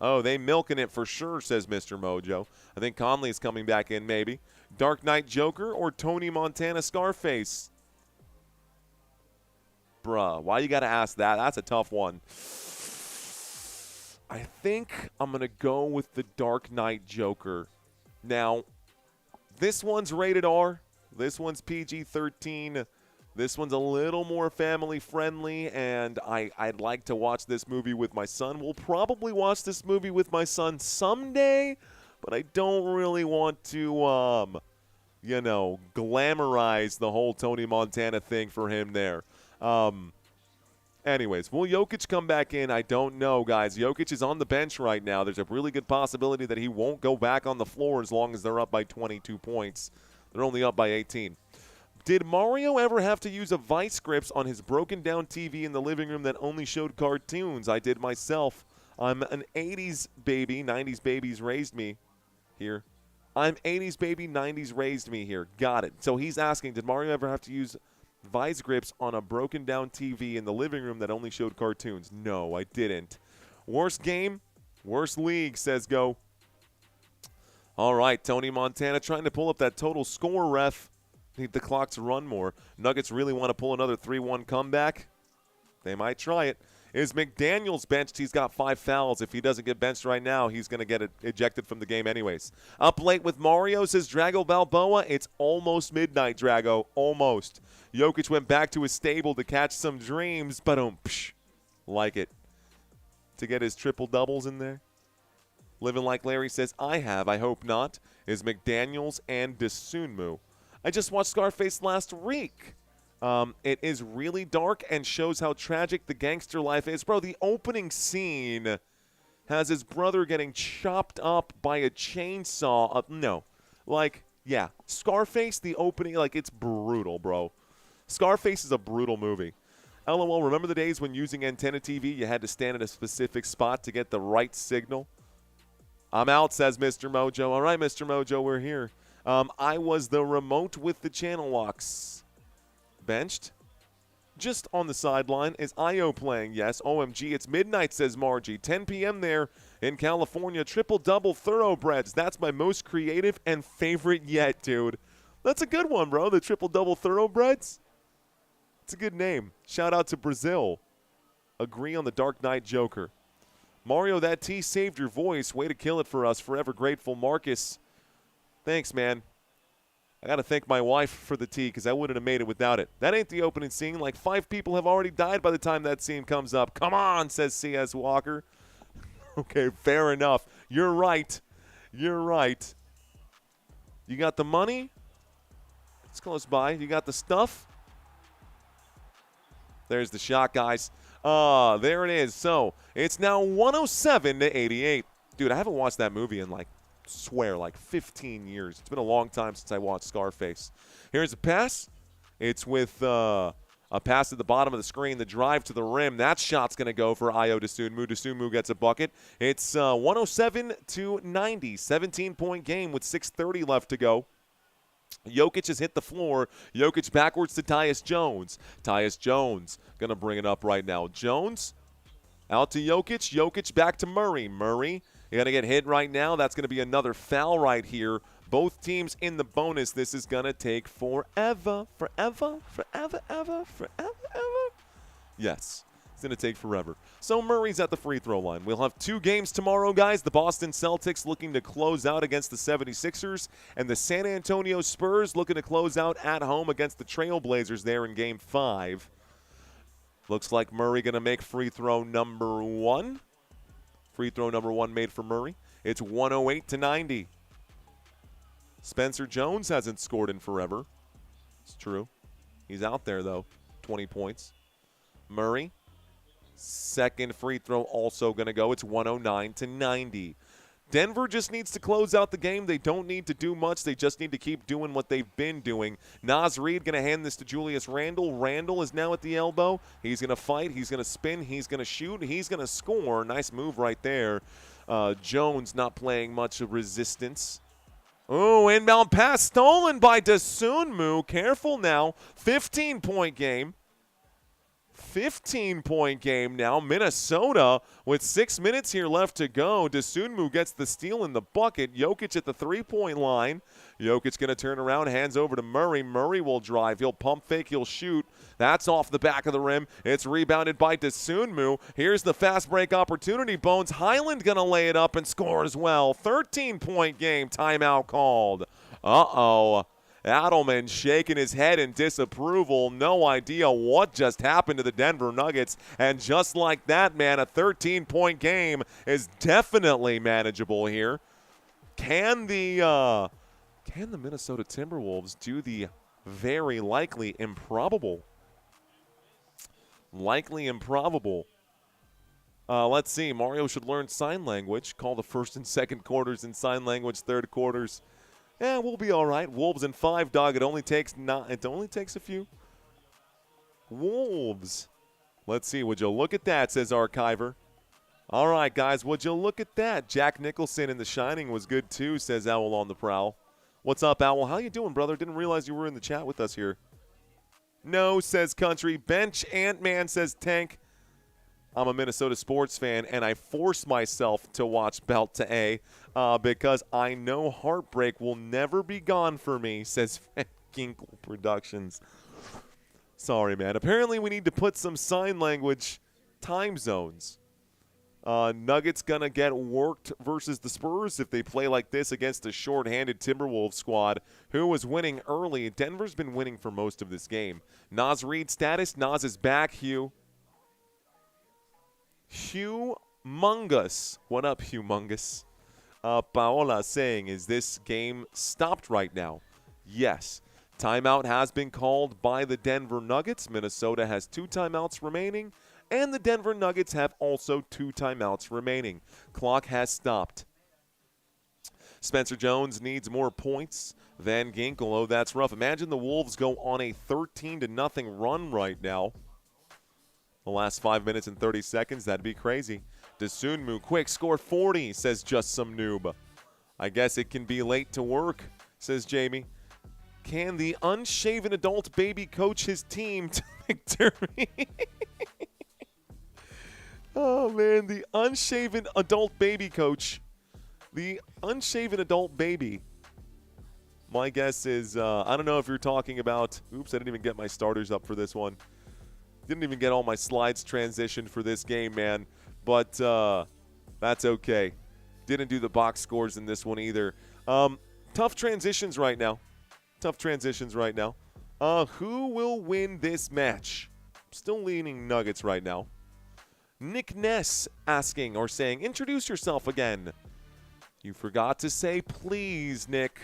Oh, they milking it for sure, says Mr. Mojo. I think Conley's coming back in maybe. Dark Knight Joker or Tony Montana Scarface? Bruh, why you got to ask that? That's a tough one. I think I'm going to go with the Dark Knight Joker. Now, this one's rated R. This one's PG-13. This one's a little more family-friendly, and I'd like to watch this movie with my son. We'll probably watch this movie with my son someday, but I don't really want to, glamorize the whole Tony Montana thing for him there. Anyways, will Jokic come back in? I don't know, guys. Jokic is on the bench right now. There's a really good possibility that he won't go back on the floor as long as they're up by 22 points. They're only up by 18. Did Mario ever have to use a vice grips on his broken-down TV in the living room that only showed cartoons? I did myself. I'm an 80s baby. 90s babies raised me here. I'm 80s baby. 90s raised me here. Got it. So he's asking, did Mario ever have to use vice grips on a broken-down TV in the living room that only showed cartoons? No, I didn't. Worst game? Worst league, says Go. All right, Tony Montana trying to pull up that total score, ref. Need the clock to run more. Nuggets really want to pull another 3-1 comeback. They might try it. Is McDaniels benched? He's got 5 fouls. If he doesn't get benched right now, he's going to get ejected from the game anyways. Up late with Mario, says Drago Balboa. It's almost midnight, Drago. Almost. Jokic went back to his stable to catch some dreams. Ba-dum, psh. Like it. To get his triple doubles in there. Living like Larry says, I have. I hope not. Is McDaniels and Dosunmu. I just watched Scarface last week. It is really dark and shows how tragic the gangster life is. Bro, the opening scene has his brother getting chopped up by a chainsaw. Yeah. Scarface, the opening, it's brutal, bro. Scarface is a brutal movie. LOL, remember the days when using antenna TV, you had to stand at a specific spot to get the right signal? I'm out, says Mr. Mojo. All right, Mr. Mojo, we're here. I was the remote with the channel locks. Benched? just on the sideline. Is Ayo playing? Yes. OMG, it's midnight, says Margie. 10 p.m. there in California. Triple-double thoroughbreds. That's my most creative and favorite yet, dude. That's a good one, bro. The triple-double thoroughbreds. It's a good name. Shout out to Brazil. Agree on the Dark Knight Joker. Mario, that tea saved your voice. Way to kill it for us. Forever grateful. Marcus, thanks, man. I got to thank my wife for the tea because I wouldn't have made it without it. That ain't the opening scene. Like 5 people have already died by the time that scene comes up. Come on, says C.S. Walker. Okay, fair enough. You're right. You're right. You got the money? It's close by. You got the stuff? There's the shot, guys. There it is. So it's now 107-88. Dude, I haven't watched that movie in like 15 years. It's been a long time since I watched Scarface. Here's a pass. It's with a pass at the bottom of the screen. The drive to the rim. That shot's going to go for Ayo Dosunmu. Dosunmu gets a bucket. It's 107-90. 17-point game with 6:30 left to go. Jokic has hit the floor. Jokic backwards to Tyus Jones. Tyus Jones going to bring it up right now. Jones out to Jokic. Jokic back to Murray. Murray, you got to get hit right now. That's going to be another foul right here. Both teams in the bonus. This is going to take forever. Forever. Yes. It's going to take forever. So Murray's at the free throw line. We'll have 2 games tomorrow, guys. The Boston Celtics looking to close out against the 76ers, and the San Antonio Spurs looking to close out at home against the Trailblazers there in Game 5. Looks like Murray going to make free throw number 1. Free throw number 1 made for Murray. It's 108-90. Spencer Jones hasn't scored in forever. It's true. He's out there, though. 20 points. Murray. Second free throw also going to go. It's 109-90. Denver just needs to close out the game. They don't need to do much. They just need to keep doing what they've been doing. Naz Reid going to hand this to Julius Randle. Randle is now at the elbow. He's going to fight. He's going to spin. He's going to shoot. He's going to score. Nice move right there. Jones not playing much of resistance. Oh, inbound pass stolen by Dosunmu. Careful now. 15-point game. 15-point game now. Minnesota with 6 minutes here left to go. Dosunmu gets the steal in the bucket. Jokic at the three-point line. Jokic going to turn around, hands over to Murray. Murray will drive. He'll pump fake. He'll shoot. That's off the back of the rim. It's rebounded by Dosunmu. Here's the fast break opportunity. Bones Highland going to lay it up and score as well. 13-point game. Timeout called. Uh-oh. Adelman shaking his head in disapproval. No idea what just happened to the Denver Nuggets. And just like that, man, a 13-point game is definitely manageable here. Can the Minnesota Timberwolves do the very likely improbable? Likely improbable. Let's see. Mario should learn sign language. Call the first and second quarters in sign language, third quarters. Yeah, we'll be all right. Wolves in 5, dog. It only takes a few. Wolves. Let's see. Would you look at that, says Archiver. All right, guys. Would you look at that? Jack Nicholson in The Shining was good, too, says Owl on the Prowl. What's up, Owl? How you doing, brother? Didn't realize you were in the chat with us here. No, says Country. Bench Ant-Man, says Tank. I'm a Minnesota sports fan, and I force myself to watch Belt to A because I know heartbreak will never be gone for me, says Van Ginkle Productions. Sorry, man. Apparently we need to put some sign language time zones. Nuggets going to get worked versus the Spurs if they play like this against a short-handed Timberwolves squad who was winning early. Denver's been winning for most of this game. Naz Reid status. Naz is back, Hugh. Humongous. What up, Humongous? Paola saying, is this game stopped right now? Yes. Timeout has been called by the Denver Nuggets. Minnesota has 2 timeouts remaining, and the Denver Nuggets have also 2 timeouts remaining. Clock has stopped. Spencer Jones needs more points than Ginkle. Oh, that's rough. Imagine the Wolves go on a 13-0 run right now. The last 5 minutes and 30 seconds, that'd be crazy. Dosunmu, quick, score 40, says Just Some Noob. I guess it can be late to work, says Jamie. Can the unshaven adult baby coach his team to victory. Oh, man, the unshaven adult baby coach. The unshaven adult baby. My guess is, I don't know if you're talking about, oops, I didn't even get my starters up for this one. Didn't even get all my slides transitioned for this game, man. But that's okay. Didn't do the box scores in this one either. Tough transitions right now. Who will win this match? Still leaning Nuggets right now. Nick Ness asking or saying, introduce yourself again. You forgot to say please, Nick.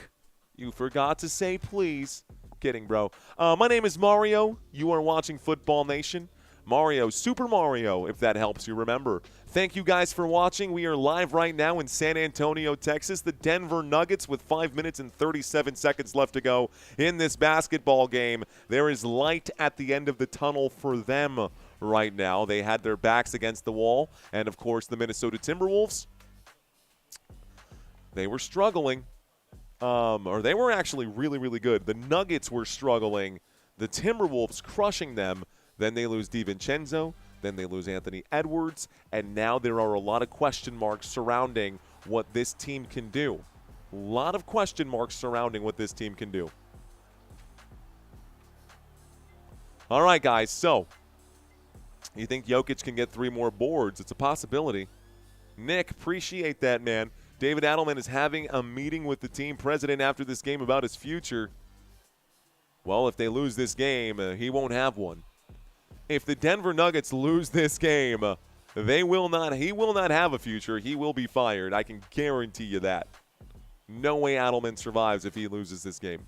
You forgot to say please. Kidding, bro. My name is Mario. You are watching Football Nation. Mario, Super Mario, if that helps you remember. Thank you guys for watching. We are live right now in San Antonio, Texas. The Denver Nuggets with 5 minutes and 37 seconds left to go in this basketball game. There is light at the end of the tunnel for them right now. They had their backs against the wall. And, of course, the Minnesota Timberwolves, they were struggling. Or they were actually really, really good. The Nuggets were struggling. The Timberwolves crushing them. Then they lose DiVincenzo. Then they lose Anthony Edwards. And now there are a lot of question marks surrounding what this team can do. A lot of question marks surrounding what this team can do. All right, guys. So, you think Jokic can get 3 more boards? It's a possibility. Nick, appreciate that, man. David Adelman is having a meeting with the team president after this game about his future. Well, if they lose this game, he won't have one. If the Denver Nuggets lose this game, he will not have a future. He will be fired. I can guarantee you that. No way Adelman survives if he loses this game.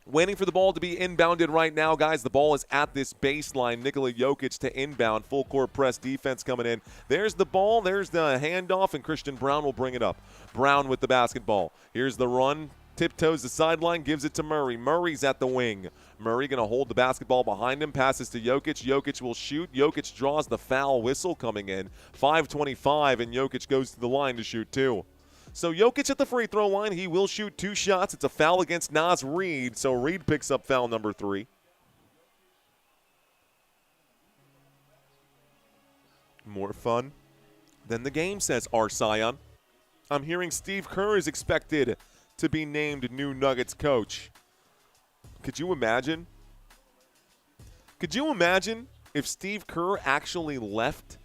Waiting for the ball to be inbounded right now, guys. The ball is at this baseline. Nikola Jokic to inbound. Full court press defense coming in. There's the ball. There's the handoff, and Christian Brown will bring it up. Brown with the basketball. Here's the run. Tiptoes the sideline, gives it to Murray. Murray's at the wing. Murray going to hold the basketball behind him. Passes to Jokic. Jokic will shoot. Jokic draws the foul whistle coming in. 5:25, and Jokic goes to the line to shoot 2. So Jokic at the free throw line. He will shoot 2 shots. It's a foul against Naz Reid. So Reid picks up foul number 3. More fun than the game, says Arsion. I'm hearing Steve Kerr is expected to be named new Nuggets coach. Could you imagine? Could you imagine if Steve Kerr actually left?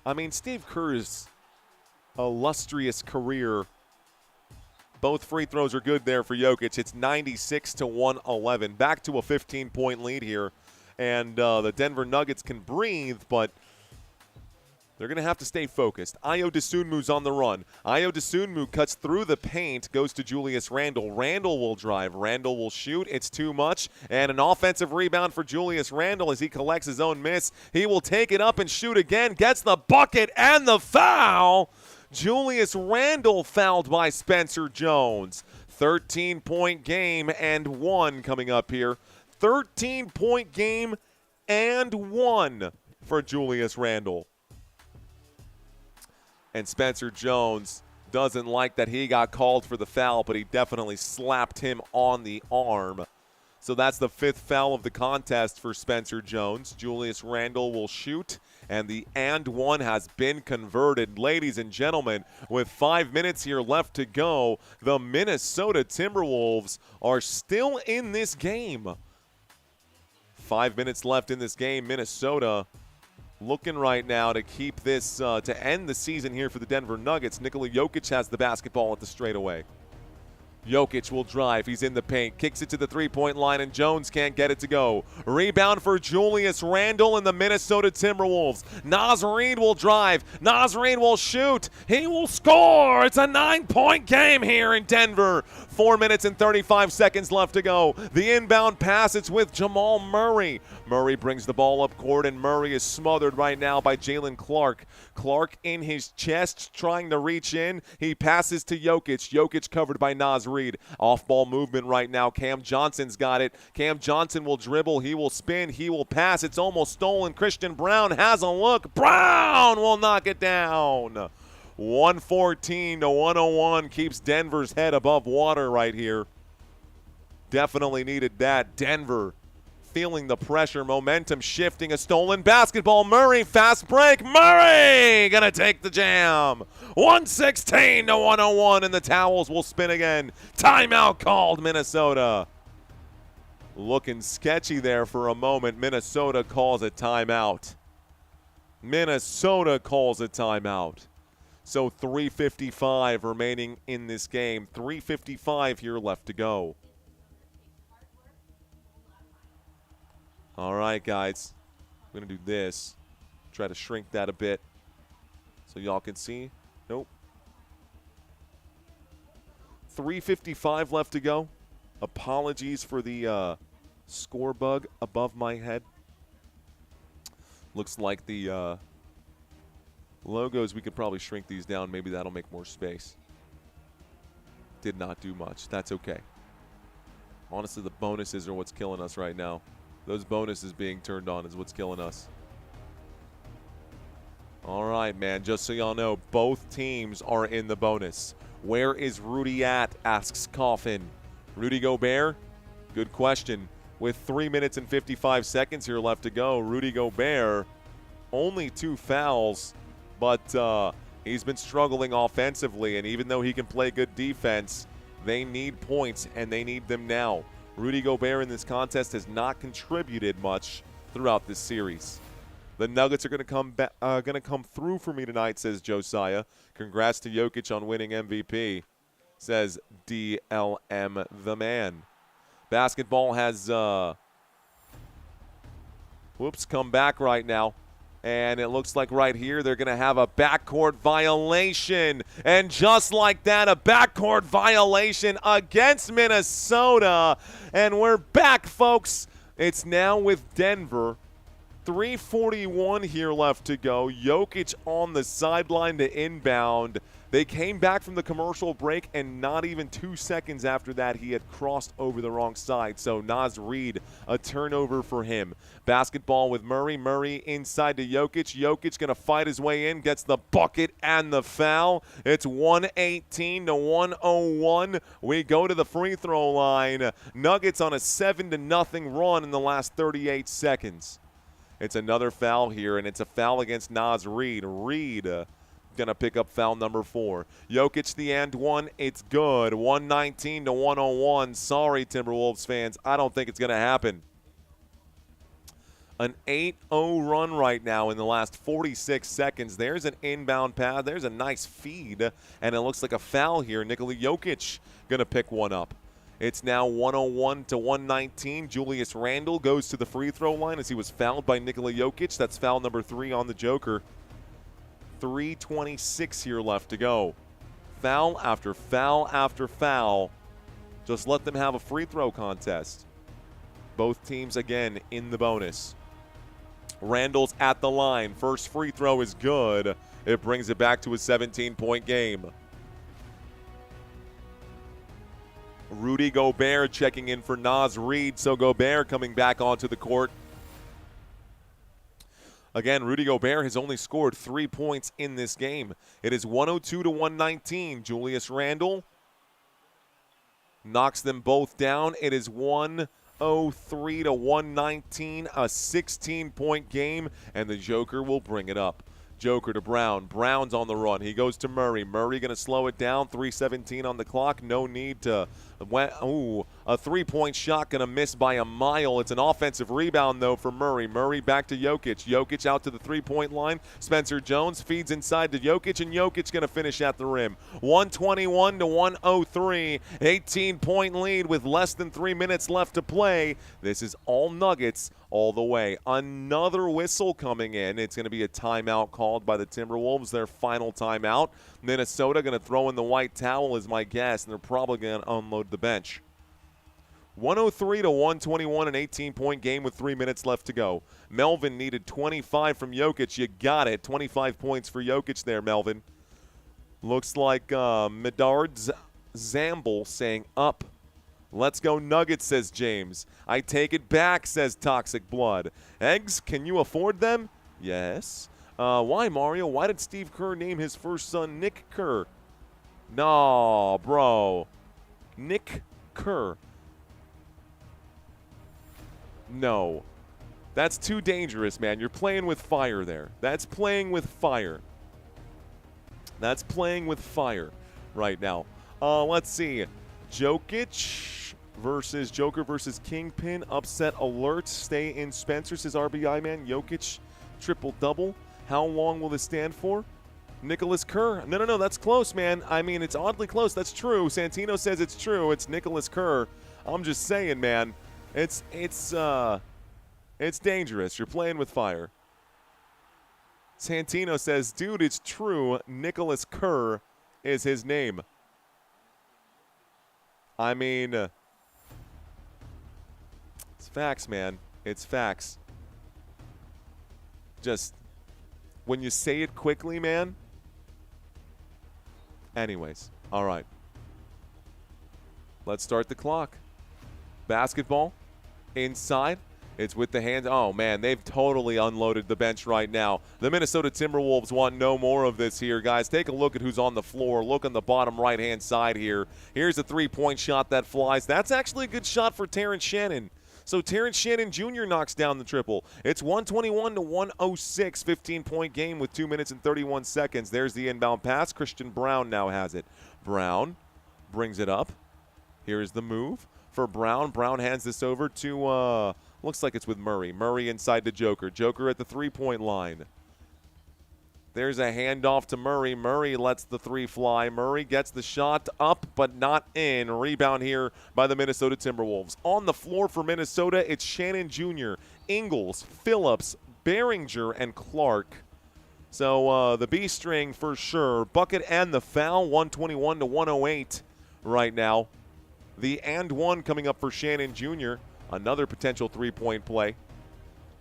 I mean, Steve Kerr's illustrious career. Both free throws are good there for Jokic. It's 96-111. Back to a 15-point lead here. And the Denver Nuggets can breathe, but they're going to have to stay focused. Ayo Dosunmu's on the run. Ayo Dosunmu cuts through the paint, goes to Julius Randle. Randle will drive. Randle will shoot. It's too much. And an offensive rebound for Julius Randle as he collects his own miss. He will take it up and shoot again. Gets the bucket and the foul. Julius Randle fouled by Spencer Jones. 13-point game and 1 coming up here. 13-point game and 1 for Julius Randle. And Spencer Jones doesn't like that he got called for the foul, but he definitely slapped him on the arm. So that's the 5th foul of the contest for Spencer Jones. Julius Randle will shoot, and the and 1 has been converted. Ladies and gentlemen, with 5 minutes here left to go, the Minnesota Timberwolves are still in this game. 5 minutes left in this game. Minnesota looking right now to keep this, to end the season here for the Denver Nuggets. Nikola Jokic has the basketball at the straightaway. Jokic will drive. He's in the paint. Kicks it to the three-point line, and Jones can't get it to go. Rebound for Julius Randle and the Minnesota Timberwolves. Naz Reid will drive. Naz Reid will shoot. He will score. It's a 9-point game here in Denver. 4 minutes and 35 seconds left to go. The inbound pass, it's with Jamal Murray. Murray brings the ball up court, and Murray is smothered right now by Jalen Clark. Clark in his chest, trying to reach in. He passes to Jokic. Jokic covered by Naz Reid. Off-ball movement right now. Cam Johnson's got it. Cam Johnson will dribble. He will spin. He will pass. It's almost stolen. Christian Brown has a look. Brown will knock it down. 114-101 keeps Denver's head above water right here. Definitely needed that. Denver feeling the pressure, momentum shifting, a stolen basketball. Murray, fast break. Murray gonna take the jam. 116 to 101, and the towels will spin again. Timeout called, Minnesota. Looking sketchy there for a moment. Minnesota calls a timeout. Minnesota calls a timeout. So 3:55 remaining in this game. 3:55 here left to go. All right, guys. I'm going to do this. Try to shrink that a bit so y'all can see. Nope. 3:55 left to go. Apologies for the score bug above my head. Looks like the logos, we could probably shrink these down. Maybe that'll make more space. Did not do much. That's okay. Honestly, the bonuses are what's killing us right now. Those bonuses being turned on is what's killing us. All right, man. Just so y'all know, both teams are in the bonus. Where is Rudy at? Asks Coffin. Rudy Gobert? Good question. With 3 minutes and 55 seconds here left to go, Rudy Gobert, only 2 fouls, but he's been struggling offensively, and even though he can play good defense, they need points, and they need them now. Rudy Gobert in this contest has not contributed much throughout this series. The Nuggets are going to come through for me tonight, says Josiah. Congrats to Jokic on winning MVP, says DLM the man. Basketball has come back right now. And it looks like right here they're going to have a backcourt violation. And just like that, a backcourt violation against Minnesota. And we're back, folks. It's now with Denver. 3:41 here left to go. Jokic on the sideline to inbound. They came back from the commercial break, and not even 2 seconds after that, he had crossed over the wrong side. So Naz Reid, a turnover for him. Basketball with Murray. Murray inside to Jokic. Jokic going to fight his way in, gets the bucket and the foul. It's 118 to 101. We go to the free throw line. Nuggets on a 7-0 run in the last 38 seconds. It's another foul here, and it's a foul against Naz Reid. Reid going to pick up foul number 4. Jokic the and one. It's good. 119 to 101. Sorry, Timberwolves fans. I don't think it's going to happen. An 8-0 run right now in the last 46 seconds. There's an inbound pass. There's a nice feed, and it looks like a foul here. Nikola Jokic going to pick one up. It's now 101 to 119. Julius Randle goes to the free throw line as he was fouled by Nikola Jokic. That's foul number 3 on the Joker. 3:26 here left to go. Foul after foul after foul. Just let them have a free throw contest. Both teams, again, in the bonus. Randall's at the line. First free throw is good. It brings it back to a 17-point game. Rudy Gobert checking in for Naz Reid. So Gobert coming back onto the court. Again, Rudy Gobert has only scored 3 points in this game. It is 102 to 119. Julius Randle knocks them both down. It is 103 to 119, a 16-point game, and the Joker will bring it up. Joker to Brown. Brown's on the run. He goes to Murray. Murray going to slow it down. 3:17 on the clock. No need to. A three-point shot going to miss by a mile. It's an offensive rebound, though, for Murray. Murray back to Jokic. Jokic out to the three-point line. Spencer Jones feeds inside to Jokic, and Jokic going to finish at the rim. 121 to 103. 18-point lead with less than 3 minutes left to play. This is all Nuggets all the way. Another whistle coming in. It's going to be a timeout called by the Timberwolves, their final timeout. Minnesota going to throw in the white towel is my guess, and they're probably going to unload the bench. 103 to 121, an 18-point game with 3 minutes left to go. Melvin needed 25 from Jokic. You got it. 25 points for Jokic there, Melvin. Looks like Medard Zamble saying up. Let's go Nuggets, says James. I take it back, says Toxic Blood. Eggs, can you afford them? Yes. Why, Mario? Why did Steve Kerr name his first son Nick Kerr? No, bro. Nick Kerr. No. That's too dangerous, man. You're playing with fire there. That's playing with fire. That's playing with fire right now. Let's see. Joker versus Kingpin. Upset alert. Stay in Spencer, says RBI man. Jokic, triple-double. How long will this stand for? Nicholas Kerr. No. That's close, man. I mean, it's oddly close. That's true. Santino says it's true. It's Nicholas Kerr. I'm just saying, man. It's dangerous. You're playing with fire. Santino says, dude, it's true. Nicholas Kerr is his name. I mean, it's facts, man. It's facts. Just when you say it quickly, man. Anyways, all right. Let's start the clock. Basketball inside. It's with the hands. Oh, man, they've totally unloaded the bench right now. The Minnesota Timberwolves want no more of this here, guys. Take a look at who's on the floor. Look on the bottom right-hand side here. Here's a three-point shot that flies. That's actually a good shot for Terrence Shannon. So Terrence Shannon Jr. knocks down the triple. It's 121 to 106, 15-point game with 2 minutes and 31 seconds. There's the inbound pass. Christian Braun now has it. Braun brings it up. Here's the move for Braun. Braun hands this over to looks like it's with Murray. Murray inside to Joker. Joker at the three-point line. There's a handoff to Murray. Murray lets the three fly. Murray gets the shot up, but not in. Rebound here by the Minnesota Timberwolves. On the floor for Minnesota, it's Shannon Jr., Ingles, Phillips, Behringer, and Clark. So the B string for sure. Bucket and the foul, 121 to 108 right now. The and one coming up for Shannon Jr., another potential three-point play.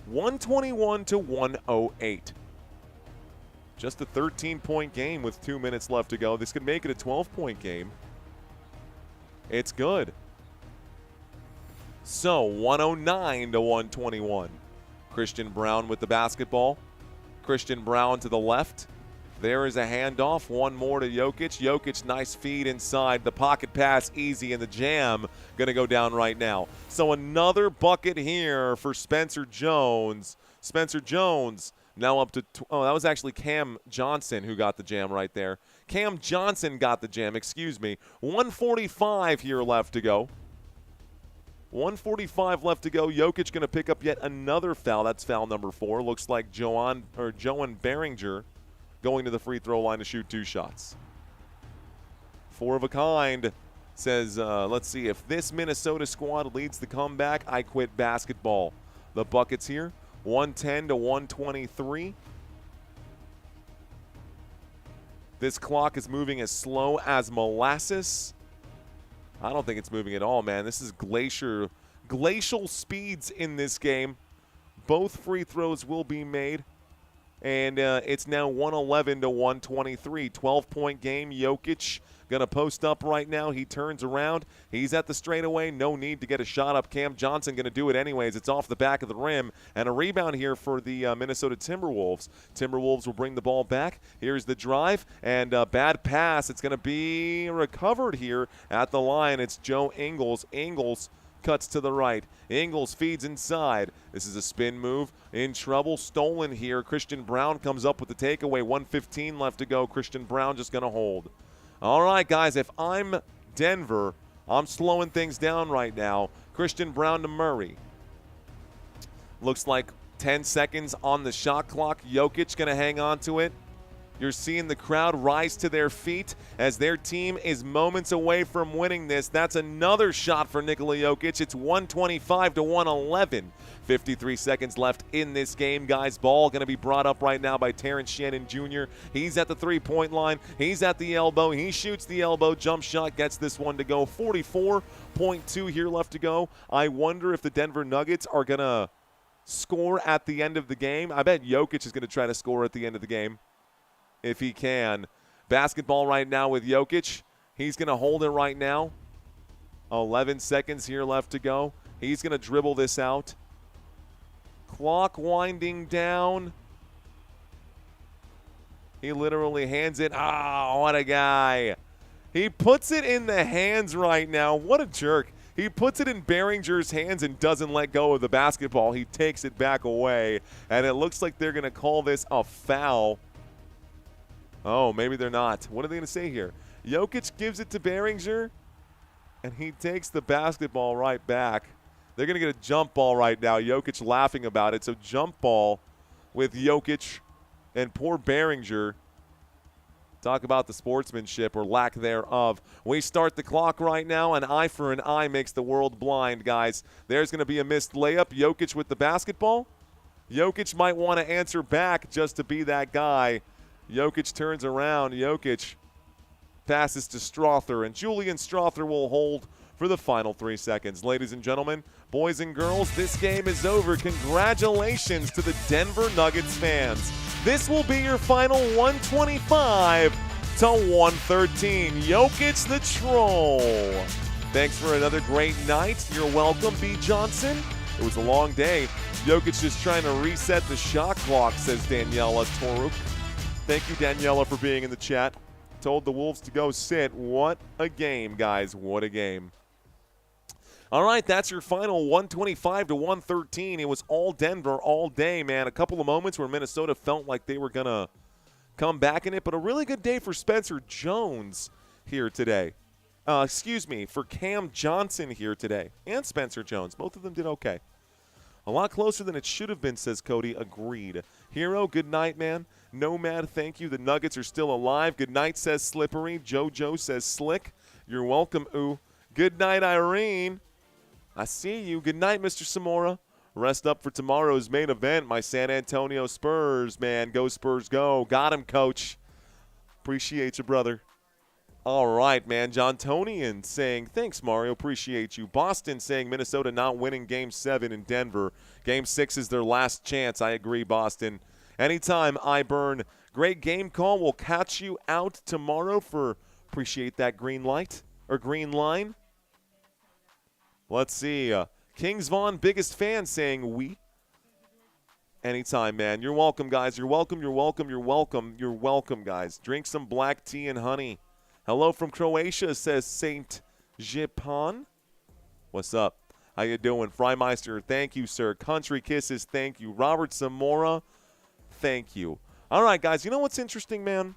121 to 108. Just a 13-point game with 2 minutes left to go. This could make it a 12-point game. It's good. So 109 to 121. Christian Braun with the basketball. Christian Braun to the left. There is a handoff. One more to Jokic. Jokic, nice feed inside. The pocket pass easy, and the jam going to go down right now. So another bucket here for Spencer Jones. Spencer Jones now up to that was actually Cam Johnson who got the jam right there. Cam Johnson got the jam, excuse me. 1:45 here left to go. 1:45 left to go. Jokic going to pick up yet another foul. That's foul number 4. Looks like Joan Behringer going to the free throw line to shoot 2 shots. 4 of a kind, says, let's see, if this Minnesota squad leads the comeback, I quit basketball. The buckets here, 110 to 123. This clock is moving as slow as molasses. I don't think it's moving at all, man. This is glacial speeds in this game. Both free throws will be made. And it's now 111 to 123. 12-point game. Jokic going to post up right now. He turns around. He's at the straightaway. No need to get a shot up. Cam Johnson going to do it anyways. It's off the back of the rim. And a rebound here for the Minnesota Timberwolves. Timberwolves will bring the ball back. Here's the drive. And a bad pass. It's going to be recovered here at the line. It's Joe Ingles. Ingles cuts to the right. Ingles feeds inside. This is a spin move. In trouble. Stolen here. Christian Braun comes up with the takeaway. 1:15 left to go. Christian Braun just going to hold. All right, guys, if I'm Denver, I'm slowing things down right now. Christian Braun to Murray. Looks like 10 seconds on the shot clock. Jokic going to hang on to it. You're seeing the crowd rise to their feet as their team is moments away from winning this. That's another shot for Nikola Jokic. It's 125 to 111. 53 seconds left in this game, guys. Ball going to be brought up right now by Terrence Shannon Jr. He's at the three-point line. He's at the elbow. He shoots the elbow. Jump shot gets this one to go. 44.2 here left to go. I wonder if the Denver Nuggets are going to score at the end of the game. I bet Jokic is going to try to score at the end of the game, if he can. Basketball right now with Jokic. He's going to hold it right now. 11 seconds here left to go. He's going to dribble this out. Clock winding down. He literally hands it. Oh, what a guy. He puts it in the hands right now. What a jerk. He puts it in Behringer's hands and doesn't let go of the basketball. He takes it back away, and it looks like they're going to call this a foul. Oh, maybe they're not. What are they going to say here? Jokic gives it to Behringer, and he takes the basketball right back. They're going to get a jump ball right now. Jokic laughing about it. So jump ball with Jokic and poor Behringer. Talk about the sportsmanship or lack thereof. We start the clock right now. An eye for an eye makes the world blind, guys. There's going to be a missed layup. Jokic with the basketball. Jokic might want to answer back just to be that guy. Jokic turns around. Jokic passes to Strother, and Julian Strother will hold for the final 3 seconds. Ladies and gentlemen, boys and girls, this game is over. Congratulations to the Denver Nuggets fans. This will be your final 125 to 113. Jokic the Troll. Thanks for another great night. You're welcome, B. Johnson. It was a long day. Jokic just trying to reset the shot clock, says Daniela Toruk. Thank you, Daniela, for being in the chat. Told the Wolves to go sit. What a game, guys. What a game. All right, that's your final 125 to 113. It was all Denver all day, man. A couple of moments where Minnesota felt like they were going to come back in it, but a really good day for Spencer Jones here today. For Cam Johnson here today and Spencer Jones. Both of them did okay. A lot closer than it should have been, says Cody. Agreed. Hero, good night, man. Nomad, thank you. The Nuggets are still alive. Good night, says Slippery. JoJo says Slick. You're welcome, ooh. Good night, Irene. I see you. Good night, Mr. Samora. Rest up for tomorrow's main event. My San Antonio Spurs, man. Go Spurs, go. Got him, coach. Appreciate you, brother. All right, man. John Tonian saying, thanks, Mario. Appreciate you. Boston saying Minnesota not winning Game 7 in Denver. Game 6 is their last chance. I agree, Boston. Anytime, I burn. Great game call. We'll catch you out tomorrow for appreciate that green light or green line. Let's see. Kings Vaughn, biggest fan, saying we. Anytime, man. You're welcome, guys. You're welcome, you're welcome, you're welcome. You're welcome, guys. Drink some black tea and honey. Hello from Croatia, says Saint Jipan. What's up? How you doing? Frymeister, thank you, sir. Country Kisses, thank you. Robert Zamora, thank you. All right, guys. You know what's interesting, man?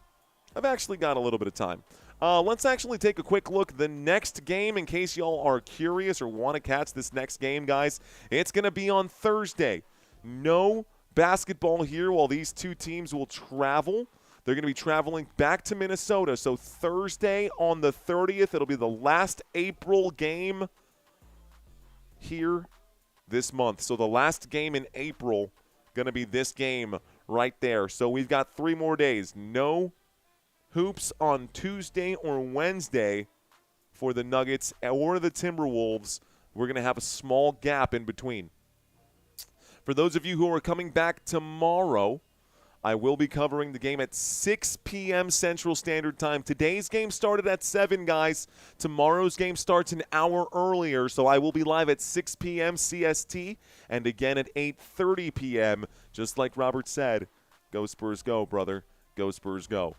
I've actually got a little bit of time. Let's actually take a quick look. The next game, in case y'all are curious or want to catch this next game, guys, it's going to be on Thursday. No basketball here while these two teams will travel. They're going to be traveling back to Minnesota. So Thursday on the 30th, it'll be the last April game here this month. So the last game in April going to be this game right there. So we've got 3 more days. No hoops on Tuesday or Wednesday for the Nuggets or the Timberwolves. We're going to have a small gap in between. For those of you who are coming back tomorrow, I will be covering the game at 6 p.m. Central Standard Time. Today's game started at 7, guys. Tomorrow's game starts an hour earlier, so I will be live at 6 p.m. CST and again at 8:30 p.m. Just like Robert said, go Spurs go, brother. Go Spurs go.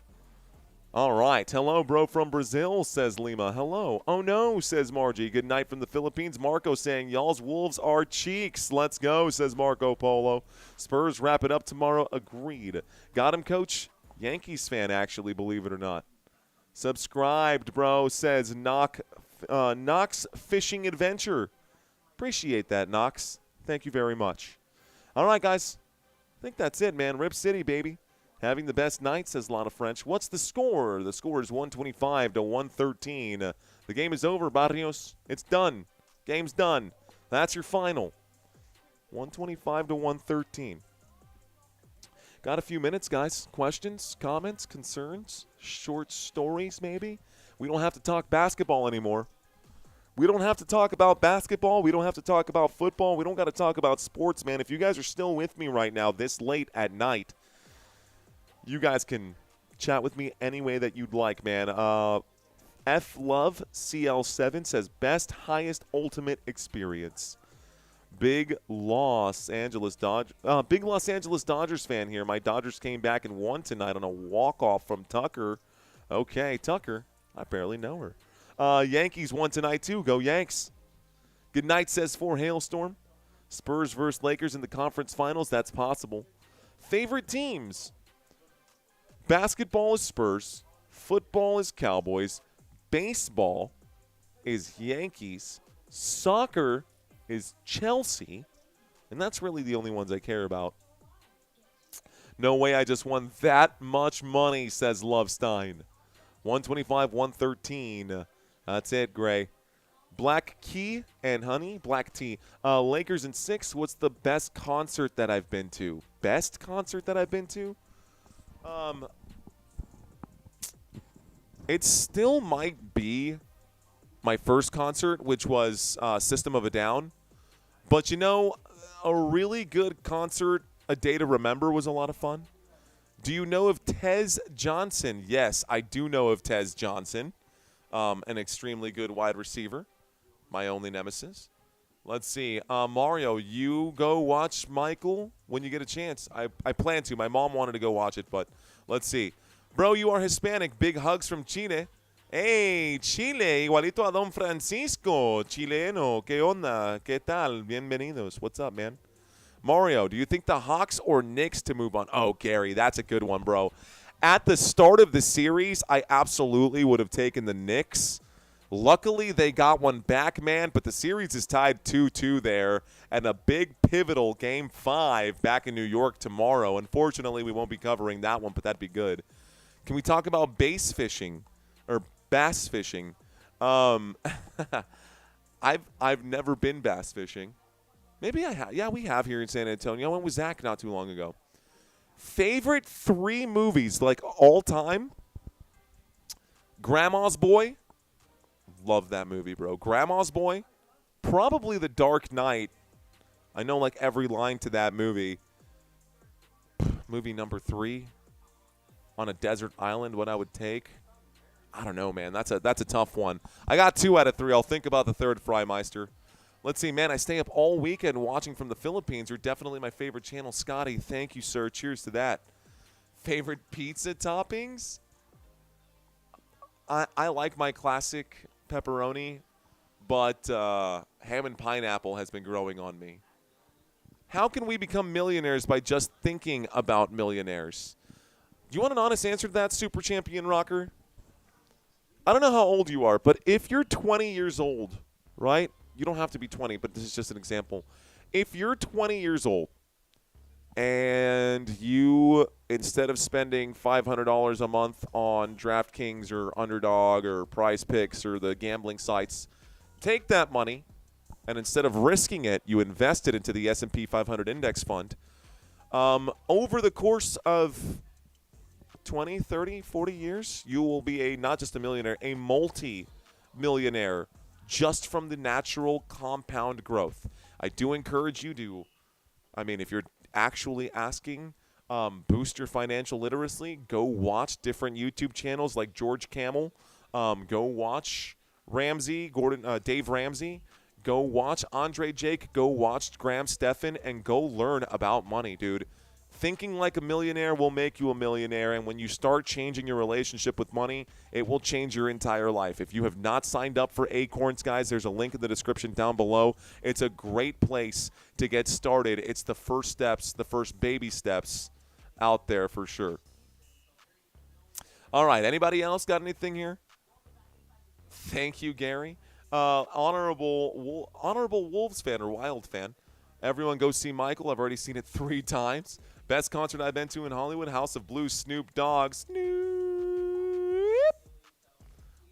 All right. Hello, bro, from Brazil, says Lima. Hello. Oh, no, says Margie. Good night from the Philippines. Marco saying, y'all's Wolves are cheeks. Let's go, says Marco Polo. Spurs wrap it up tomorrow. Agreed. Got him, coach? Yankees fan, actually, believe it or not. Subscribed, bro, says Knox Fishing Adventure. Appreciate that, Knox. Thank you very much. All right, guys. I think that's it, man. Rip City, baby. Having the best night, says Lana French. What's the score? The score is 125 to 113. The game is over, Barrios. It's done. Game's done. That's your final. 125 to 113. Got a few minutes, guys. Questions, comments, concerns, short stories maybe? We don't have to talk basketball anymore. We don't have to talk about basketball. We don't have to talk about football. We don't got to talk about sports, man. If you guys are still with me right now this late at night, you guys can chat with me any way that you'd like, man. F Love CL7 says best, highest, ultimate experience. Big Los Angeles Dodgers fan here. My Dodgers came back and won tonight on a walk-off from Tucker. Okay, Tucker. I barely know her. Yankees won tonight too. Go Yanks. Good night, says 4 Hailstorm. Spurs versus Lakers in the conference finals. That's possible. Favorite teams. Basketball is Spurs. Football is Cowboys. Baseball is Yankees. Soccer is Chelsea. And that's really the only ones I care about. No way I just won that much money, says Lovestein. 125, 113. That's it, Gray. Black Key and Honey, Black Tea. Lakers in 6. What's the best concert that I've been to? Best concert that I've been to? It still might be my first concert, which was System of a Down. But, you know, a really good concert, A Day to Remember, was a lot of fun. Do you know of Tez Johnson? Yes, I do know of Tez Johnson, an extremely good wide receiver, my only nemesis. Let's see. Mario, you go watch Michael when you get a chance. I plan to. My mom wanted to go watch it, but let's see. Bro, you are Hispanic. Big hugs from Chile. Hey, Chile, igualito a Don Francisco. Chileno, ¿qué onda? ¿Qué tal? Bienvenidos. What's up, man? Mario, do you think the Hawks or Knicks to move on? Oh, Gary, that's a good one, bro. At the start of the series, I absolutely would have taken the Knicks. Luckily, they got one back, man, but the series is tied 2-2 there, and a big pivotal Game 5 back in New York tomorrow. Unfortunately, we won't be covering that one, but that'd be good. Can we talk about bass fishing or bass fishing? I've never been bass fishing. Maybe I have. Yeah, we have here in San Antonio. I went with Zach not too long ago. Favorite 3 movies, like all time? Grandma's Boy. Love that movie, bro. Grandma's Boy. Probably The Dark Knight. I know like every line to that movie. Movie number 3. On a desert island, what I would take. I don't know, man. That's a tough one. I got 2 out of 3. I'll think about the third, Frymeister. Let's see, man. I stay up all weekend watching from the Philippines. You're definitely my favorite channel, Scotty. Thank you, sir. Cheers to that. Favorite pizza toppings? I like my classic pepperoni, but ham and pineapple has been growing on me. How can we become millionaires by just thinking about millionaires? Do you want an honest answer to that, Super Champion Rocker? I don't know how old you are, but if you're 20 years old, right? You don't have to be 20, but this is just an example. If you're 20 years old and you, instead of spending $500 a month on DraftKings or Underdog or Prize Picks or the gambling sites, take that money and instead of risking it, you invest it into the S&P 500 index fund. Over the course of 20, 30, 40 years, you will be not just a millionaire, a multi-millionaire just from the natural compound growth. I do encourage you to, if you're actually asking, boost your financial literacy, go watch different YouTube channels like George Camel. Go watch Dave Ramsey. Go watch Andre Jake. Go watch Graham Stephan and go learn about money, dude. Thinking like a millionaire will make you a millionaire, and when you start changing your relationship with money, it will change your entire life. If you have not signed up for Acorns, guys, there's a link in the description down below. It's a great place to get started. It's the first steps, the first baby steps out there for sure. All right, anybody else got anything here? Thank you, Gary. Honorable Wolves fan or Wild fan. Everyone go see Michael. I've already seen it 3 times. Best concert I've been to in Hollywood, House of Blues, Snoop Dogg. Snoop.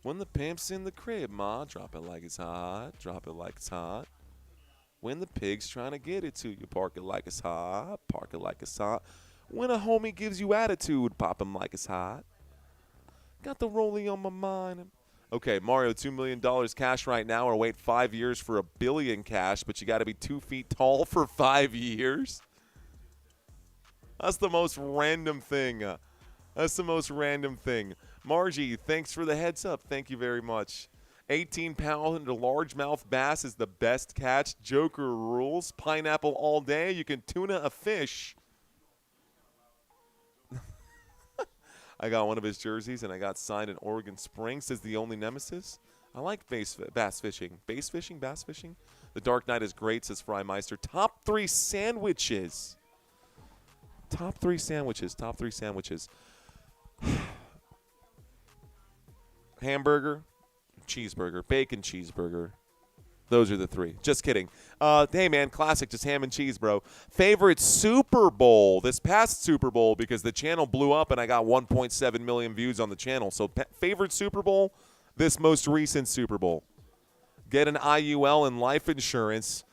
When the pimp's in the crib, ma, drop it like it's hot. Drop it like it's hot. When the pig's trying to get it to you, park it like it's hot. Park it like it's hot. When a homie gives you attitude, pop him like it's hot. Got the rollie on my mind. Okay, Mario, $2 million cash right now, or wait 5 years for $1 billion cash, but you got to be 2 feet tall for 5 years? That's the most random thing. Margie, thanks for the heads up. Thank you very much. 18-pound largemouth bass is the best catch. Joker rules. Pineapple all day. You can tuna a fish. I got one of his jerseys, and I got signed in Oregon Springs, says the only nemesis. I like bass fishing. Bass fishing? The Dark Knight is great, says Frymeister. Top 3 sandwiches. Top 3 sandwiches. Top 3 sandwiches. Hamburger, cheeseburger, bacon cheeseburger. Those are the 3. Just kidding. Hey, man, classic, just ham and cheese, bro. Favorite Super Bowl, this past Super Bowl, because the channel blew up and I got 1.7 million views on the channel. So favorite Super Bowl, this most recent Super Bowl. Get an IUL and life insurance.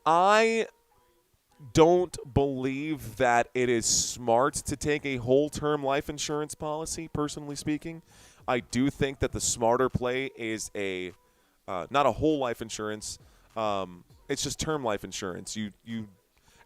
I don't believe that it is smart to take a whole-term life insurance policy, personally speaking. I do think that the smarter play is not a whole life insurance. It's just term life insurance. You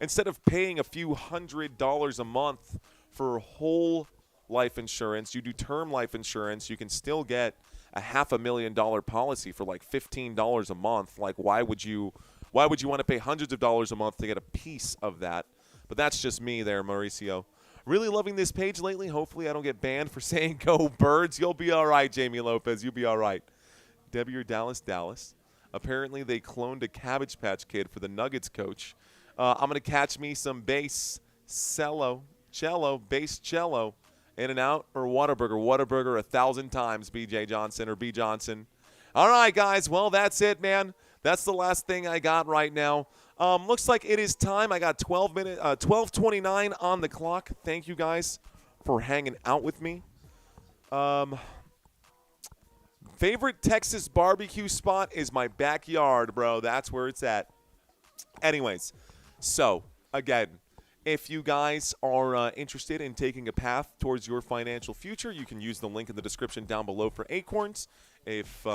instead of paying a few $100s a month for whole life insurance, you do term life insurance. You can still get a $500,000 policy for like $15 a month. Like, why would you want to pay hundreds of dollars a month to get a piece of that? But that's just me there, Mauricio. Really loving this page lately. Hopefully I don't get banned for saying go Birds. You'll be all right, Jamie Lopez. You'll be all right. Debbie or Dallas. Apparently they cloned a Cabbage Patch Kid for the Nuggets coach. I'm going to catch me some bass cello, bass cello, In-N-Out or Whataburger. Whataburger 1,000 times, BJ Johnson or B Johnson. All right, guys. Well, that's it, man. That's the last thing I got right now. Looks like it is time. I got 12:29 on the clock. Thank you guys for hanging out with me. Favorite Texas barbecue spot is my backyard, bro. That's where it's at. Anyways, so again, if you guys are interested in taking a path towards your financial future, you can use the link in the description down below for Acorns. If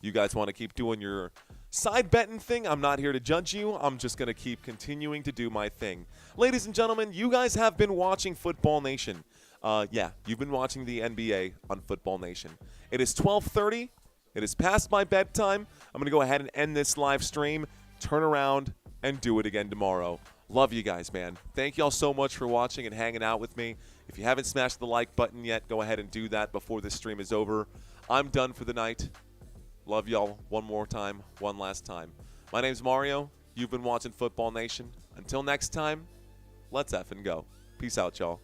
you guys want to keep doing your side betting thing, I'm not here to judge you. I'm just going to keep continuing to do my thing. Ladies and gentlemen, you guys have been watching Football Nation. Yeah, you've been watching the NBA on Football Nation. It is 12:30. It is past my bedtime. I'm going to go ahead and end this live stream, turn around, and do it again tomorrow. Love you guys, man. Thank y'all so much for watching and hanging out with me. If you haven't smashed the like button yet, go ahead and do that before this stream is over. I'm done for the night. Love y'all one more time, one last time. My name's Mario. You've been watching Football Nation. Until next time, let's effing go. Peace out, y'all.